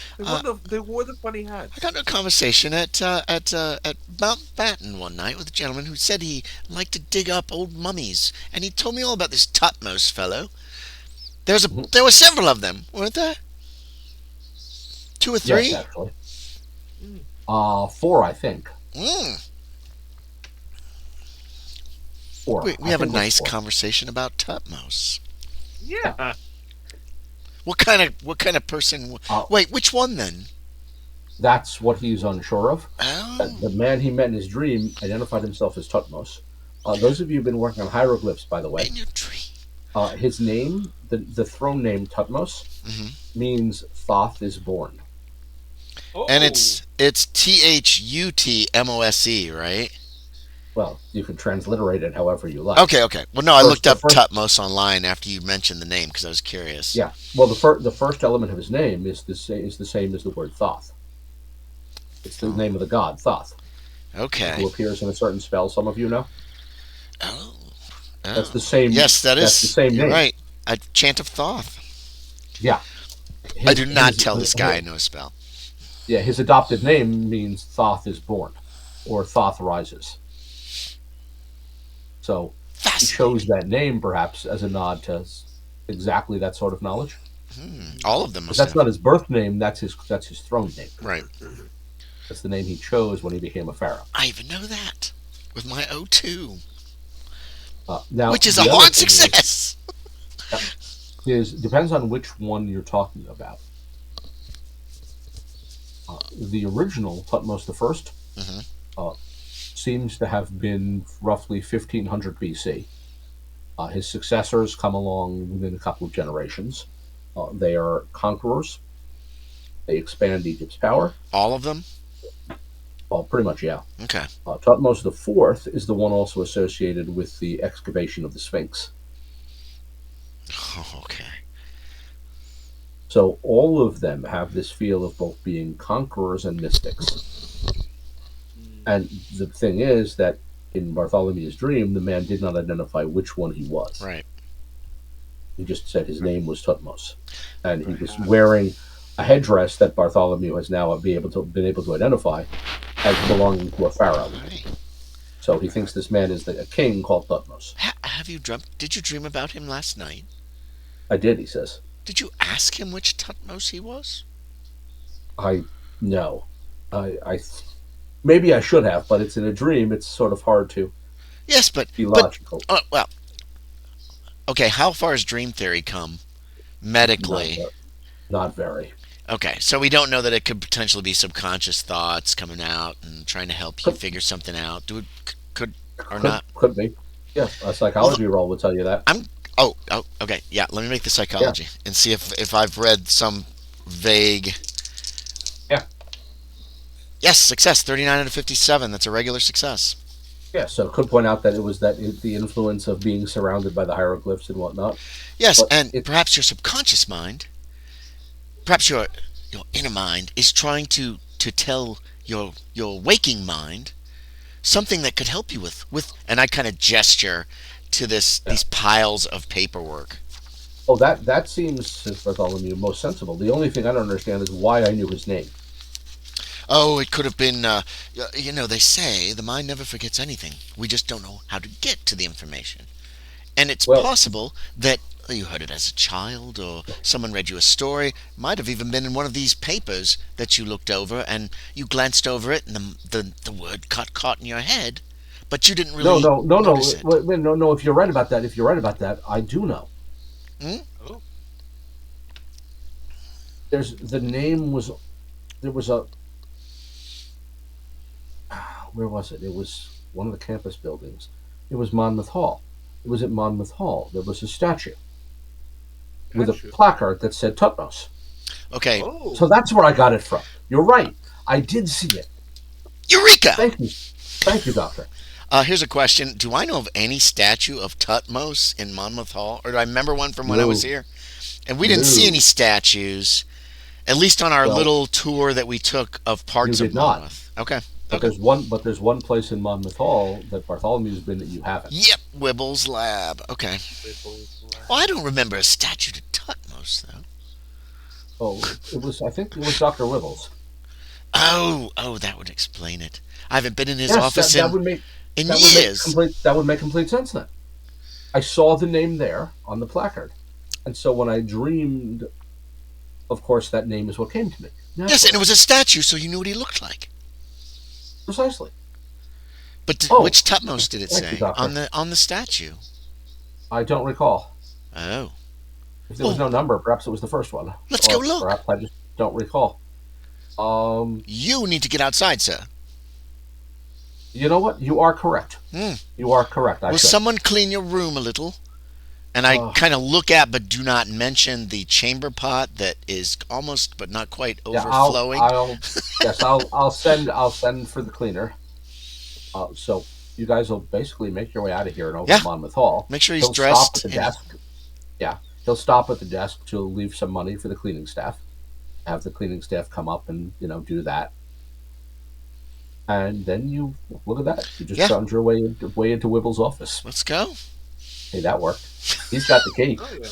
They wore the funny hats. I got into a conversation at Mountbatten one night with a gentleman who said he liked to dig up old mummies, and he told me all about this Tutmos fellow. There were several of them, weren't there? 2 or 3? Yes, actually. 4, I think. 4. We have a nice conversation about Tutmos. Yeah. What kind of person? Wait, which one then? That's what he's unsure of. Oh. The man he met in his dream identified himself as Tutmos. Those of you who've been working on hieroglyphs, by the way. In your dream. His name, the throne name Tutmos, means Thoth is born. Oh. And it's Thutmose, right? Well, you can transliterate it however you like. Okay. Well, no, I looked up Tutmos online after you mentioned the name because I was curious. Yeah. Well, the first element of his name is the same as the word Thoth. It's the name of the god Thoth. Okay. Who appears in a certain spell. Some of you know. Oh. That's the same. Yes, that's the same you're name. Right. A chant of Thoth. Yeah. I do not tell this guy I know a spell. Yeah, his adopted name means Thoth is born, or Thoth rises. So he chose that name perhaps as a nod to exactly that sort of knowledge. All of them. That's not his birth name. That's his throne name. Right. That's the name he chose when he became a pharaoh. I even know that with my O2. Now, which is a hard success. Depends on which one you're talking about. The original Thutmose I seems to have been roughly 1500 BC. His successors come along within a couple of generations. They are conquerors. They expand Egypt's power. All of them? Well, pretty much, yeah. Okay. Thutmose IV is the one also associated with the excavation of the Sphinx. Oh, okay. So all of them have this feel of both being conquerors and mystics. And the thing is that in Bartholomew's dream, the man did not identify which one he was. Right. He just said his name was Thutmose. And he was wearing a headdress that Bartholomew has now been able to identify as belonging to a pharaoh. Right. So he thinks this man is a king called Thutmose. Did you dream about him last night? I did, he says. Did you ask him which Thutmose he was? No. Maybe I should have, but it's in a dream. It's sort of hard to be logical. Well, okay, how far has dream theory come medically? Not very. Okay, so we don't know that it could potentially be subconscious thoughts coming out and trying to help you figure something out. Could or not? Could be. Yeah, a psychology roll would tell you that. Oh, okay. Yeah, let me make the psychology and see if I've read some vague. Yeah. Yes, success. 39 out of 57. That's a regular success. Yeah, so could point out that it was the influence of being surrounded by the hieroglyphs and whatnot. Yes, But and perhaps your subconscious mind, perhaps your inner mind is trying to tell your waking mind something that could help you with and I kind of gesture to these piles of paperwork. Oh, that seems, since Bartholomew, most sensible. The only thing I don't understand is why I knew his name. Oh, it could have been, they say the mind never forgets anything. We just don't know how to get to the information. And it's possible that you heard it as a child or someone read you a story. Might have even been in one of these papers that you looked over and you glanced over it and the word caught in your head, but you didn't really notice it. No. If you're right about that, I do know. Oh. There was a. Where was it? It was one of the campus buildings. It was Monmouth Hall. It was at Monmouth Hall. There was a statue with a placard that said Tutmos. Okay. Oh. So that's where I got it from. You're right. I did see it. Eureka! Thank you, Doctor. Here's a question. Do I know of any statue of Tutmos in Monmouth Hall? Or do I remember one from when I was here? And we didn't see any statues, at least on our little tour that we took of parts of Monmouth. Not. Okay. But there's one place in Monmouth Hall that Bartholomew's been that you haven't. Yep, Wibble's lab. Okay. Well, I don't remember a statue to Tutmos though. Oh, I think it was Dr. Wibble's. Oh, that would explain it. I haven't been in his office in years. That would make complete sense then. I saw the name there on the placard. And so when I dreamed, of course, that name is what came to me. Naturally. Yes, and it was a statue, so you knew what he looked like. Precisely. But which Tutmos did it say on the statue? I don't recall. Oh. If there was no number, perhaps it was the first one. Let's go look. Perhaps I just don't recall. You need to get outside, sir. You know what? You are correct. You are correct. Will someone clean your room a little? And I kind of look at, but do not mention the chamber pot that is almost, but not quite overflowing. I'll send for the cleaner. So you guys will basically make your way out of here and over to Monmouth Hall. Make sure he's dressed. Stop at the desk. Yeah, he'll stop at the desk to leave some money for the cleaning staff. Have the cleaning staff come up and do that. And then you look at that. You just found your way into Wibble's office. Let's go. Hey, that worked. He's got the key. Oh, yeah.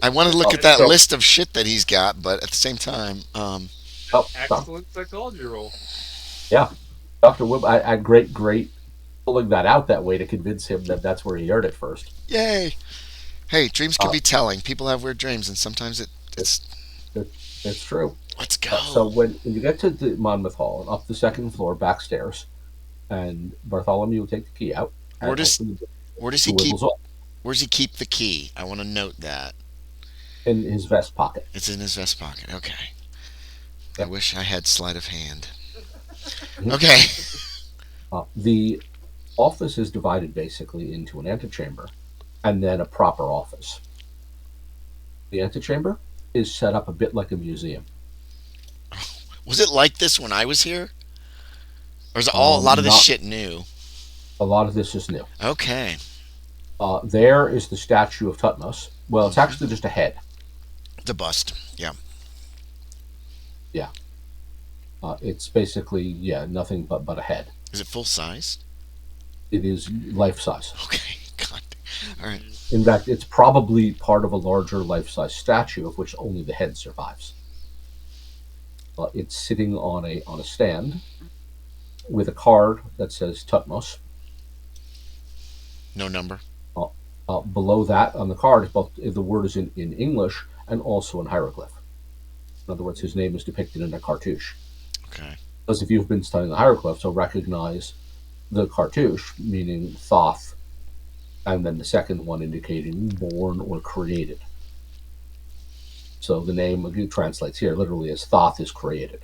I want to look at that list of shit that he's got, but at the same time, excellent psychology roll. Yeah, Dr. Wibble, I had great pulling that out that way to convince him that that's where he heard it first. Yay! Hey, dreams can be telling. People have weird dreams, and sometimes it's true. Let's go. So when you get to the Monmouth Hall and up the second floor, backstairs, and Bartholomew will take the key out. Where does he keep the key? I want to note that. In his vest pocket. It's in his vest pocket. Okay. Yep. I wish I had sleight of hand. Okay. The office is divided basically into an antechamber and then a proper office. The antechamber is set up a bit like a museum. Was it like this when I was here? Or is a lot of this shit new? A lot of this is new. Okay. There is the statue of Tutmos. Well, it's actually just a head. The bust, yeah. Yeah. It's basically, nothing but a head. Is it full size? It is life size. Okay, God. All right. In fact, it's probably part of a larger life size statue of which only the head survives. It's sitting on a stand with a card that says Tutmos. No number. Below that on the card, the word is in English and also in hieroglyph. In other words, his name is depicted in a cartouche. Okay. Because if you've been studying the hieroglyphs, you'll recognize the cartouche, meaning Thoth, and then the second one indicating born or created. So the name translates here literally as Thoth is created.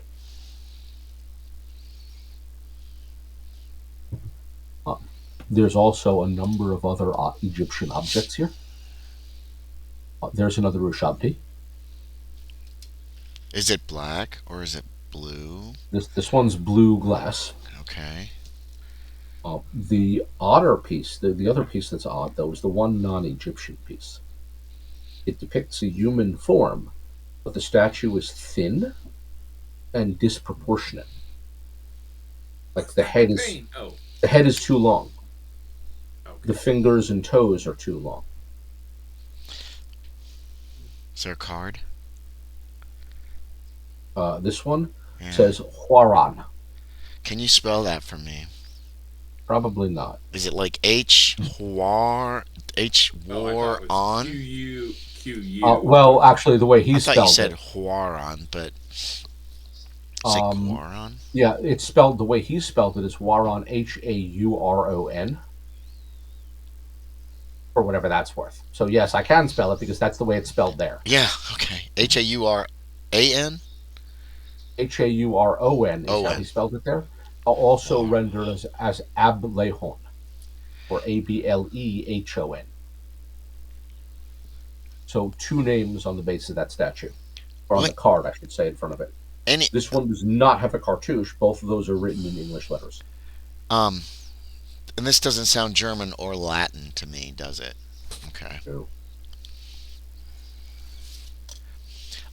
There's also a number of other Egyptian objects here. There's another Ushabti. Is it black or is it blue? This one's blue glass. Okay. The odder piece, the other piece that's odd, though, is the one non-Egyptian piece. It depicts a human form, but the statue is thin and disproportionate. Like the head is too long. Okay. The fingers and toes are too long. Is there a card? This one says Huaran. Can you spell that for me? Probably not. Is it like H war on? Q-U. Well, actually, the way he spelled it. I thought you said Huaron, but is it Huaron? Yeah, it's spelled the way he spelled it is Huaron, Hauron, or whatever that's worth. So yes, I can spell it because that's the way it's spelled there. Yeah. Okay. Hauran. Hauron is how he spelled it there. Also rendered as Ablehon, or Ablehon. So 2 names on the base of that statue, or on the card, I should say, in front of it. This one does not have a cartouche. Both of those are written in English letters. And this doesn't sound German or Latin to me, does it? Okay. No.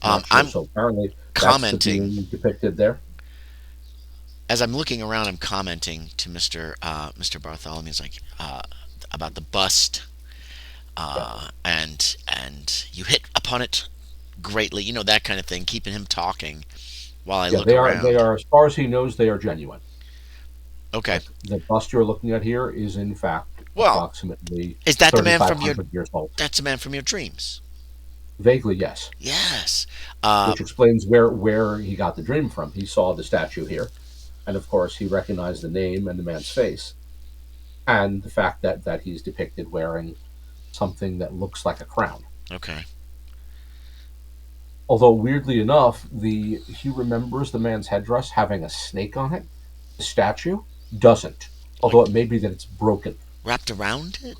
I'm so apparently commenting. That's the being depicted there. As I'm looking around, I'm commenting to Mr. Bartholomew's like about the bust, and you hit upon it greatly, you know, that kind of thing, keeping him talking while I look around. They are, as far as he knows, they are genuine. Okay. Like the bust you're looking at here is in fact approximately. Is that the man from years old? That's the man from your dreams. Vaguely, yes. Yes. Which explains where he got the dream from. He saw the statue here. And of course, he recognized the name and the man's face, and the fact that he's depicted wearing something that looks like a crown. Okay. Although weirdly enough, he remembers the man's headdress having a snake on it. The statue doesn't. Although it may be that it's broken. Wrapped around it?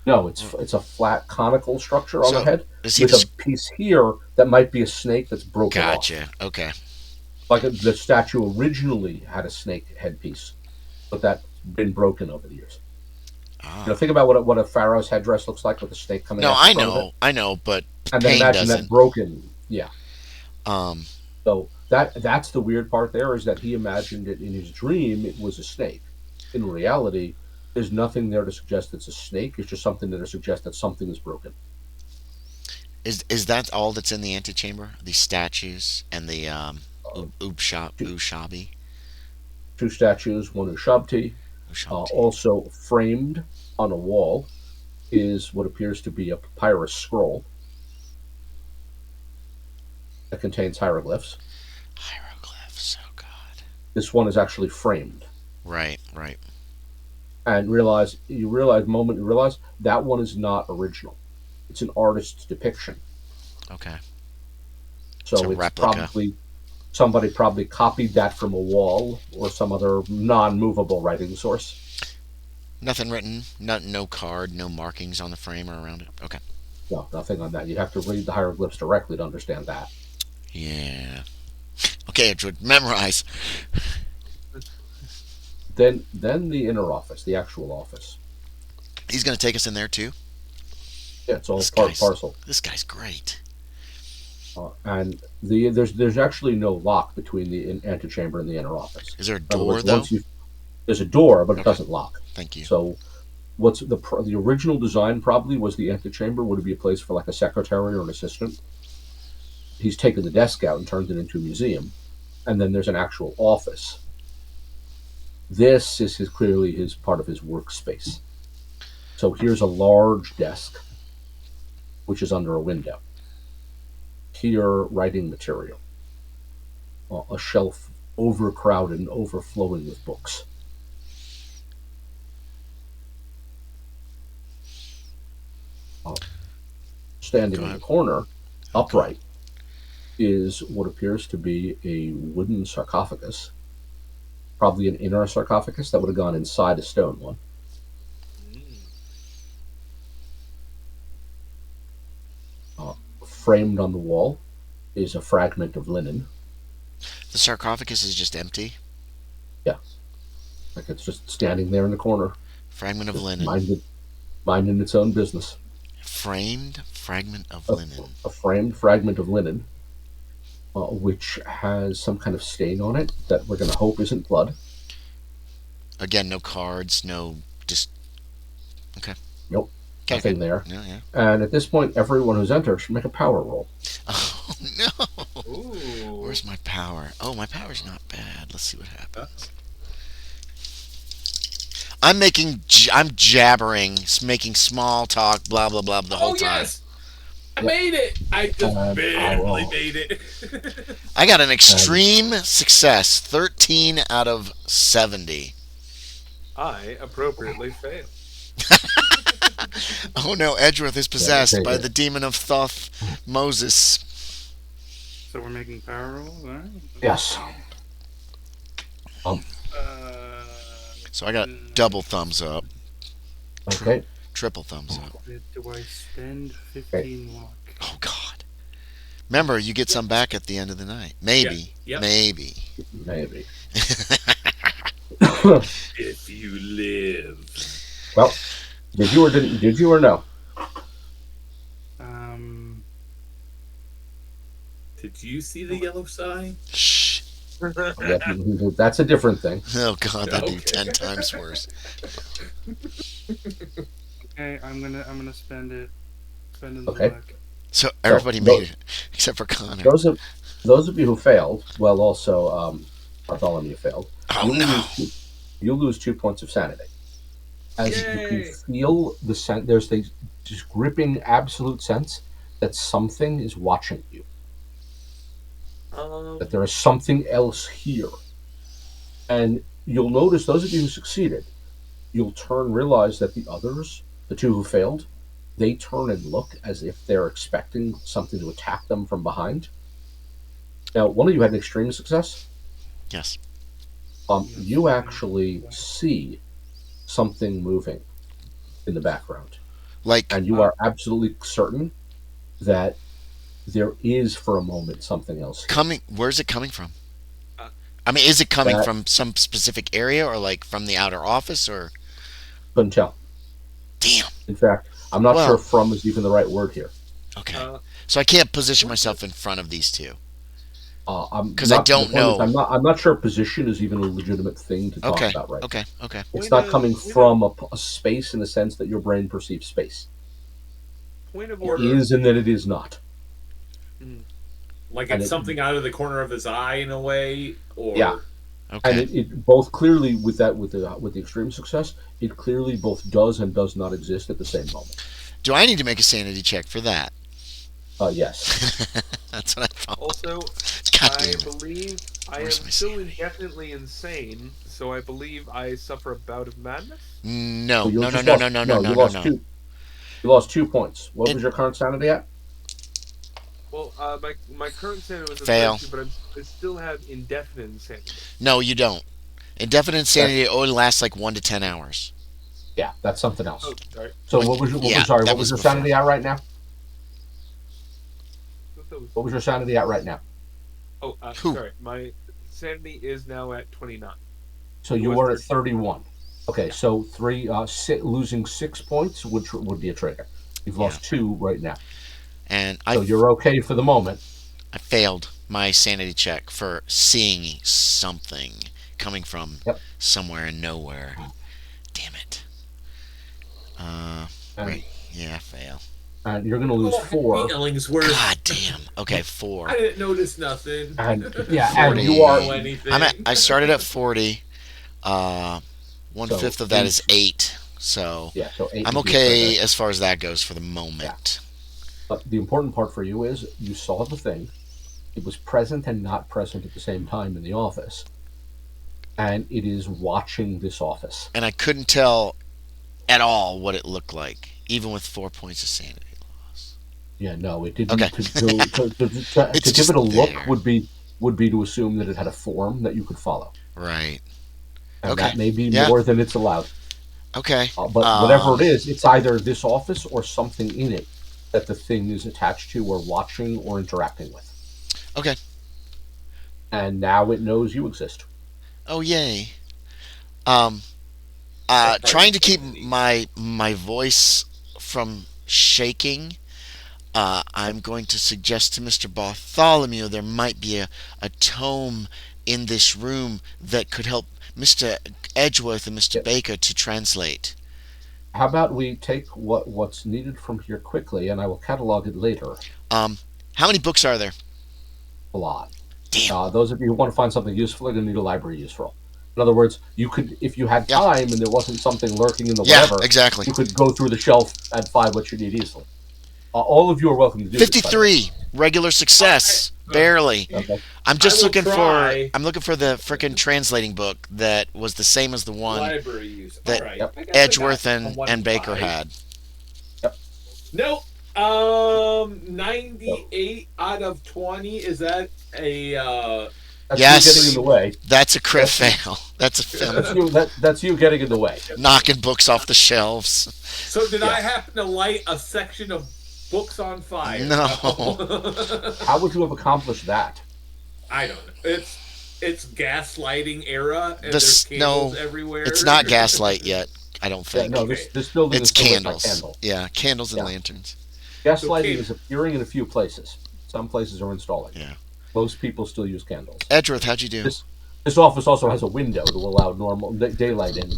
No, it's a flat conical structure on the head with a piece here that might be a snake that's broken off. Gotcha. Okay. Like the statue originally had a snake headpiece, but that's been broken over the years. You know, think about what a pharaoh's headdress looks like with a snake coming out. No, I know, but and then imagine that broken. Yeah. So that's the weird part there, is that he imagined it in his dream it was a snake. In reality, there's nothing there to suggest it's a snake. It's just something there to suggest that something is broken. Is that all that's in the antechamber? These statues and the Ushabi? 2 statues, 1 Ushabti. Also framed on a wall is what appears to be a papyrus scroll that contains hieroglyphs. Hieroglyphs, oh God. This one is actually framed. Right. And you realize that one is not original. It's an artist's depiction. Okay. So it's probably somebody copied that from a wall or some other non-movable writing source. Nothing written, no card, no markings on the frame or around it. Okay. No, nothing on that. You have to read the hieroglyphs directly to understand that. Yeah. Okay, Edgeworth, memorize. Then the inner office, the actual office. He's going to take us in there too? Yeah, it's all parcel. This guy's great. And there's actually no lock between the antechamber and the inner office. Is there a door, though? There's a door, but it doesn't lock. Thank you. So what's the original design probably was the antechamber would be a place for like a secretary or an assistant. He's taken the desk out and turned it into a museum. And then there's an actual office. This is clearly his part of his workspace. So here's a large desk, which is under a window. Here, writing material. A shelf overcrowded and overflowing with books. Standing in the corner, upright, is what appears to be a wooden sarcophagus. Probably an inner sarcophagus that would have gone inside a stone one. framed on the wall is a fragment of linen. The sarcophagus is just empty. Yeah, like it's just standing there in the corner, Fragment of just linen. minding its own business. Framed fragment of linen. A framed fragment of linen, which has some kind of stain on it that we're going to hope isn't blood. Again, no cards, no just. Okay. Nope. Okay, nothing good. there. Yeah. And at this point, everyone who's entered should make a power roll. Oh no! Ooh. Where's my power? Oh, my power's not bad. Let's see what happens. I'm jabbering, making small talk, blah blah blah the whole time. Yes! I made it! I just barely made it. I got an extreme success, 13 out of 70. I appropriately failed. Oh no, Edgeworth is possessed by the demon of Thoth Moses. So we're making power rolls, all right? Yes. So I got double thumbs up. Okay. Triple thumbs up. Do I spend 15 luck? Oh God. Remember, you get some back at the end of the night. Maybe. Yep. Maybe. If you live. Well, did you or no? Did you see the yellow sign? Shh. That's a different thing. Oh God, that'd be 10 times worse. Okay, I'm gonna spend it. Spend the Okay. luck. So everybody made it, except for Connor. Those of you who failed, well, also Bartholomew failed. Oh no! You lose 2 points of sanity. As you can feel there's this just gripping absolute sense that something is watching you. That there is something else here. And you'll notice, those of you who succeeded, you'll realize that the others, the two who failed, they turn and look as if they're expecting something to attack them from behind. Now, one of you had an extreme success. Yes. You actually see something moving in the background. And you are absolutely certain that there is, for a moment, something else here. Where's it coming from? I mean, is it coming from some specific area, or like from the outer office, or? Couldn't tell. Damn. In fact, I'm not sure "from" is even the right word here. Okay. So I can't position myself in front of these two. Because I don't know. I'm not sure position is even a legitimate thing to talk about right now. Okay. It's not coming from a space in the sense that your brain perceives space. Point of order. It is and that it is not. Like it's something out of the corner of his eye in a way, or yeah. Okay. And it both clearly with the extreme success, it clearly both does and does not exist at the same moment. Do I need to make a sanity check for that? Yes. That's what I thought. Also, I believe I am still indefinitely insane, so I believe I suffer a bout of madness. No. You lost 2 points. What was your current sanity at? Well, my current sanity was at fail, 32, but I still have indefinite insanity. No, you don't. Indefinite insanity only lasts like 1 to 10 hours. Yeah, that's something else. Oh, sorry. So what was your sanity at right now? What was your sanity at right now? Oh, sorry. My sanity is now at 29. So you were at 31. Okay, yeah. So losing 6 points, which would be a trigger. You've lost 2 right now. And so you're okay for the moment. I failed my sanity check for seeing something coming from somewhere and nowhere. Damn it. Right. Yeah, fail. And you're going to lose 4. Illingsworth. God damn. Okay, 4. I didn't notice nothing. And you are. I started at 40. 1/5 of that is 8. So, so 8 I'm okay as far as that goes for the moment. Yeah. But the important part for you is you saw the thing. It was present and not present at the same time in the office. And it is watching this office. And I couldn't tell at all what it looked like, even with 4 points of sanity loss. Yeah, no, it didn't. Okay. To give it a look would be to assume that it had a form that you could follow. Right. And that may be more than it's allowed. Okay. But whatever it is, it's either this office or something in it that the thing is attached to or watching or interacting with. Okay. And now it knows you exist. Oh, yay. Trying to keep my voice from shaking, I'm going to suggest to Mr. Bartholomew there might be a tome in this room that could help Mr. Edgeworth and Mr. Baker to translate. How about we take what's needed from here quickly, and I will catalog it later. How many books are there? A lot. Damn. Those of you who want to find something useful are going to need a library use roll. In other words, you could, if you had time and there wasn't something lurking in the whatever, exactly. You could go through the shelf and find what you need easily. All of you are welcome to do 53 regular success, barely. Okay. I'm just looking for the frickin' translating book that was the same as the one library use. that Edgeworth and Baker had. Yep. Nope. 98 out of 20. Is that a? That's you getting in the way. That's a crit fail. That's a fail. That's you getting in the way. Knocking books off the shelves. So did I happen to light a section of books on fire? No. How would you have accomplished that? I don't know. It's gaslighting era, and there's candles everywhere. It's not gaslight yet. I don't think. Yeah, no, this building is candles. Candle. Yeah, candles and lanterns. Gaslighting is appearing in a few places. Some places are installing. Yeah. Most people still use candles. Edgeworth, how'd you do? This office also has a window to allow normal daylight in.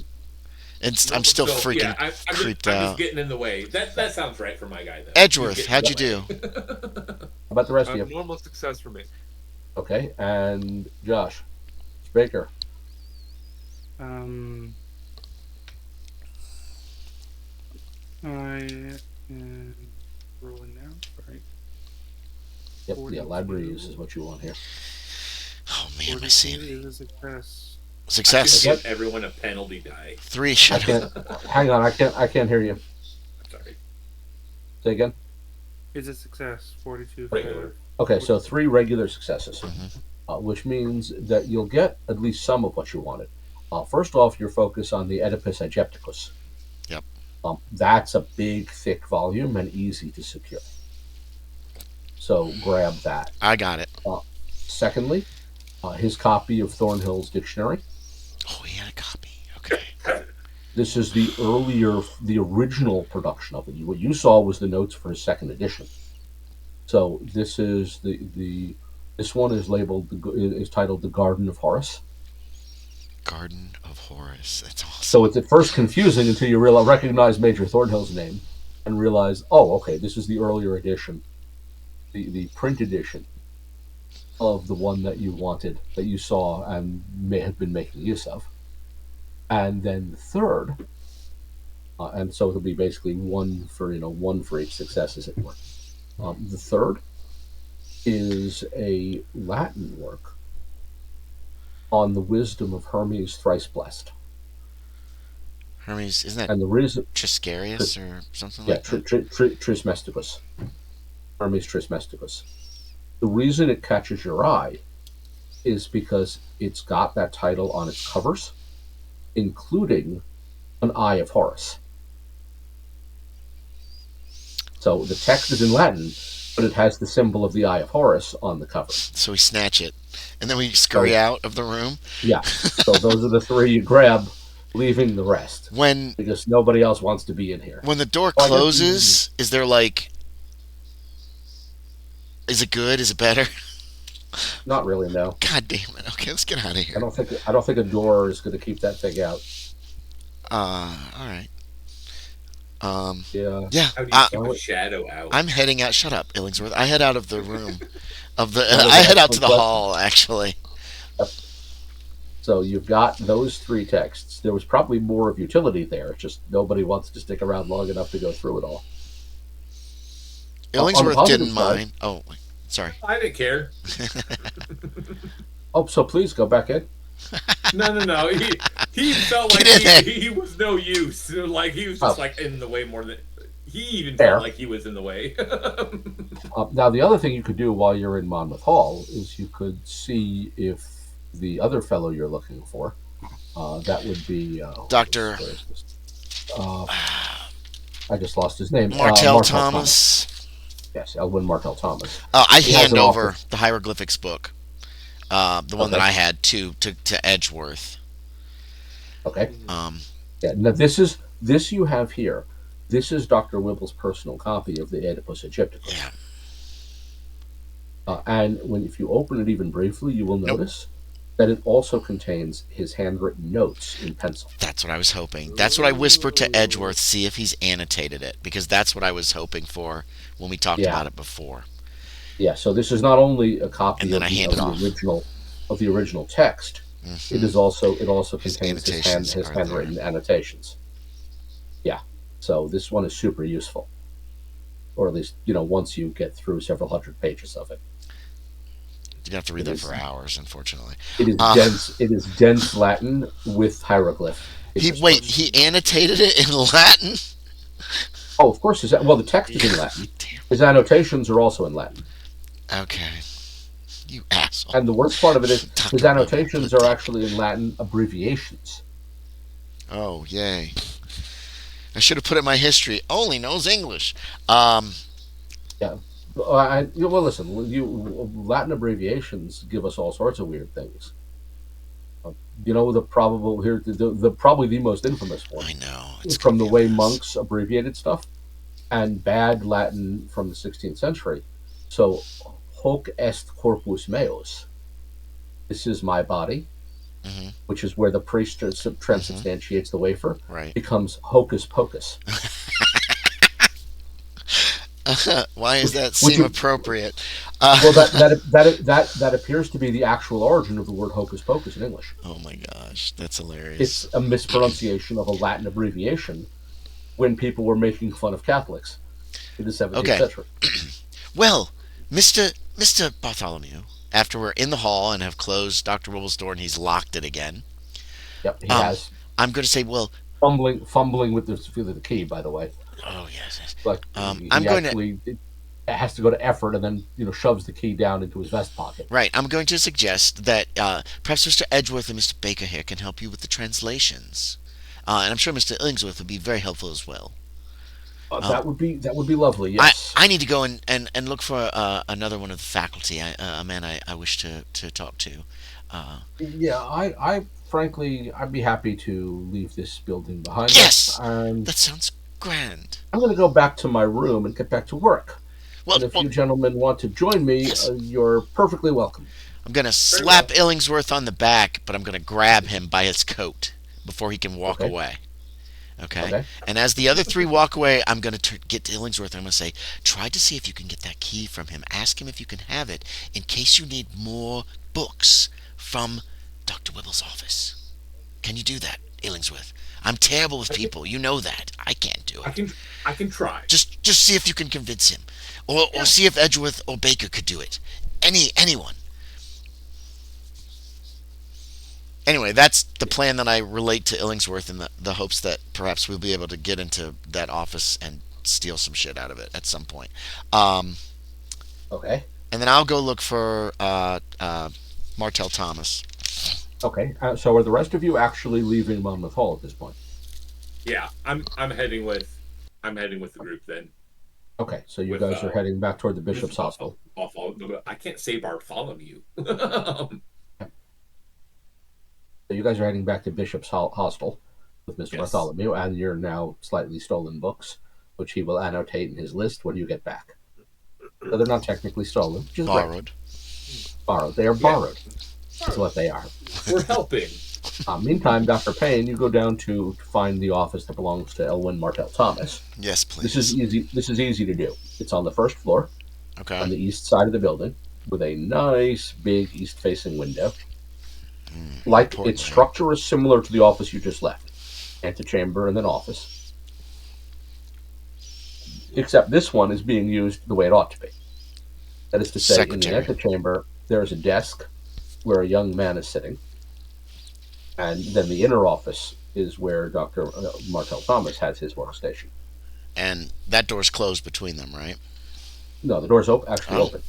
And I'm still freaking creeped out. I'm just getting in the way. That sounds right for my guy, though. Edgeworth, how'd you do? How about the rest of you? Normal success for me. Okay, and Josh. Baker. I am rolling now, right? Yep, library use is what you want here. Oh man, my sanity. Is a success. Success. Give everyone a penalty die. 3. Shut up. Hang on, I can't hear you. Sorry. Say again. It's a success. 42. Okay, so 3 regular successes, which means that you'll get at least some of what you wanted. First off, your focus on the Oedipus Aegypticus. Yep. That's a big, thick volume and easy to secure. So grab that. I got it. Secondly, his copy of Thornhill's dictionary. Oh, he had a copy. Okay. This is the original production of it. What you saw was the notes for his second edition. So this is this one is titled The Garden of Horace. Garden of Horace. That's awesome. So it's at first confusing until you recognize Major Thornhill's name and realize, oh, okay, this is the earlier edition, the print edition of the one that you wanted, that you saw and may have been making use of. And then the third, and so it'll be basically one for each success, as it were. The third is a Latin work on the wisdom of Hermes Thrice Blessed. Hermes, isn't that and the reason Triscarius or something like that? Trismesticus. Hermes Trismesticus. The reason it catches your eye is because it's got that title on its covers, including an Eye of Horus. So the text is in Latin, but it has the symbol of the Eye of Horus on the cover. So we snatch it, and then we scurry out of the room. Yeah. So those are the 3 you grab, leaving the rest. Because nobody else wants to be in here. When the door closes, is there is it good? Is it better? Not really, no. God damn it. Okay, let's get out of here. I don't think a door is going to keep that thing out. All right. Yeah. Yeah. How do you keep a shadow out? I'm heading out. Shut up, Illingsworth. I head out of the room. I head out to the hall, actually. Yep. So you've got those 3 texts. There was probably more of utility there. Just nobody wants to stick around long enough to go through it all. Illingsworth didn't mind. Oh, sorry. I didn't care. Oh, so please go back in. No. He felt like he was no use. Like he was just in the way more than he even felt like he was in the way. Now the other thing you could do while you're in Monmouth Hall is you could see if the other fellow you're looking for, that would be Doctor. I just lost his name. Martell Thomas. Yes, Elwyn Martell Thomas. I hand over the hieroglyphics book, the one that I had, to Edgeworth. Okay. Yeah. Now this you have here. This is Dr. Wibble's personal copy of the Oedipus Egypticus. Yeah. And if you open it even briefly, you will notice that it also contains his handwritten notes in pencil. That's what I was hoping. That's what I whispered to Edgeworth, see if he's annotated it, because that's what I was hoping for when we talked about it before. Yeah, so this is not only a copy of the original text, it also contains his handwritten annotations. Yeah. So this one is super useful. Or at least, once you get through several hundred pages of it. You have to read that for hours, unfortunately. It is dense. It is dense Latin with hieroglyph. He annotated it in Latin? Oh, of course. The text is in Latin. His annotations are also in Latin. Okay. You asshole. And the worst part of it is his annotations are actually in Latin abbreviations. Oh, yay. I should have put it in my history. Only knows English. Yeah. Listen. Latin abbreviations give us all sorts of weird things. Probably the most infamous one. I know. It's from the way monks abbreviated stuff, and bad Latin from the 16th century. So, hoc est corpus meus. This is my body, which is where the priest transubstantiates the wafer. Right. Becomes hocus pocus. Why does that seem appropriate? That appears to be the actual origin of the word hocus pocus in English. Oh my gosh, that's hilarious. It's a mispronunciation of a Latin abbreviation when people were making fun of Catholics in the 17th century. Well, Mr. Bartholomew, after we're in the hall and have closed Dr. Wibble's door and he's locked it again. Yep, he has. I'm going to say, fumbling with the key, by the way. Oh yes. Like it has to go to effort and then shoves the key down into his vest pocket. Right. I'm going to suggest that perhaps Mr. Edgeworth and Mr. Baker here can help you with the translations, and I'm sure Mr. Illingsworth would be very helpful as well. That would be lovely. Yes. I need to go and look for another one of the faculty. A man I wish to talk to. I frankly I'd be happy to leave this building behind. Yes. That sounds grand. I'm going to go back to my room and get back to work. And if you gentlemen want to join me, you're perfectly welcome. I'm going to slap Illingsworth on the back, but I'm going to grab him by his coat before he can walk away. Okay? And as the other three walk away, I'm going to get to Illingsworth and I'm going to say, try to see if you can get that key from him. Ask him if you can have it in case you need more books from Dr. Wibble's office. Can you do that, Illingsworth? I'm terrible with people. You know that. I can't do it. I can try. Just see if you can convince him. Or see if Edgeworth or Baker could do it. Anyone. Anyway, that's the plan that I relate to Illingsworth in the hopes that perhaps we'll be able to get into that office and steal some shit out of it at some point. Okay. And then I'll go look for Martell Thomas. Okay. So are the rest of you actually leaving Monmouth Hall at this point? Yeah, I'm heading with the group then. Okay, so you guys are heading back toward the Bishop's Hostel. I can't say Bartholomew. So you guys are heading back to Bishop's Hostel with Mr. Bartholomew, and your now slightly stolen books, which he will annotate in his list when you get back. So they're not technically stolen, just borrowed. Borrowed. They are borrowed. Is what they are. We're helping. Meantime, Dr. Payne, you go down to find the office that belongs to Elwyn Martell Thomas. Yes, please. This is easy to do. It's on the first floor, on the east side of the building, with a nice big east-facing window. Its structure is similar to the office you just left, antechamber and then office. Except this one is being used the way it ought to be. That is to say, in the antechamber, there is a desk where a young man is sitting. And then the inner office is where Dr. Martell Thomas has his workstation. And that door's closed between them, right? No, the door's actually open.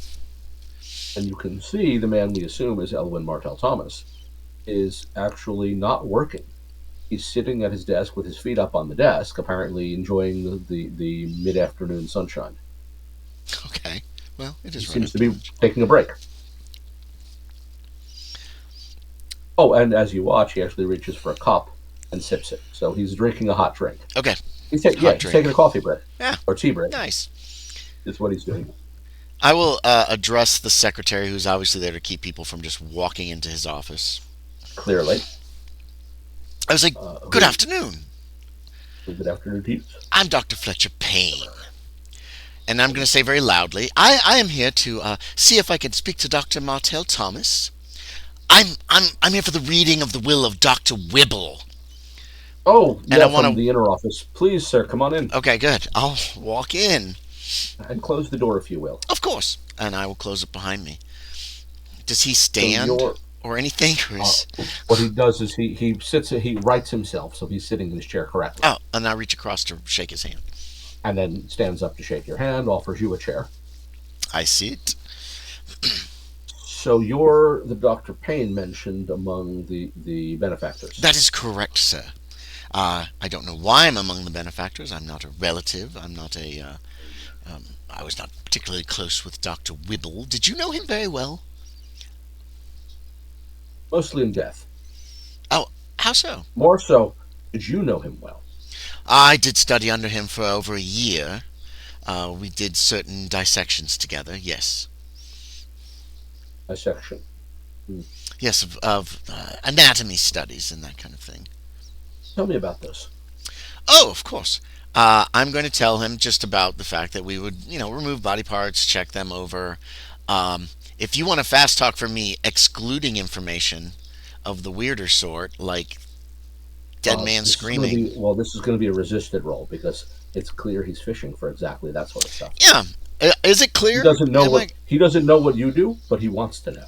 And you can see the man we assume is Elwyn Martell Thomas is actually not working. He's sitting at his desk with his feet up on the desk, apparently enjoying the mid-afternoon sunshine. Okay. Well, it He is seems to running. be taking a break. Oh, and as you watch, he actually reaches for a cup and sips it. So he's drinking a hot drink. Okay. He's Hot he's taking drink. a coffee break Yeah. or tea break. Nice. Is what he's doing. I will address the secretary, who's obviously there to keep people from just walking into his office. Clearly. I was like, "Good afternoon. Good afternoon, Pete. I'm Dr. Fletcher Payne." And I'm going to say very loudly, I am here to see if I can speak to Dr. Martell Thomas. I'm here for the reading of the will of Dr. Wibble. Oh, and yeah, I want from the inner office. Please, sir, come on in. Okay, good. I'll walk in. And close the door, if you will. Of course. And I will close it behind me. Does he stand or anything? Or is... what he does is he sits, he writes himself, so he's sitting in his chair correctly. Oh, and I reach across to shake his hand. And then stands up to shake your hand, offers you a chair. I see it. So you're the Dr. Payne mentioned among the benefactors. That is correct, sir. I don't know why I'm among the benefactors. I'm not a relative. I'm not a... I was not particularly close with Dr. Wibble. Did you know him very well? Mostly in death. Oh, how so? More so, did you know him well? I did study under him for over a year. We did certain dissections together, yes. Dissection? Yes, of anatomy studies and that kind of thing. Tell me about this. Oh, of course. I'm going to tell him just about the fact that we would, remove body parts, check them over. If you want a fast talk from me, excluding information of the weirder sort, like dead man screaming. This is going to be a resisted roll because it's clear he's fishing for exactly that sort of stuff. Yeah, is it clear? He doesn't know what you do, but he wants to know.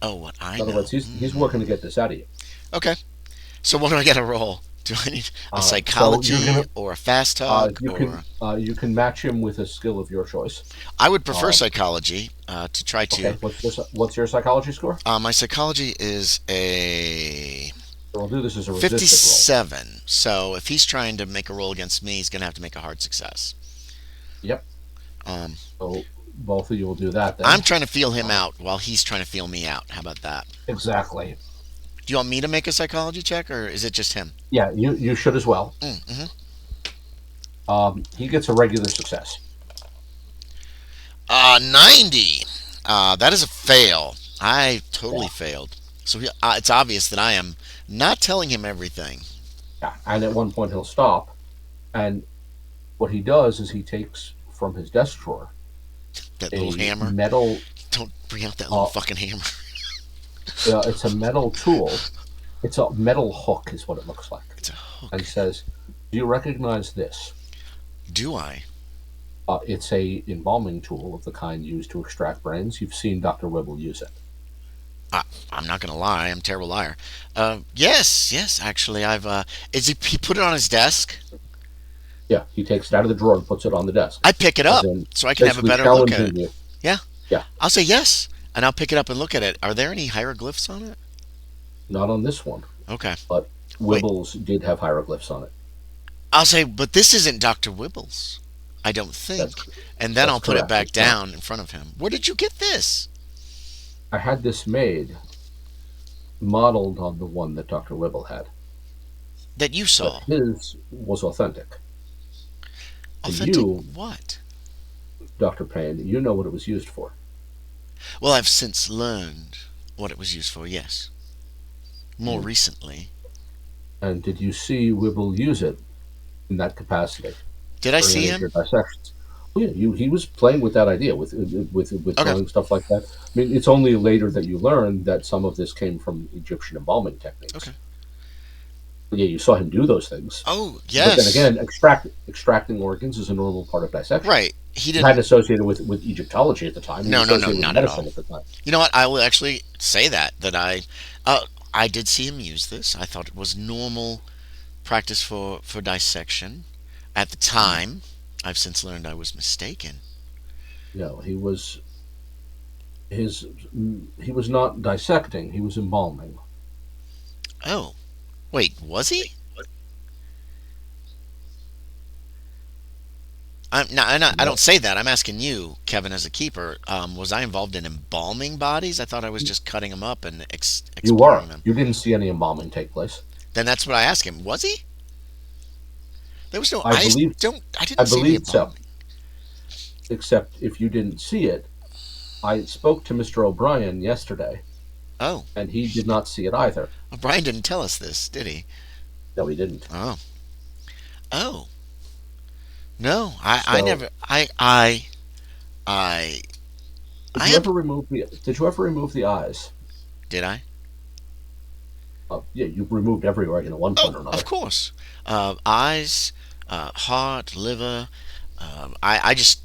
What I know. In other words, he's working to get this out of you. Okay. So what do I get a roll? Do I need a psychology or a fast talk? You can match him with a skill of your choice. I would prefer psychology to try to. Okay, what's your psychology score? My psychology is a. We'll do this as a resisted 57. roll. So if he's trying to make a roll against me, he's going to have to make a hard success. Yep. So both of you will do that then. I'm trying to feel him out while he's trying to feel me out. How about that? Exactly. Do you want me to make a psychology check, or is it just him? Yeah, you should as well. Mm-hmm. He gets a regular success. 90. That is a fail. I totally failed. So it's obvious that I am not telling him everything. Yeah, and at one point he'll stop, and what he does is he takes from his desk drawer that little hammer. Don't bring out that little fucking hammer. It's a metal tool. It's a metal hook, is what it looks like. It's a hook. And he says, "Do you recognize this?" Do I? It's a embalming tool of the kind used to extract brains. You've seen Dr. Wibble use it. I'm not gonna lie. I'm a terrible liar. Yes. Actually, I've. He put it on his desk? Yeah, he takes it out of the drawer and puts it on the desk. I pick it up so I can have a better look at it. You. Yeah. Yeah. I'll say yes, and I'll pick it up and look at it. Are there any hieroglyphs on it? Not on this one. Okay. But Wibble's did have hieroglyphs on it. I'll say, but this isn't Dr. Wibble's. I don't think. And then I'll put it back down in front of him. Where did you get this? I had this made, modeled on the one that Dr. Wibble had. That you saw? But his was authentic. Authentic what? Dr. Payne, you know what it was used for. Well, I've since learned what it was used for, yes. More recently. And did you see Wibble use it in that capacity? Did I see him? Dissections? Oh, yeah, he was playing with that idea, with doing stuff like that. I mean, it's only later that you learn that some of this came from Egyptian embalming techniques. Okay. But yeah, you saw him do those things. Oh, yes. But then again, extracting organs is a normal part of dissection. Right. He didn't associated with Egyptology at the time. No, not at all. You know what? I will actually say that I did see him use this. I thought it was normal practice for dissection at the time. I've since learned I was mistaken. No, he was not dissecting. He was embalming. Oh, wait, was he? I don't say that. I'm asking you, Kevin, as a keeper. Was I involved in embalming bodies? I thought I was just cutting them up and You were. exploring them. You didn't see any embalming take place. Then that's what I asked him. Was he? There was no. I believe. I I didn't see any believe so. embalming. Except if you didn't see it, I spoke to Mr. O'Brien yesterday, Oh, and he did not see it either. Brian didn't tell us this, did he? No, he didn't. Oh, oh, no. I So, never. I. did I you have. ever remove the? Did you ever remove the eyes? Did I? Yeah, you've removed every organ at one point Oh, or of another. course. Eyes, heart, liver. I just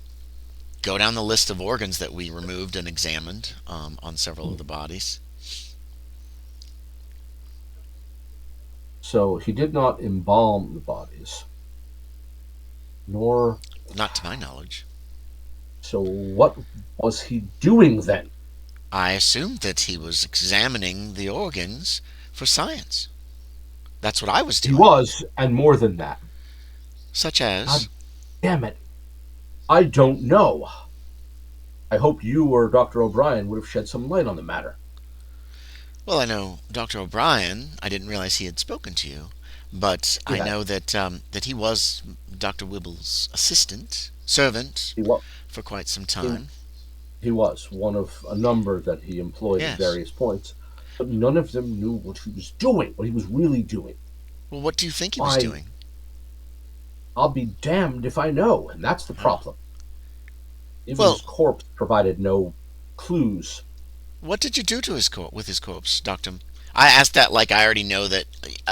go down the list of organs that we removed and examined on several of the bodies. So he did not embalm the bodies, nor. Not to my knowledge. So what was he doing then? I assumed that he was examining the organs for science. That's what I was He doing. was, and more than that. Such as. God damn it! I don't know. I hope you or Dr. O'Brien would have shed some light on the matter. Well, I know Dr. O'Brien. I didn't realize he had spoken to you, but I Yeah, know that he was Dr. Wibble's assistant, servant, he was. for quite some He, time. he was one of a number that he employed at Yes. various points, but none of them knew what he was doing, what he was really doing. Well, what do you think he was Why, doing? I'll be damned if I know, and that's the Oh. problem. Even his Well, corpse provided no clues. what did you do to with his corpse, Doctor? I asked that like I already know that.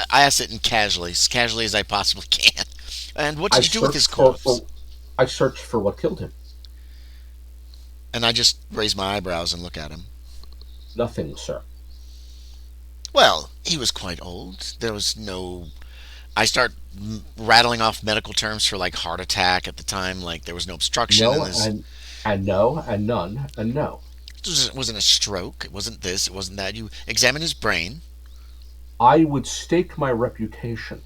I asked it in as casually as I possibly can. And what I did you do with his searched for, corpse? for I searched for what killed him. And I just raise my eyebrows and look at him. Nothing, sir. Well, he was quite old. There was no. I start rattling off medical terms for like heart attack at the time. Like there was no obstruction in No, this. and no, and none, and no. It wasn't a stroke. It wasn't this. It wasn't that. You examine his brain. I would stake my reputation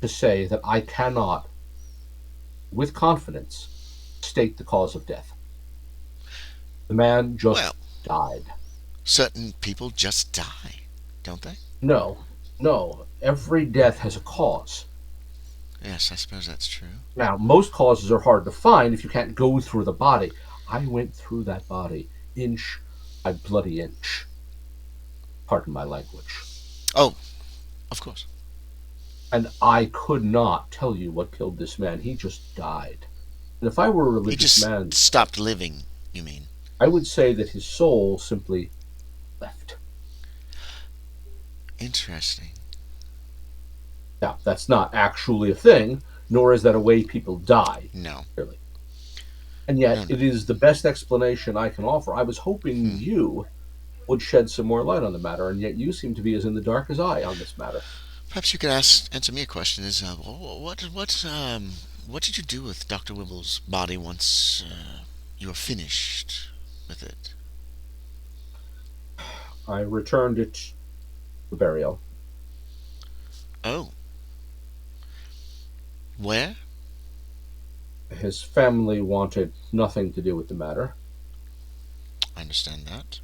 to say that I cannot, with confidence, state the cause of death. The man just Well, died. certain people just die, don't they? No, no. Every death has a cause. Yes, I suppose that's true. Now, most causes are hard to find if you can't go through the body. I went through that body, inch by bloody inch. Pardon my language. Oh, of course. And I could not tell you what killed this man. He just died. And if I were a He religious just man, stopped living, you mean? I would say that his soul simply left. Interesting. Now, that's not actually a thing, nor is that a way people die, No. really. And yet, No, no. it is the best explanation I can offer. I was hoping you would shed some more light on the matter, and yet you seem to be as in the dark as I on this matter. Perhaps you could answer me a question: Is what did you do with Doctor Wibble's body once you were finished with it? I returned it to burial. Oh, where? His family wanted nothing to do with the matter, I understand that.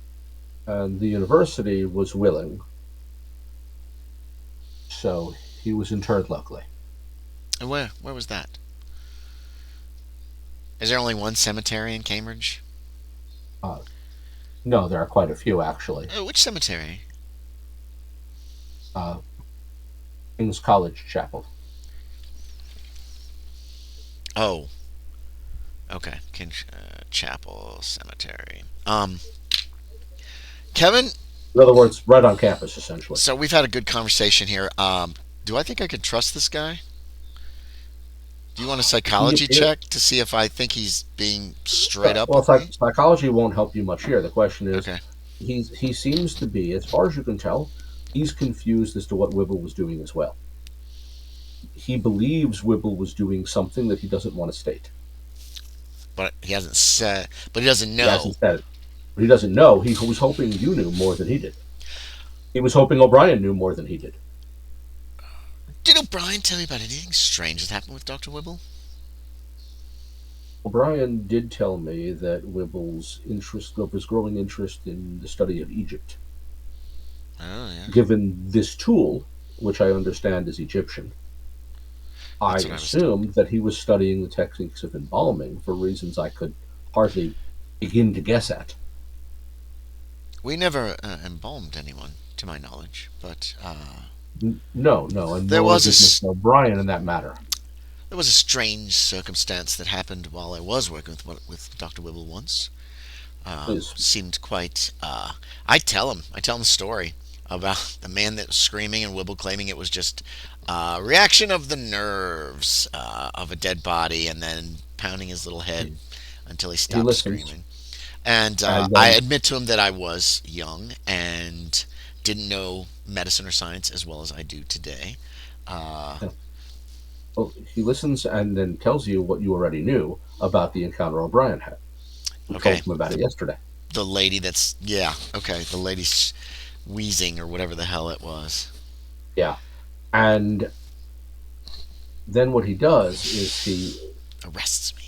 and the university was willing, so he was interred locally. And where? Where was that? Is there only one cemetery in Cambridge? Uh, no, there are quite a few, actually. Which cemetery? Uh, King's College Chapel. Oh, okay. Chapel Cemetery. Kevin. In other words, right on campus, essentially. So we've had a good conversation here. Do I think I can trust this guy? Do you want a psychology check to see if I think he's being straight up Well, with me? psychology won't help you much here. The question is, Okay. he seems to be, as far as you can tell, he's confused as to what Wibble was doing as well. He believes Wibble was doing something that he doesn't want to state. But he hasn't said. But he doesn't He know. hasn't said it. But he doesn't know. He was hoping you knew more than he did. He was hoping O'Brien knew more than he did. Did O'Brien tell you about anything strange that happened with Dr. Wibble? O'Brien did tell me that Wibble's growing interest in the study of Egypt. Oh, yeah. Given this tool, which I understand is Egyptian, I That's what I was told. assumed that he was studying the techniques of embalming for reasons I could hardly begin to guess at. We never embalmed anyone, to my knowledge, but No, and there nor was did Mr. O'Brien in that matter. there was a strange circumstance that happened while I was working with Dr. Wibble once. Please. Seemed quite. I tell him the story about the man that was screaming and Wibble claiming it was just a reaction of the nerves of a dead body, and then pounding his little head until he stopped screaming. And I admit to him that I was young and didn't know medicine or science as well as I do today. Well, he listens and then tells you what you already knew about the encounter O'Brien had. We told him about it yesterday. The lady that's the lady's wheezing or whatever the hell it was. Yeah, and then what he does is he arrests me,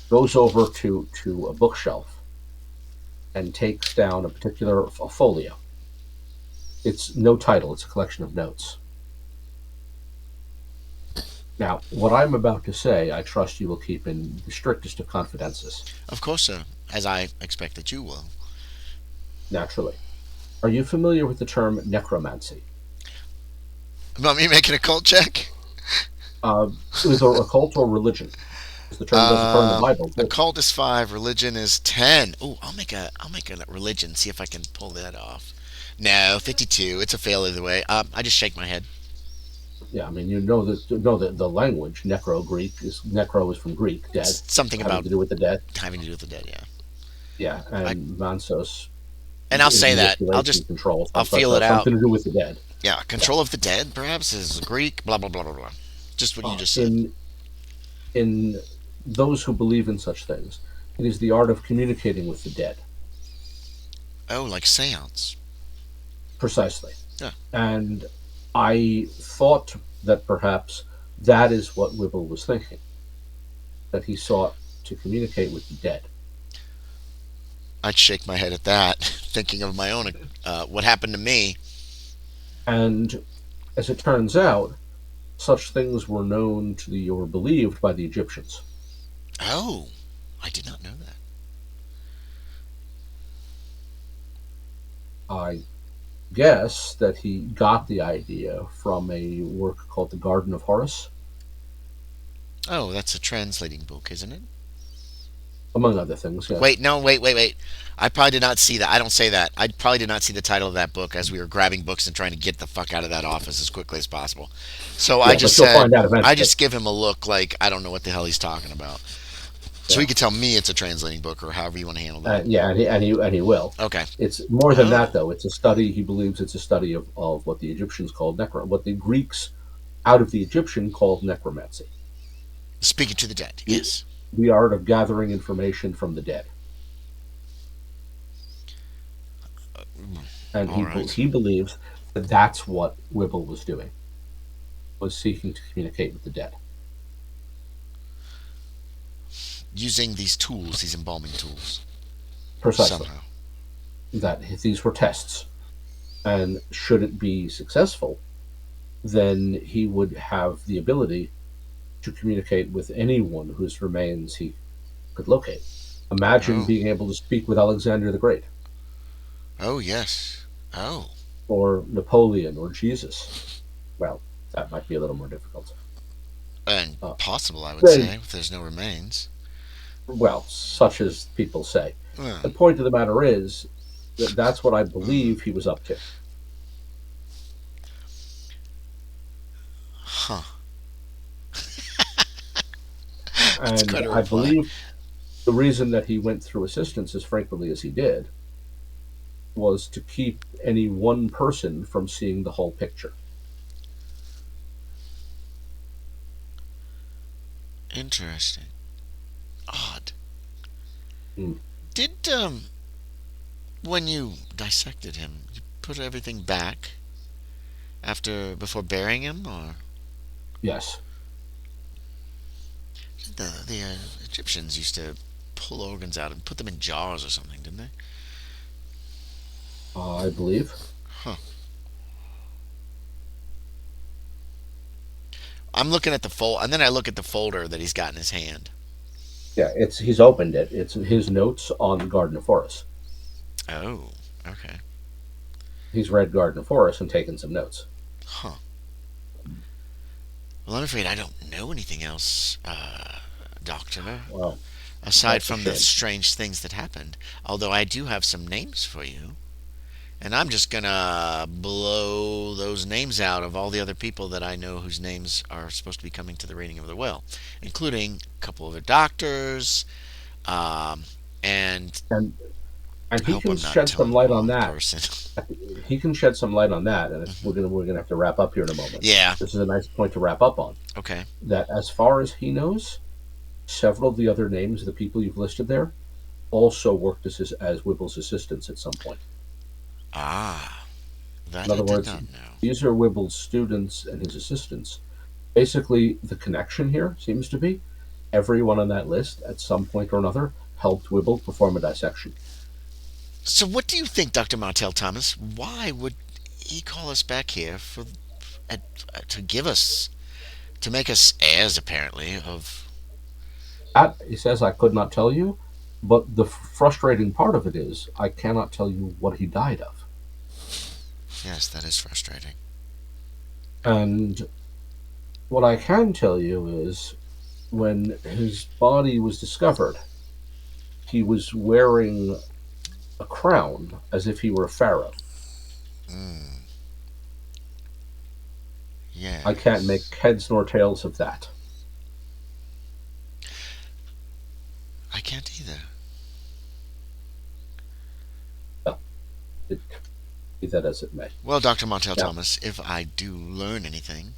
goes over to a bookshelf and takes down a particular folio. It's no title, it's a collection of notes. Now, what I'm about to say, I trust you will keep in the strictest of confidences. Of course, sir, as I expect that you will. Naturally. Are you familiar with the term necromancy? Want me to make an occult check? Either occult or religion. The term does occur in the Bible. Occult is 5, religion is 10. Ooh, I'll make a religion, see if I can pull that off. No, 52. It's a fail either way. I just shake my head. Yeah, I mean, you know the language. Necro is from Greek, dead. Something having to do with the dead. Having to do with the dead, yeah. Yeah, and Mansos. And I'll say that. I'll feel it out. Something to do with the dead. Yeah, control of the dead, perhaps, is Greek, blah, blah, blah, blah, blah. Just what you just said. In those who believe in such things, it is the art of communicating with the dead. Oh, like seance. Precisely. Yeah. And I thought that perhaps that is what Wibble was thinking, that he sought to communicate with the dead. I'd shake my head at that, thinking of my own, what happened to me. And as it turns out, such things were known to or believed by the Egyptians. Oh, I did not know that. I guess that he got the idea from a work called The Garden of Horace. Oh, that's a translating book, isn't it? Among other things, yes. Wait. I probably did not see that. I don't say that. I probably did not see the title of that book as we were grabbing books and trying to get the fuck out of that office as quickly as possible. So I just said, I just give him a look like I don't know what the hell he's talking about. So he could tell me it's a translating book or however you want to handle that. Yeah, and he will. Okay. It's more than that, though. It's a study. He believes it's a study of what the Egyptians called what the Greeks out of the Egyptian called necromancy. Speaking to the dead, yes. The art of gathering information from the dead. And he believes that that's what Wibble was doing, was seeking to communicate with the dead. Using these tools, these embalming tools. Precisely. Somehow. That these were tests. And should it be successful, then he would have the ability to communicate with anyone whose remains he could locate. Imagine being able to speak with Alexander the Great. Oh, yes. Oh. Or Napoleon or Jesus. Well, that might be a little more difficult. And possible, I would say, if there's no remains. Well, such as people say. The point of the matter is that that's what I believe he was up to. Huh. And I believe the reason that he went through assistance as frequently as he did was to keep any one person from seeing the whole picture. Interesting. Odd. Did when you dissected him, you put everything back before burying him, or? Yes. The Egyptians used to pull organs out and put them in jars or something, didn't they? I believe. Huh. I'm looking at the fold, and then I look at the folder that he's got in his hand. Yeah, he's opened it. It's his notes on the Garden of Forest. Oh, okay. He's read Garden of Forest and taken some notes. Huh. Well, I'm afraid I don't know anything else, Doctor. Well, aside from the strange things that happened. Although I do have some names for you. And I'm just going to blow those names out of all the other people that I know whose names are supposed to be coming to the reading of the will, including a couple of the doctors, and he can shed some light on that. He can shed some light on that, and we're gonna have to wrap up here in a moment. Yeah, this is a nice point to wrap up on. Okay. That as far as he knows, several of the other names of the people you've listed there also worked as Wibble's assistants at some point. Ah, that in other words, these are Wibble's students and his assistants. Basically, the connection here seems to be everyone on that list at some point or another helped Wibble perform a dissection. So what do you think, Dr. Martell Thomas? Why would he call us back here to make us heirs, apparently, of... That, he says, I could not tell you, but the frustrating part of it is I cannot tell you what he died of. Yes, that is frustrating. And what I can tell you is when his body was discovered, he was wearing a crown as if he were a pharaoh. Yeah. I can't make heads nor tails of that. I can't either. Well, be that as it may. Well, Dr. Martell Thomas, if I do learn anything,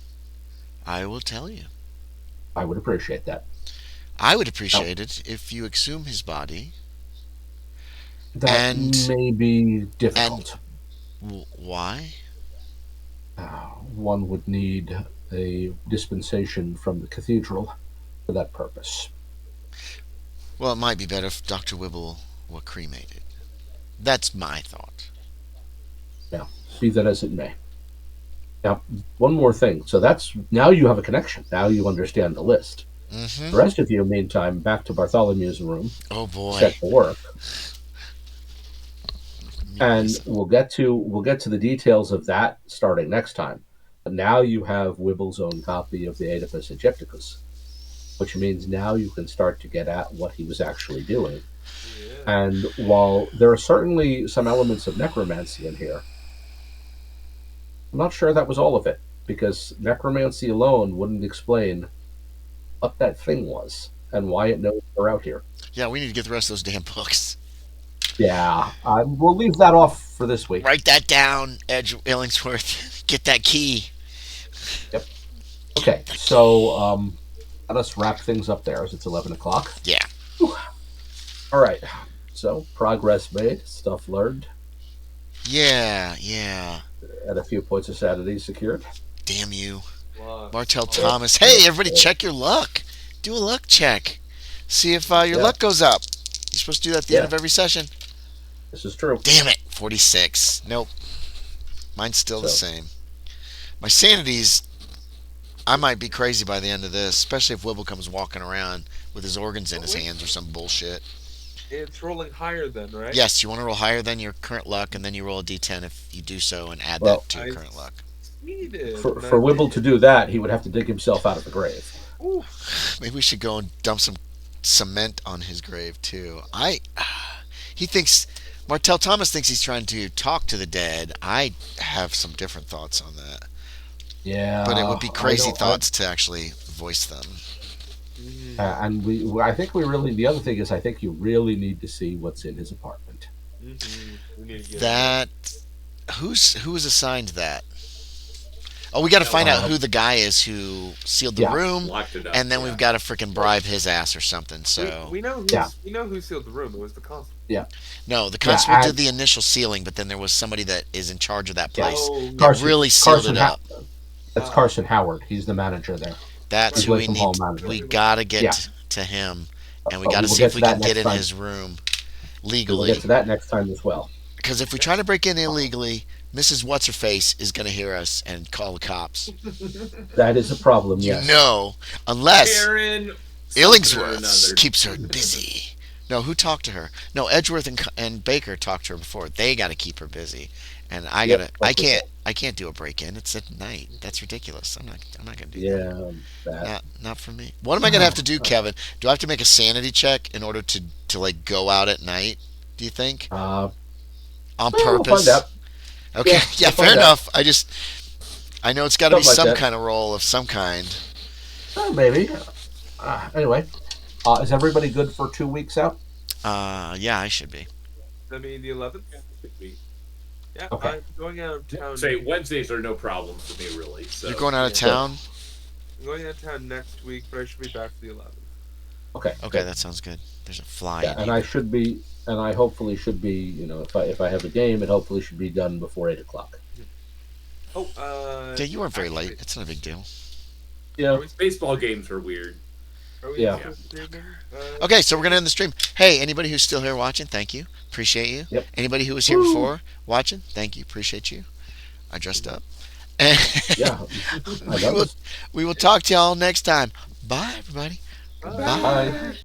I will tell you. I would appreciate that. I would appreciate it if you exhume his body. That may be difficult. Why? One would need a dispensation from the cathedral for that purpose. Well, it might be better if Dr. Wibble were cremated. That's my thought. Now, be that as it may. Now, one more thing. So now you have a connection. Now you understand the list. Mm-hmm. The rest of you, meantime, back to Bartholomew's room. Oh boy. Set to work. And we'll get to the details of that starting next time. But now you have Wibble's own copy of the Oedipus Egypticus, which means now you can start to get at what he was actually doing. Yeah. And while there are certainly some elements of necromancy in here, I'm not sure that was all of it, because necromancy alone wouldn't explain what that thing was and why it knows we're out here. Yeah, we need to get the rest of those damn books. Yeah, we'll leave that off for this week. Write that down, Edgar Illingsworth. Get that key. Yep. Okay, so let us wrap things up there as it's 11 o'clock. Yeah. Whew. All right. So, progress made, stuff learned. Yeah. And a few points of sanity secured. Damn you. Martell Thomas. Hey, everybody, check your luck. Do a luck check. See if your luck goes up. You're supposed to do that at the end of every session. This is true. Damn it. 46. Nope. Mine's still the same. My sanity's... I might be crazy by the end of this, especially if Wibble comes walking around with his organs in his hands or some bullshit. It's rolling higher then, right? Yes, you want to roll higher than your current luck, and then you roll a d10 if you do so, and add that to your current luck. For Wibble to do that, he would have to dig himself out of the grave. Ooh. Maybe we should go and dump some cement on his grave, too. He thinks... Martell Thomas thinks he's trying to talk to the dead. I have some different thoughts on that. Yeah. But it would be crazy thoughts to actually voice them. And I think the other thing is I think you really need to see what's in his apartment. Who was assigned that? Oh, we got to find out who the guy is who sealed the room, and then we've got to freaking bribe his ass or something. So we know who sealed the room. It was the constable. Yeah. No, the constable did the initial sealing, but then there was somebody that is in charge of that place that really sealed it up. That's Carson Howard. He's the manager there. That's who we need. We gotta get to him, and we got to see if we can get in his room legally. We'll get to that next time as well. Because if we try to break in illegally, Mrs. What's-Her-Face is going to hear us and call the cops. That is a problem, yes. You know, unless Karen Illingsworth keeps her busy. No, who talked to her? No, Edgeworth and Baker talked to her before. They got to keep her busy, and I can't do a break-in. It's at night. That's ridiculous. I'm not gonna do that. Yeah, not for me. What am I gonna have to do, Kevin? Do I have to make a sanity check in order to like go out at night? Do you think? On Purpose. We'll find out. Okay, yeah, fair enough. I know it's got to be some like kind of role of some kind. Maybe. Anyway, is everybody good for 2 weeks out? Yeah, I should be. I mean, the 11th? Yeah, okay. I'm going out of town. Say, Wednesdays are no problem for me, really. So. You're going out of town? I'm going out of town next week, but I should be back for the 11th. Okay. Okay, that sounds good. There's a fly. Yeah, and I should be, and I hopefully should be, you know, if I have a game, it hopefully should be done before 8 o'clock. Oh, yeah, you weren't very late. It's not a big deal. Yeah. Baseball games are weird. Yeah. Okay, so we're going to end the stream. Hey, anybody who's still here watching, thank you. Appreciate you. Yep. Anybody who was here before watching, thank you. Appreciate you. I dressed up. Yeah. We will talk to y'all next time. Bye, everybody. Bye.